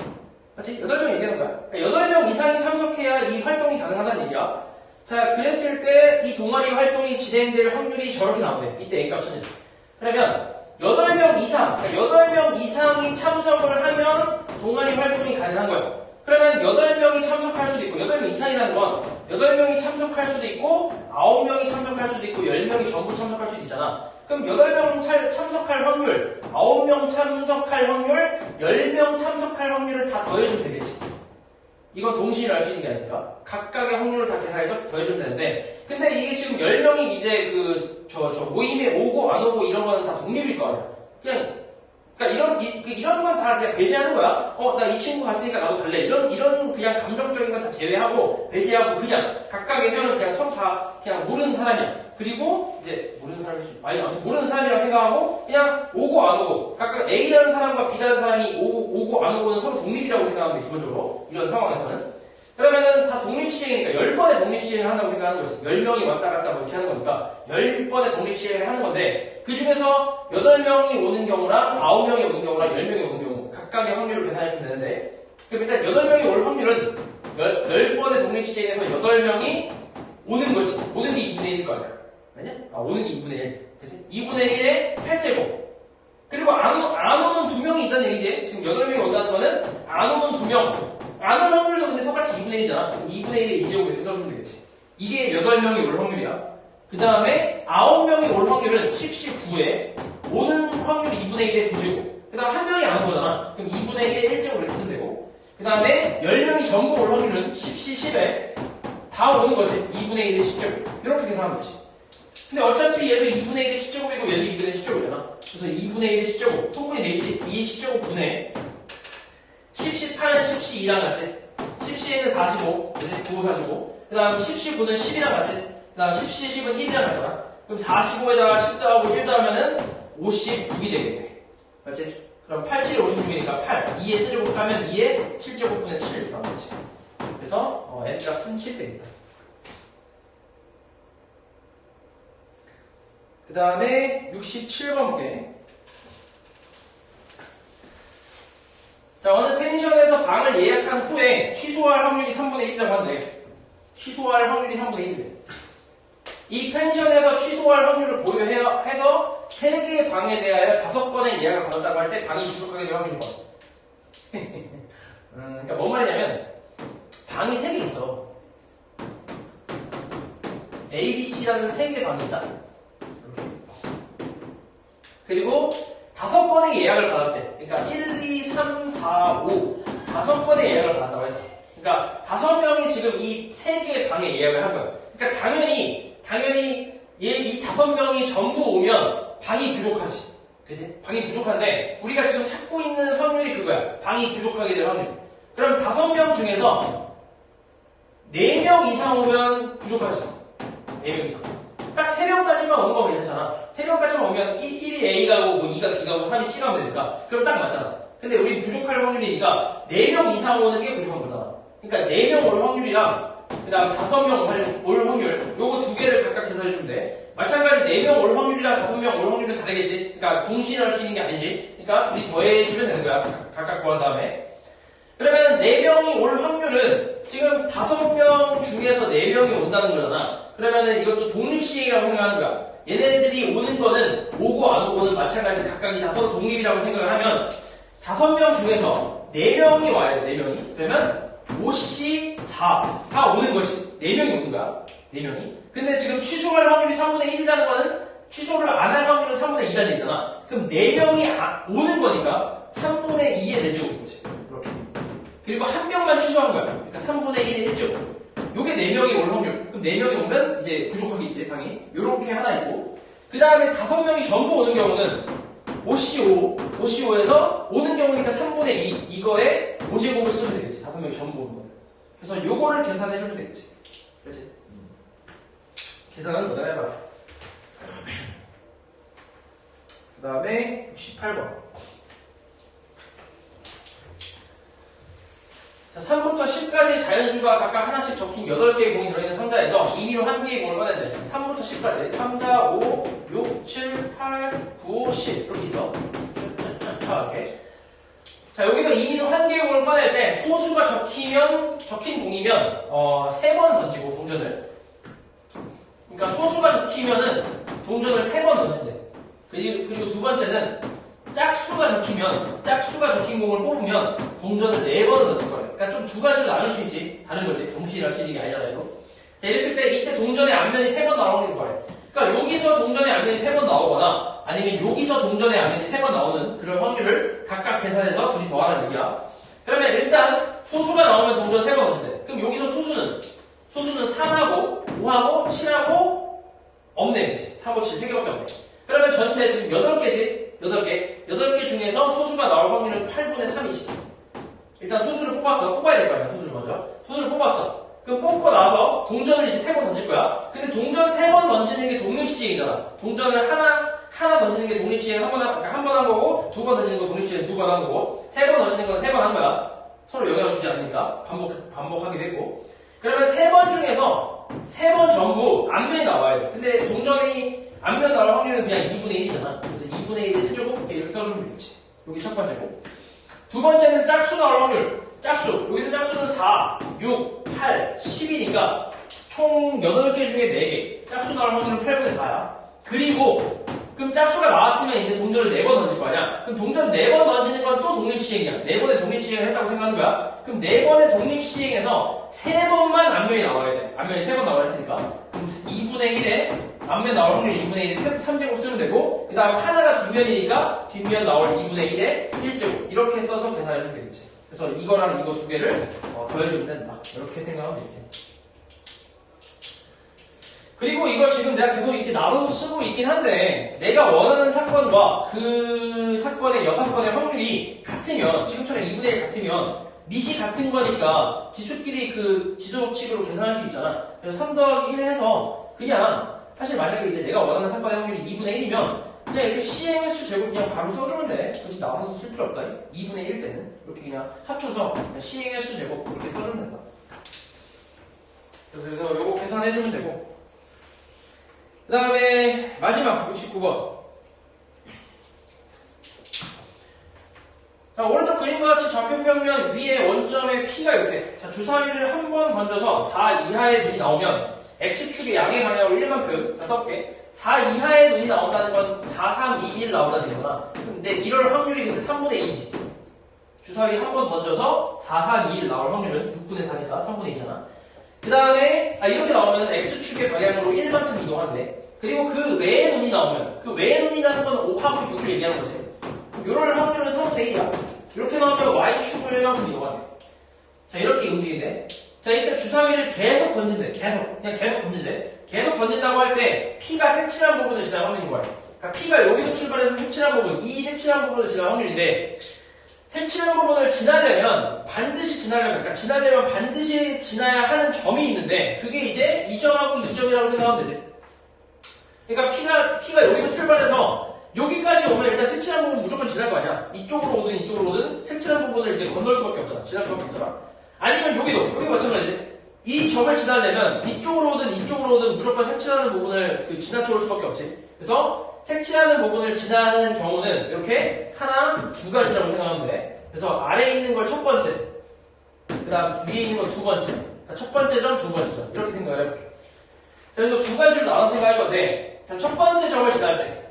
맞지? 8명이 한다는 얘기야. 자, 그랬을 때 이 동아리 활동이 진행될 확률이 저렇게 나오네. 이때 N값 찾으래. 그러면 8명 이상, 그러니까 8명 이상이 참석을 하면 동아리 활동이 가능한 거야. 그러면 8명이 참석할 수도 있고, 8명 이상이라는 건 8명이 참석할 수도 있고, 9명이 참석할 수도 있고, 10명이 전부 참석할 수도 있잖아. 그럼 8명 참석할 확률, 9명 참석할 확률, 10명 참석할 확률을 다 더해주면 되겠지. 이건 동시에 알 수 있는 게 아니니까. 각각의 확률을 다 계산해서 더해주면 되는데, 근데 이게 지금 10명이 이제 모임에 오고 안 오고 이런 거는 다 독립일 거 아니야. 그러니까 이런 건 다 그냥 배제하는 거야. 나 이 친구 갔으니까 나도 갈래. 이런 그냥 감정적인 건 다 제외하고, 배제하고, 그냥 각각의 회원은 그냥 서로 다 그냥 모르는 사람이야. 그리고 이제 모르는 사람일 수, 아무튼 모르는 사람이라고 생각하고, 그냥 오고 안 오고, 각각 A라는 사람과 B라는 사람이 오고 안 오고는 서로 독립이라고 생각하면 돼, 기본적으로. 이런 상황에서는. 그러면은 다 독립시행이니까 10번의 독립시행을 한다고 생각하는 거지. 10명이 왔다 갔다 뭐 이렇게 하는 거니까 10번의 독립시행을 하는 건데, 그 중에서 8명이 오는 경우랑 9명이 오는 경우랑 10명이 오는 경우 각각의 확률을 계산해주면 되는데, 그럼 일단 8명이 올 확률은 10번의 독립시행에서 8명이 오는 거지. 오는 게 2분의 1일 거 아니야. 아니야? 오는 게 2분의 1. 그치? 2분의 1에 8제곱. 그리고 안 오는 2명이 있다는 얘기지. 지금 8명이 온다는 거는 안 오는 2명. 안 올 확률도 근데 똑같이 2분의 1이잖아. 2분의 1에 2제곱 이렇게 써주면 되겠지. 이게 8명이 올 확률이야. 그 다음에 9명이 올 확률은 10시9에 오는 확률이 2분의 1에 9제곱. 그 다음 1명이 안 온 거잖아. 그럼 2분의 1에 1제곱 이렇게 쓰면 되고. 그 다음에 10명이 전부 올 확률은 10시10에 다 오는 거지. 2분의 1에 10제곱. 이렇게 계산하면 되지. 근데 어차피 얘도 2분의 1에 10제곱이고 얘도 2분의 10제곱이잖아. 그래서 2분의 1에 10제곱. 통분이 되겠지. 2 10제곱 분의 10시8은 10시2랑 같이. 10시에는 45. 9, 45. 그 다음 10시9는 10이랑 같이. 그 다음 10시10은 1이랑 같잖아. 그럼 45에다가 10 더하고 1 더하면은 56이 되겠네. 맞지? 그럼 8, 7, 56이니까 8. 2에 세제곱 하면 2에 7제곱분의 7 이렇게 나오는 거지. 그래서 n값은 7 되겠다. 그 다음에 67번 볼게. 자, 어느 펜션에서 방을 예약한 후에 취소할 확률이 3분의 1이라고 하는데, 취소할 확률이 3분의 1이래. 이 펜션에서 취소할 확률을 보유해서 3개의 방에 대하여 5번의 예약을 받았다고 할 때 방이 부족하게 될 확률이 뭐? 그러니까 뭔 말이냐면, 방이 3개 있어. A, B, C라는 3개의 방이 있다. 그리고 5번의 예약을 받았대. 그러니까 1, 2, 3, 4, 5 5번의 예약을 받았다고 했어. 그러니까 5명이 지금 이 3개의 방에 예약을 한 거야. 그러니까 당연히 이 5명이 전부 오면 방이 부족하지. 그치? 방이 부족한데 우리가 지금 찾고 있는 확률이 그거야. 방이 부족하게 될 확률. 그럼 5명 중에서 4명 이상 오면 부족하지. 4명 이상. 딱 3명까지만 오는 거면 괜찮잖아. 3명까지만 오면 1이 A 가고, 뭐 2가 B 가고, 3이 C 가면 되니까. 그럼 딱 맞잖아. 근데 우리 부족할 확률이니까 4명 이상 오는 게 부족한 거잖아. 그러니까 4명 올 확률이랑, 그 다음 5명 올 확률, 요거 2개를 각각 계산해주면 돼. 마찬가지 4명 올 확률이랑 5명 올 확률은 다르겠지. 그러니까 동시에 할 수 있는 게 아니지. 그러니까 둘이 더해주면 되는 거야. 각각 구한 다음에. 그러면 4명이 올 확률은 지금 5명 중에서 4명이 온다는 거잖아. 그러면은 이것도 독립시행이라고 생각하는 거야. 얘네들이 오는 거는 오고 안 오고는 마찬가지 각각이 다 서로 독립이라고 생각을 하면 5명 중에서 4명이 와요. 4명이. 그러면 5C 4 다 오는 것이 4명이 오는 거야. 4명이. 근데 지금 취소할 확률이 3분의 1이라는 거는 취소를 안 할 확률은 3분의 2라는 얘기잖아. 그럼 4명이 오는 거니까 3분의 2의 4제곱인 거지. 이렇게. 그리고 한 명만 취소한 거야. 그러니까 3분의 1의 1제곱. 요게 4명이 올 확률. 그럼 4명이 오면 이제 부족하겠지, 방이. 요렇게 하나 있고. 그 다음에 5명이 전부 오는 경우는 5C5에서 오는 경우니까 3분의 2. 이거에 5제곱을 쓰면 되겠지. 5명이 전부 오는 거는. 그래서 요거를 계산해주면 되겠지. 그렇지? 계산은 너네 해봐라. 그 다음에 68번. 자, 3부터 10까지 자연수가 각각 하나씩 적힌 8개의 공이 들어있는 상자에서 임의로 1개의 공을 꺼낸대. 3부터 10까지 3, 4, 5, 6, 7, 8, 9, 10 이렇게 있어. 이렇게. 자, 여기서 이민 환기의 공을 꺼낼 때 소수가 적힌 공이면 3번 던지고 동전을. 그러니까 소수가 적히면은 동전을 3번 던진대. 그리고 두 번째는 짝수가 적힌 공을 뽑으면 동전을 4번을 던질 거예요. 그러니까 좀 두 가지로 나눌 수 있지. 다른 거지. 동시에 할 수 있는 게 아니잖아요. 자, 이랬을 때 이때 동전의 앞면이 3번 나오는 거예요. 그러니까 여기서 동전의 앞면이 3번 나오거나 아니면 여기서 동전의 앞면이 3번 나오는 그런 확률을 각각 계산해서 둘이 더하는 얘기야. 그러면 일단 소수가 나오면 동전 3번 던지대. 그럼 여기서 소수는 3하고 5하고 7하고 없네. 4하고 7 3개밖에 없네. 그러면 전체 지금 8개지? 8개 중에서 소수가 나올 확률은 8분의 3이지. 일단 소수를 뽑아야 될 거 아니야. 소수를 먼저. 소수를 뽑았어. 그럼 뽑고 나서 동전을 이제 3번 던질 거야. 근데 동전 3번 던지는 게 독립시행이잖아. 동전을 하나 던지는 게 독립시행 한 번 한 거고, 2번 던지는 거 독립시행 2번 한 거고, 3번 던지는 건 3번 한 거야. 서로 영향을 주지 않으니까 반복하게 되고. 그러면 3번 중에서 3번 전부 앞면이 나와야 돼. 근데 동전이 앞면 나올 확률은 그냥 2분의 1이잖아. 그래서 2분의 1의 세제곱 이렇게 써주면 되겠지. 여기 첫 번째고. 두 번째는 짝수 나올 확률. 짝수. 여기서 짝수는 4, 6, 8, 10이니까 총 8개 중에 4개. 짝수 나올 확률은 8분의 4야. 그리고 그럼 짝수가 나왔으면 이제 동전을 4번 던질 거 아니야? 그럼 동전 4번 던지는 건 또 독립시행이야. 4번의 독립시행을 했다고 생각하는 거야. 그럼 4번의 독립시행에서 3번만 앞면이 나와야 돼. 앞면이 3번 나와야 했으니까. 그럼 2분의 1에 앞면 나올 확률 2분의 1에 3제곱 쓰면 되고, 그 다음 하나가 뒷면이니까 뒷면 나올 2분의 1에 1제곱. 이렇게 써서 계산해주면 되겠지. 그래서 이거랑 이거 두 개를 더해주면 된다. 이렇게 생각하면 되겠지. 그리고 이걸 지금 내가 계속 이렇게 나눠서 쓰고 있긴 한데, 내가 원하는 사건과 그 사건의 6건의 확률이 같으면, 지금처럼 2분의 1 같으면, 밑이 같은 거니까 지수끼리 그 지수법칙으로 계산할 수 있잖아. 그래서 3 더하기 1 해서 그냥 사실 만약에 이제 내가 원하는 사건의 확률이 2분의 1이면 그냥 이렇게 시행횟수 제곱 그냥 바로 써주면 돼. 굳이 나눠서 쓸 필요 없다. 2분의 1 때는 이렇게 그냥 합쳐서 그냥 시행횟수 제곱 이렇게 써주면 된다. 그래서 요거 계산해주면 되고, 그 다음에 마지막 69번. 자, 오른쪽 그림과 같이 좌표 평면 위에 원점에 P가 있대. 자, 주사위를 한 번 던져서 4 이하의 눈이 나오면 X축의 양의 방향으로 1만큼 5개, 4 이하의 눈이 나온다는 건 4, 3, 2, 1 나온다는 거잖아. 근데 이럴 확률이 근데 3분의 2지. 주사위 한 번 던져서 4, 3, 2, 1 나올 확률은 6분의 4니까 3분의 2잖아. 그 다음에 이렇게 나오면 X축의 방향으로 1만큼 이동한대. 그리고 그 외의 눈이 나오면, 그 외의 눈이라는 건 5하고 6을 얘기하는 거지. 요럴 확률은 3분의 1이야. 이렇게 나오면 Y축을 1만큼 이동한대. 자, 이렇게 움직이네. 자, 일단 주사위를 계속 던진대. 그냥 계속 던진대. 계속 던진다고 할 때 P가 색칠한 부분을 지나갈 확률인 거야. 그러니까 P가 여기서 출발해서 색칠한 부분, 이 색칠한 부분을 지나갈 확률인데, 색칠한 부분을 지나려면 반드시 지나야 하는 점이 있는데, 그게 이제 이 점하고 이 점이라고 생각하면 되지. 그러니까 P가 여기서 출발해서 여기까지 오면 일단 색칠한 부분 무조건 지날 거 아니야. 이쪽으로 오든 색칠한 부분을 이제 건널 수밖에 없잖아. 지날 수밖에 없잖아. 아니면 여기 마찬가지지. 이 점을 지나려면 이쪽으로 오든 무조건 색칠하는 부분을 지나쳐올 수밖에 없지. 그래서 색칠하는 부분을 지나는 경우는 이렇게 하나, 두 가지라고 생각하면 돼. 그래서 아래에 있는 걸 첫 번째, 그 다음 위에 있는 걸 두 번째. 그러니까 첫 번째 점, 두 번째 점. 이렇게 생각을 해볼게. 그래서 두 가지를 나눠서 생각할 건데, 자, 첫 번째 점을 지날 때,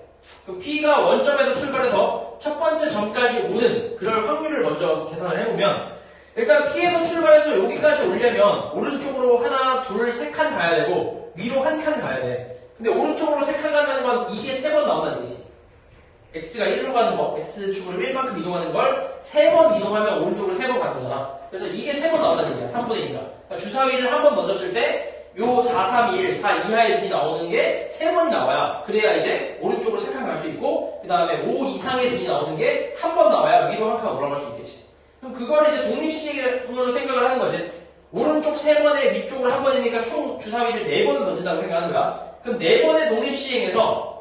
그 P가 원점에서 출발해서 첫 번째 점까지 오는 그럴 확률을 먼저 계산을 해보면, 일단 P에서 출발해서 여기까지 오려면 오른쪽으로 하나, 둘, 세 칸 가야 되고 위로 한 칸 가야 돼. 근데 오른쪽으로 세 칸 간다는 건 이게 3번 나온다는 얘기지. X가 1로 가는 거, X축으로 1만큼 이동하는 걸 3번 이동하면 오른쪽으로 3번 가는 거잖아. 그래서 이게 3번 나온다는 얘기야. 3분의 1이니까. 그러니까 주사위를 한 번 던졌을 때 요 4, 3, 2, 1, 4 이하의 눈이 나오는 게 3번이 나와야, 그래야 이제 오른쪽으로 3칸 갈 수 있고, 그 다음에 5 이상의 눈이 나오는 게 한 번 나와야 위로 한 칸 올라갈 수 있겠지. 그럼 그걸 이제 독립식으로 생각을 하는 거지. 오른쪽 3번에 위쪽으로 한 번이니까 총 주사위를 4번을 던진다고 생각하는 거야. 그럼 4번의 독립시행에서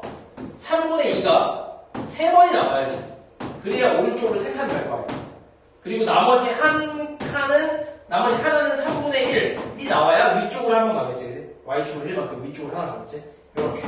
3분의 2가 3번이 나와야지. 그래야 오른쪽으로 3칸 갈 거야. 그리고 나머지 하나는 3분의 1이 나와야 위쪽으로 한 번 가겠지. 그치? Y축으로 1만큼 위쪽으로 하나 가겠지. 요렇게.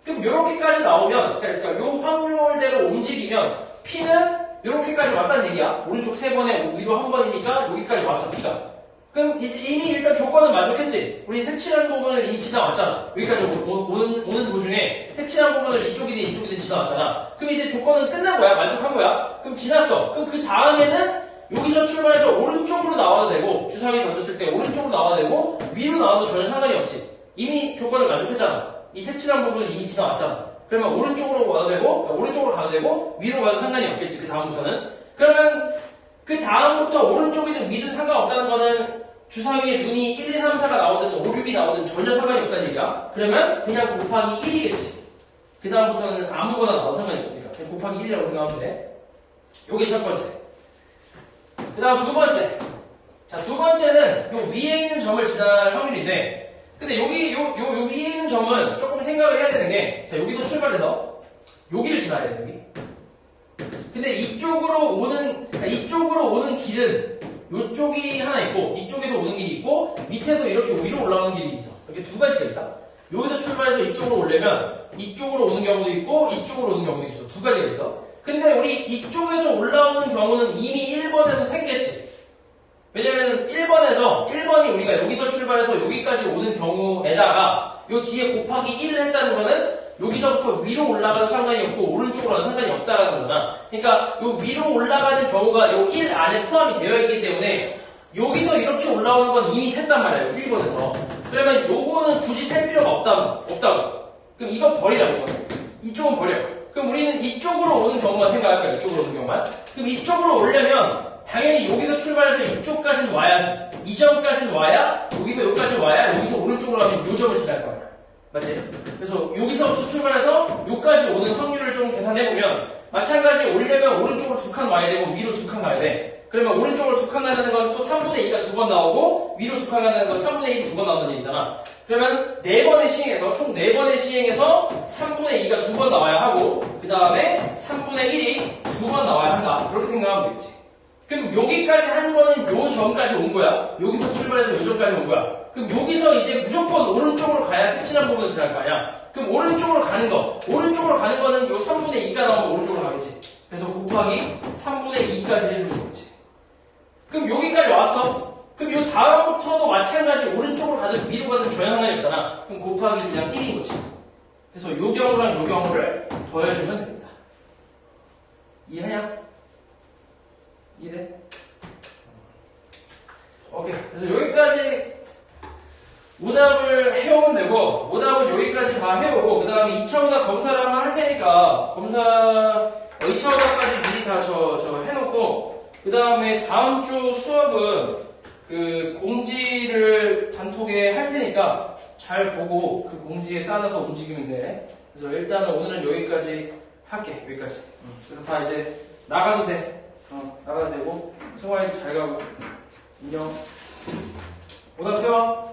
그럼 요렇게까지 나오면, 그러니까 요 확률대로 움직이면 P는 이렇게까지 왔다는 얘기야. 오른쪽 3번에 위로 1번이니까 여기까지 왔어, P가. 그럼 이제 이미 일단 조건은 만족했지? 우리 색칠한 부분을 이미 지나왔잖아. 여기까지 오는 도중에 색칠한 부분을 이쪽이든 지나왔잖아. 그럼 이제 조건은 끝난 거야. 만족한 거야. 그럼 지났어. 그럼 그 다음에는 여기서 출발해서 오른쪽으로 나와도 되고, 주사위 던졌을 때 오른쪽으로 나와도 되고, 위로 나와도 전혀 상관이 없지. 이미 조건을 만족했잖아. 이 색칠한 부분은 이미 지나왔잖아. 그러면 오른쪽으로 와도 되고, 오른쪽으로 가도 되고, 위로 가도 상관이 없겠지. 그 다음부터는. 그러면 그 다음부터 오른쪽이든 위든 상관없다는 거는 주사위에 눈이 1, 2, 3, 4가 나오든 5, 6이 나오든 전혀 상관이 없다는 얘기야. 그러면 그냥 곱하기 1이겠지. 그 다음부터는 아무거나 나와도 상관이 없으니까. 그냥 곱하기 1이라고 생각하면 돼. 요게 첫 번째. 그 다음 두 번째. 자, 두 번째는 요 위에 있는 점을 지날 확률인데, 근데 여기, 요 위에 있는 점은 조금 생각을 해야 되는 게, 자, 여기서 출발해서 여기를 지나야 돼, 여기. 근데 이쪽으로 오는 길은 이쪽이 하나 있고, 이쪽에서 오는 길이 있고, 밑에서 이렇게 위로 올라오는 길이 있어. 이렇게 두 가지가 있다. 여기서 출발해서 이쪽으로 오려면 이쪽으로 오는 경우도 있고, 이쪽으로 오는 경우도 있어. 두 가지가 있어. 근데 우리 이쪽에서 올라오는 경우는 이미 1번에서 생겼지. 왜냐면 1번이 우리가 여기서 출발해서 여기까지 오는 경우에다가 요 뒤에 곱하기 1을 했다는 거는 여기서부터 위로 올라가도 상관이 없고 오른쪽으로 가도 상관이 없다라는 거잖아. 그러니까 요 위로 올라가는 경우가 요 1 안에 포함이 되어 있기 때문에 여기서 이렇게 올라오는 건 이미 샜단 말이에요. 1번에서. 그러면 요거는 굳이 셀 필요가 없다고. 그럼 이거 버리라고. 이쪽은 버려. 그럼 우리는 이쪽으로 오는 경우만 생각할 거야. 이쪽으로 오는 경우만. 그럼 이쪽으로 오려면 당연히 여기서 출발해서 이쪽까지는 와야지. 이 점까지는 와야, 여기서 여기까지 와야, 여기서 오른쪽으로 가면 요 점을 지날 거야. 맞지? 그래서 여기서부터 출발해서 여기까지 오는 확률을 좀 계산해보면 마찬가지 오려면 오른쪽으로 2칸 와야 되고 위로 2칸 가야 돼. 그러면 오른쪽으로 2칸 가는 건 또 3분의 2가 2번 나오고 위로 2칸 가는 건 3분의 1이 2번 나오는 얘기잖아. 그러면 4번의 시행에서 총 4번의 시행에서 3분의 2가 2번 나와야 하고 그 다음에 3분의 1이 2번 나와야 한다. 그렇게 생각하면 되겠지. 그럼 여기까지 한 거는 요 점까지 온 거야. 여기서 출발해서 요 점까지 온 거야. 그럼 여기서 이제 무조건 오른쪽으로 가야 색칠한 부분을 지날 거 아니야. 그럼 오른쪽으로 가는 거는 요 3분의 2가 나오면 오른쪽으로 가겠지. 그래서 곱하기 3분의 2까지 해주는 거겠지. 그럼 여기까지 왔어. 그럼 요 다음부터도 마찬가지 오른쪽으로 가든 위로 가든 전혀 상관이 없잖아. 그럼 곱하기 그냥 1인 거지. 그래서 요 경우랑 요 경우를 더해주면 됩니다. 이해하냐? 이해? 오케이. 그래서 여기까지 오답을 해오면 되고, 오답은 여기까지 다 해오고, 그 다음에 2차 오답 검사를 한번 할 테니까, 2차 오답까지 미리 다 해놓고, 그 다음에 다음 주 수업은 그 공지를 단톡에 할 테니까, 잘 보고 그 공지에 따라서 움직이면 돼. 그래서 일단은 오늘은 여기까지 할게, 여기까지. 그래서 다 이제 나가도 돼. 나가도 되고, 승화이 잘 가고, 안녕. 오답 해와.